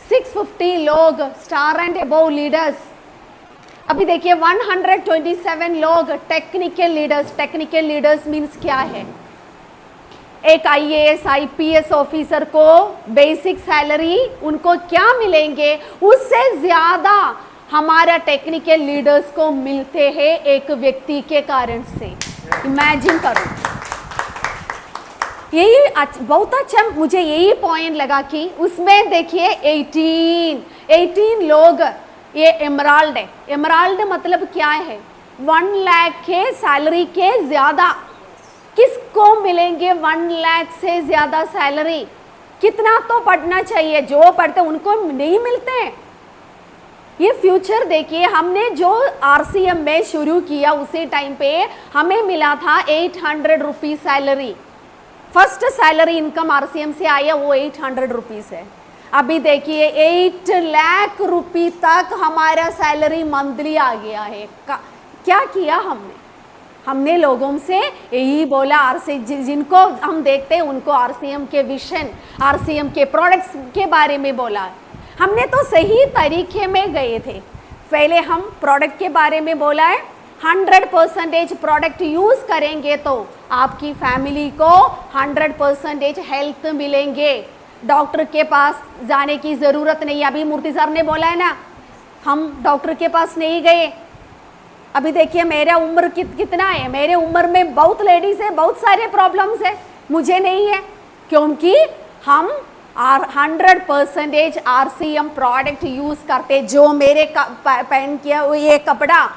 650 लोग स्टार एंड अबव लीडर्स, अभी देखिए 127 लोग technical leaders. Technical leaders means क्या है, एक आईएएस आईपीएस ऑफिसर को बेसिक सैलरी उनको क्या मिलेंगे, उससे ज़्यादा हमारा टेक्निकल लीडर्स को मिलते हैं एक व्यक्ति के कारण से। इमेजिन करो, यही बहुत अच्छा मुझे यही पॉइंट लगा कि उसमें देखिए 18 लोग, ये एमराल्ड है। एमराल्ड मतलब क्या है, 1 लाख के सैलरी के ज़्यादा किसको मिलेंगे, 1 लाख से ज़्यादा सैलरी, कितना तो पढ़ना चाहिए, जो पढ़ते उनको नहीं मिलते हैं। ये फ्यूचर देखिए, हमने जो आरसीएम में शुरू किया उसी टाइम पे हमें मिला था 800 rupees salary, first salary income RCM से आया वो 800 रुपीज़ है। अभी देखिए 8 लाख रुपये तक हमारा सैलरी मंथली आ गया है। क्या किया हमने लोगों से यही बोला, जिनको हम देखते हैं उनको आरसीएम के विजन, आरसीएम के प्रोडक्ट्स के बारे में बोला। हमने तो सही तरीके में गए थे, पहले हम प्रोडक्ट के बारे में बोला है, 100% प्रोडक्ट यूज़ करेंगे तो आपकी फैमिली को 100% हेल्थ मिलेंगे, डॉक्टर के पास जाने की ज़रूरत नहीं। अभी मूर्ति सर ने बोला है ना, हम डॉक्टर के पास नहीं गए। अभी देखिए मेरा उम्र कितना है, मेरे उम्र में बहुत लेडीज़ है, बहुत सारे प्रॉब्लम्स है, मुझे नहीं है, क्योंकि हम 100% आरसीएम प्रोडक्ट यूज़ करते। जो मेरे पहन किया ये कपड़ा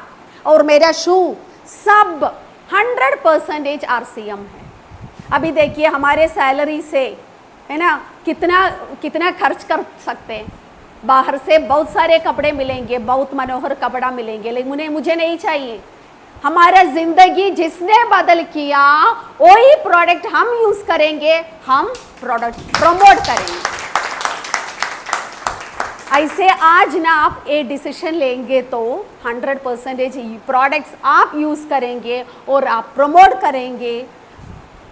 और मेरा शू सब 100% आरसीएम है। अभी देखिए हमारे सैलरी से है ना कितना खर्च कर सकते हैं, बाहर से बहुत सारे कपड़े मिलेंगे, बहुत मनोहर कपड़ा मिलेंगे, लेकिन मुझे नहीं चाहिए। हमारा ज़िंदगी जिसने बदल किया वही प्रोडक्ट हम यूज़ करेंगे, हम प्रोडक्ट प्रमोट करेंगे। ऐसे आज ना आप ये डिसीजन लेंगे तो 100% प्रोडक्ट्स आप यूज़ करेंगे और आप प्रमोट करेंगे।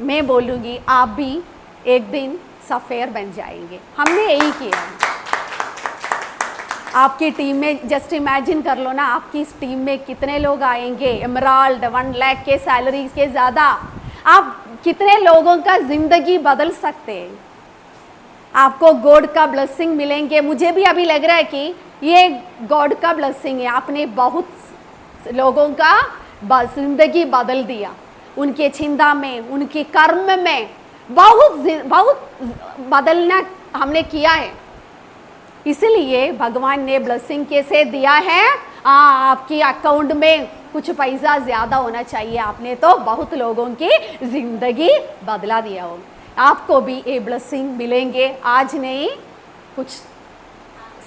मैं बोलूँगी आप भी एक दिन सफ़ेर बन जाएंगे। हमने यही किया। आपकी टीम में जस्ट इमेजिन कर लो ना, आपकी इस टीम में कितने लोग आएंगे, एमराल्ड 1 लाख के सैलरी के ज़्यादा, आप कितने लोगों का ज़िंदगी बदल सकते हैं। आपको गॉड का ब्लेसिंग मिलेंगे। मुझे भी अभी लग रहा है कि ये गॉड का ब्लेसिंग है, आपने बहुत लोगों का ज़िंदगी बदल दिया, उनके चिंता में, उनके कर्म में बहुत बदलना हमने किया है। इसलिए भगवान ने ब्लेसिंग कैसे दिया है, आपकी अकाउंट में कुछ पैसा ज़्यादा होना चाहिए। आपने तो बहुत लोगों की ज़िंदगी बदला दिया हो। आपको भी ये ब्लेसिंग मिलेंगे, आज नहीं कुछ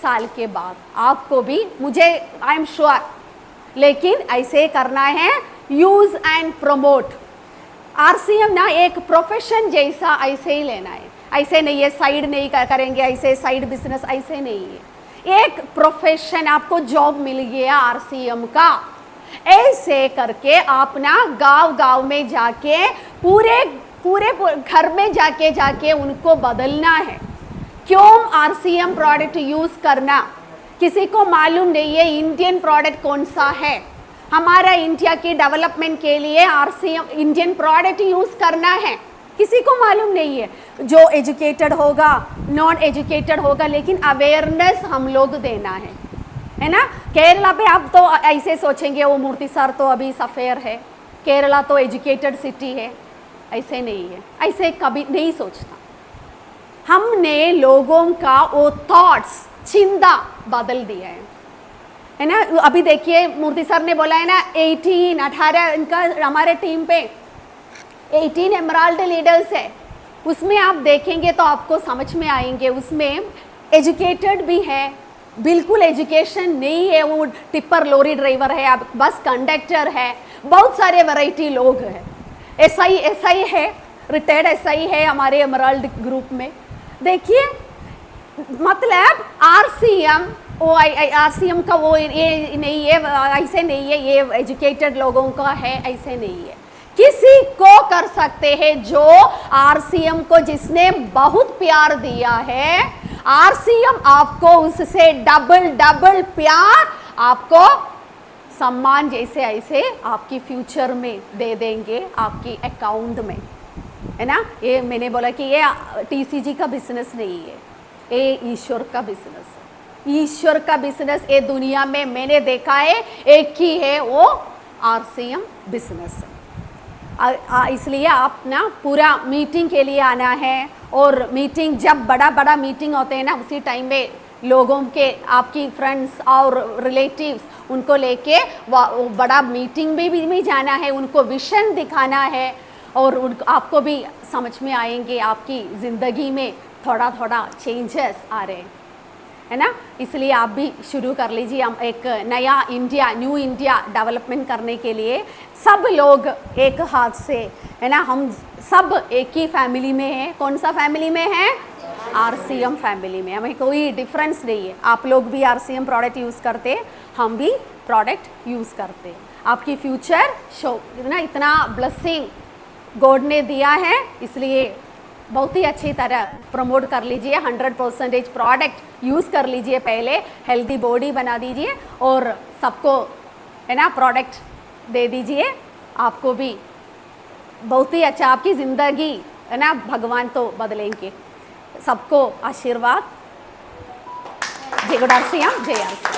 साल के बाद आपको भी, मुझे आई एम श्योर। लेकिन ऐसे करना है, यूज़ एंड प्रमोट। आरसीएम ना एक प्रोफेशन जैसा ऐसे ही लेना है, ऐसे नहीं है साइड नहीं करेंगे, ऐसे साइड बिजनेस ऐसे नहीं है। एक प्रोफेशन, आपको जॉब मिल गया आरसीएम का, ऐसे करके आप ना गांव में जाके पूरे घर में जाके उनको बदलना है। क्यों RCM प्रोडक्ट यूज़ करना? किसी को मालूम नहीं है इंडियन प्रोडक्ट कौन सा है। हमारा इंडिया की डेवलपमेंट के लिए RCM इंडियन प्रोडक्ट यूज़ करना है, किसी को मालूम नहीं है। जो एजुकेटेड होगा, नॉन एजुकेटेड होगा, लेकिन अवेयरनेस हम लोग देना है ना। केरला पे आप तो ऐसे सोचेंगे वो मूर्ति सर तो अभी सफ़ेर है, केरला तो एजुकेटेड सिटी है। ऐसे नहीं है, ऐसे कभी नहीं सोचता। हमने लोगों का वो थॉट्स चिंता बदल दिया है ना। अभी देखिए मूर्ति सर ने बोला है ना 18 इनका हमारे टीम पे 18 एमराल्ड लीडर्स है। उसमें आप देखेंगे तो आपको समझ में आएंगे, उसमें एजुकेटेड भी है, बिल्कुल एजुकेशन नहीं है, वो टिप्पर लॉरी ड्राइवर है, अब बस कंडक्टर है, बहुत सारे वैरायटी लोग हैं। SI है, रिटायर्ड SI है हमारे एमराल्ड ग्रुप में। देखिए मतलब RCM का वो ये नहीं है, ऐसे नहीं है, ये एजुकेटेड लोगों का है, ऐसे नहीं है। किसी को कर सकते हैं जो RCM को जिसने बहुत प्यार दिया है, RCM आपको उससे डबल प्यार, आपको सम्मान जैसे ऐसे आपकी फ्यूचर में दे देंगे आपकी अकाउंट में, है ना। ये मैंने बोला कि ये TCG का बिजनेस नहीं है, ये ईश्वर का बिजनेस है। ईश्वर का बिजनेस ये दुनिया में मैंने देखा है एक ही है, वो RCM बिजनेस है। इसलिए आप ना पूरा मीटिंग के लिए आना है, और मीटिंग जब बड़ा मीटिंग होते हैं ना, उसी टाइम में लोगों के आपकी फ्रेंड्स और रिलेटिव्स उनको लेके बड़ा मीटिंग में भी जाना है, उनको विजन दिखाना है, और आपको भी समझ में आएंगे आपकी ज़िंदगी में थोड़ा चेंजेस आ रहे हैं, है ना। इसलिए आप भी शुरू कर लीजिए। हम एक नया इंडिया, न्यू इंडिया डेवलपमेंट करने के लिए सब लोग एक हाथ से, है ना, हम सब एक ही फैमिली में हैं। कौन सा फैमिली में है? RCM फैमिली में। हमें कोई डिफरेंस नहीं है। आप लोग भी RCM प्रोडक्ट यूज़ करते, हम भी प्रोडक्ट यूज़ करते। आपकी फ्यूचर शो ना, इतना ब्लेसिंग गॉड ने दिया है, इसलिए बहुत ही अच्छी तरह प्रमोट कर लीजिए। 100% प्रोडक्ट यूज़ कर लीजिए, पहले हेल्दी बॉडी बना दीजिए, और सबको, है ना, प्रोडक्ट दे दीजिए। आपको भी बहुत ही अच्छा, आपकी ज़िंदगी, है ना, भगवान तो बदलेंगे। सबको आशीर्वाद। जय गुड RCM, जय RCM।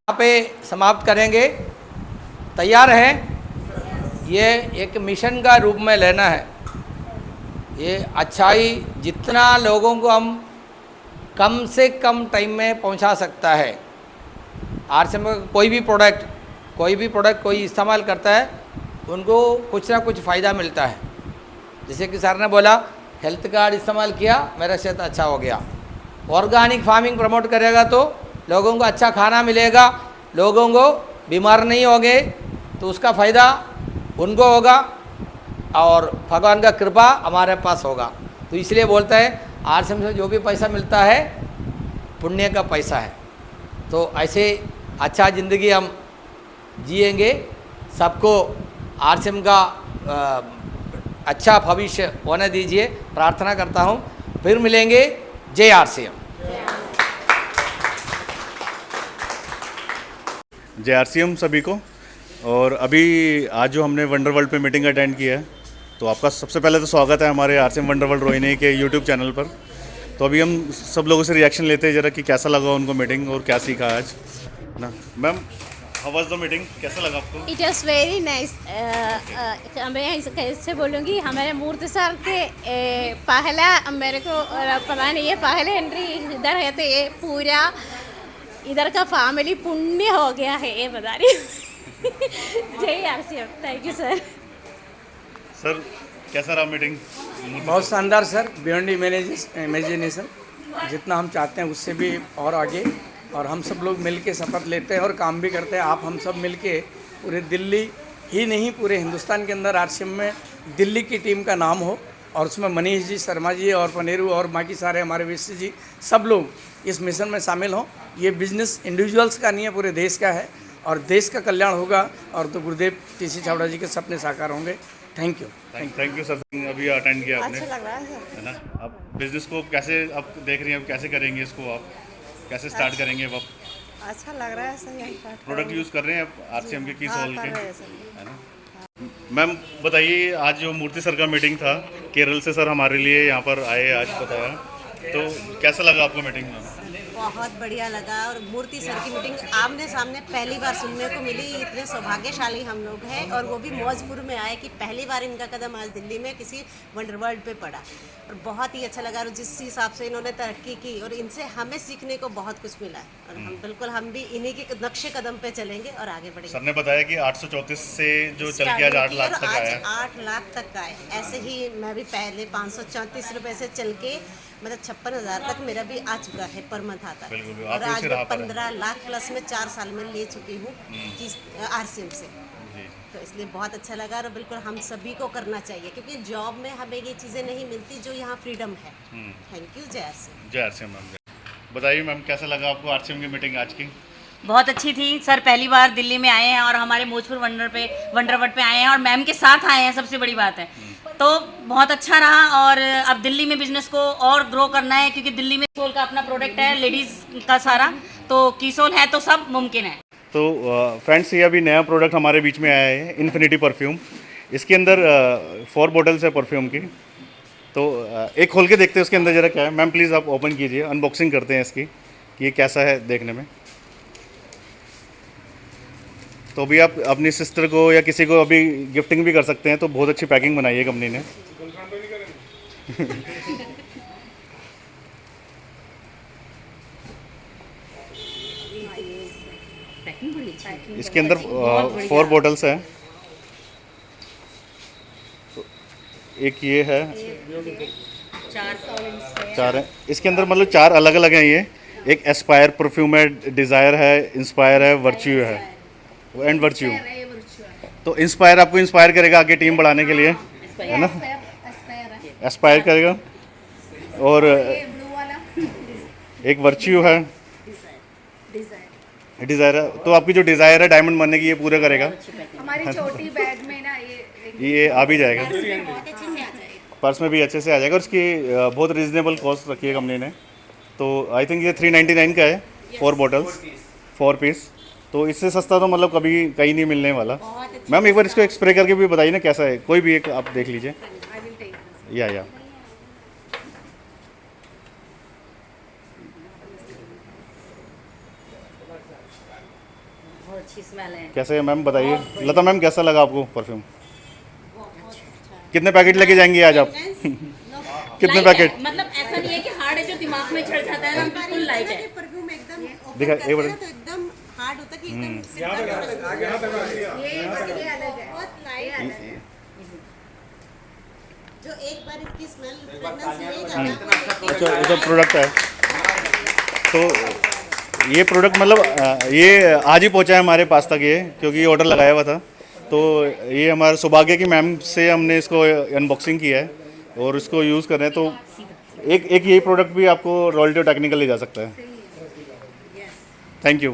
यहाँ पे समाप्त करेंगे। तैयार हैं? ये एक मिशन का रूप में लेना है। ये अच्छाई जितना लोगों को हम कम से कम टाइम में पहुंचा सकता है। RCM का कोई भी प्रोडक्ट कोई इस्तेमाल करता है, उनको कुछ ना कुछ फ़ायदा मिलता है। जैसे कि सर ने बोला हेल्थ कार्ड इस्तेमाल किया, मेरा सेहत अच्छा हो गया। ऑर्गेनिक फार्मिंग प्रमोट करेगा तो लोगों को अच्छा खाना मिलेगा, लोगों को बीमार नहीं होंगे, तो उसका फ़ायदा उनको होगा, और भगवान का कृपा हमारे पास होगा। तो इसलिए बोलता है RCM से जो भी पैसा मिलता है पुण्य का पैसा है। तो ऐसे अच्छा ज़िंदगी हम जिएंगे। सबको RCM का अच्छा भविष्य होने दीजिए, प्रार्थना करता हूँ। फिर मिलेंगे। जय RCM। जय RCM सभी को। और अभी आज जो हमने वंडर वर्ल्ड पे मीटिंग अटेंड की है, तो आपका सबसे पहले तो स्वागत है हमारे RCM वंडर वर्ल्ड रोहिणी के यूट्यूब चैनल पर। तो अभी हम सब लोगों से रिएक्शन लेते हैं ज़रा कि कैसा लगा उनको मीटिंग और क्या सीखा आज ना। Ma'am, how was the meeting, कैसा लगा आपको? It was very nice. मैं कैसे बोलूँगी, हमारे मूर्ति सर के पहला, मेरे को पता नहीं है, पहले एंट्री इधर है, तो ये पूरा इधर का फैमिली पुण्य हो गया है, ये बता रही जय RCM। Thank you sir. Sir कैसा रहा मीटिंग? बहुत शानदार सर, बियॉन्ड इमेजिनेशन। जितना हम चाहते हैं उससे भी और आगे, और हम सब लोग मिल के शपथ लेते हैं और काम भी करते हैं। आप हम सब मिल के पूरे दिल्ली ही नहीं, पूरे हिंदुस्तान के अंदर RCM में दिल्ली की टीम का नाम हो, और उसमें मनीष जी, शर्मा जी और पनेरू और बाकी सारे हमारे विश्व जी सब लोग इस मिशन में शामिल हों। ये बिजनेस इंडिविजुअल्स का नहीं है, पूरे देश का है और देश का कल्याण होगा और तो गुरुदेव टीसी छाबड़ा जी के सपने साकार होंगे। Thank you. Thank you sir, अभी अटेंड किया आपने, अच्छा लग रहा है है ना। आप बिजनेस को कैसे आप देख रही हैं, अब कैसे करेंगे इसको, आप कैसे स्टार्ट करेंगे अब आप अच्छा लग रहा है सही प्रोडक्ट यूज़ कर रहे हैं आप आरसीएम के कीसोल के, सर। है ना। मैम बताइए, आज जो मूर्ति सर का मीटिंग था, केरल से सर हमारे लिए यहाँ पर आए आज बताया, तो कैसा लगा आपको मीटिंग में? बहुत बढ़िया लगा और मूर्ति सर की मीटिंग आमने सामने पहली बार सुनने को मिली। इतने सौभाग्यशाली हम लोग हैं और वो भी मौजपुर में आए कि पहली बार इनका कदम आज दिल्ली में किसी वंडर वर्ल्ड पे पड़ा और बहुत ही अच्छा लगा। और जिस हिसाब से इन्होंने तरक्की की और इनसे हमें सीखने को बहुत कुछ मिला है और हम बिल्कुल हम भी इन्हीं के नक्शे कदम पे चलेंगे और आगे बढ़ेंगे। सर ने बताया कि 834 से जो चल के आज 8 लाख तक आया, 8 लाख तक आए। ऐसे ही मैं भी पहले 534 रुपये से चल के मतलब 56,000 तक मेरा भी आ चुका है पर मंथ आता है बिल्कुल, और आप आज उसी मैं राह पर हैं। 15 लाख प्लस में 4 साल में ले चुकी हूँ आरसीएम से। जी। तो इसलिए बहुत अच्छा लगा और बिल्कुल हम सभी को करना चाहिए क्योंकि जॉब में हमें ये चीज़ें नहीं मिलती जो यहाँ फ्रीडम है। Thank you. जय आरसीएम। जय आरसीएम मैम। बताइए मैम, कैसा लगा आपको आरसीएम की मीटिंग आज की? बहुत अच्छी थी सर। पहली बार दिल्ली में आए हैं और हमारे भोजपुर वंडरवर्ल्ड पे आए हैं और मैम के साथ आए हैं, सबसे बड़ी बात है। तो बहुत अच्छा रहा और अब दिल्ली में बिजनेस को और ग्रो करना है क्योंकि दिल्ली में कीसोल का अपना प्रोडक्ट है, लेडीज़ का सारा, तो कीसोल है तो सब मुमकिन है। तो फ्रेंड्स, ये अभी नया प्रोडक्ट हमारे बीच में आया है, इन्फिनिटी परफ्यूम। इसके अंदर 4 बॉटल्स है परफ्यूम की। तो एक खोल के देखते हैं उसके अंदर जरा क्या है। मैम प्लीज़ आप ओपन कीजिए, अनबॉक्सिंग करते हैं इसकी कि ये कैसा है देखने में। तो अभी आप अपनी सिस्टर को या किसी को अभी गिफ्टिंग भी कर सकते हैं। तो बहुत अच्छी पैकिंग बनाई है कंपनी ने। इसके अंदर 4 बॉटल्स हैं। तो एक ये है, 4 है इसके अंदर, मतलब 4 अलग अलग हैं ये। एक एस्पायर परफ्यूम है, डिज़ायर है, इंस्पायर है, वर्च्यू है एंड वर्च्यू। तो इंस्पायर आपको इंस्पायर करेगा आगे टीम बढ़ाने के लिए, है ना। एस्पायर करेगा। और एक वर्च्यू है, डिज़ायर है। तो आपकी जो डिज़ायर है डायमंड बनने की, ये पूरा करेगा। हमारी छोटी बैग में ना ये आ भी जाएगा, पर्स में भी अच्छे से आ जाएगा। और इसकी बहुत रिजनेबल कॉस्ट रखी है कंपनी ने। तो आई थिंक ये 399 का है, 4 बॉटल्स 4 पीस। तो इससे सस्ता तो मतलब कभी कहीं नहीं मिलने वाला। मैम एक बार इसको एक स्प्रे करके भी बताइए ना कैसा है, कोई भी एक आप देख लीजिए। या बहुत अच्छी स्मेल है। कैसे है मैम बताइए। लता मैम कैसा लगा आपको परफ्यूम? कितने पैकेट लेके जाएंगे आज आप? कितने लाइट है, पैकेट? मतलब ऐसा नहीं है कि हार्ड है जो दिमाग में चढ़ जाता है ना, बिल्कुल लाइट है। परफ्यूम एकदम दिखा एक बार। तो एकदम हार्ड होता है कि एकदम बहुत लाइट है। जो एक बार इसकी स्मेल फ्रेगनेंस लेगा ना, जो प्रोडक्ट है, तो ये प्रोडक्ट मतलब ये आज ही पहुंचा है हमारे पास तक ये, क्योंकि ये ऑर्डर लगाया हुआ था। तो ये हमारे सौभाग्य की मैम से हमने इसको अनबॉक्सिंग किया है और इसको यूज़ कर रहे हैं। तो एक यही प्रोडक्ट भी आपको रॉयल्टी टेक्निकल ले जा सकता है। Thank you.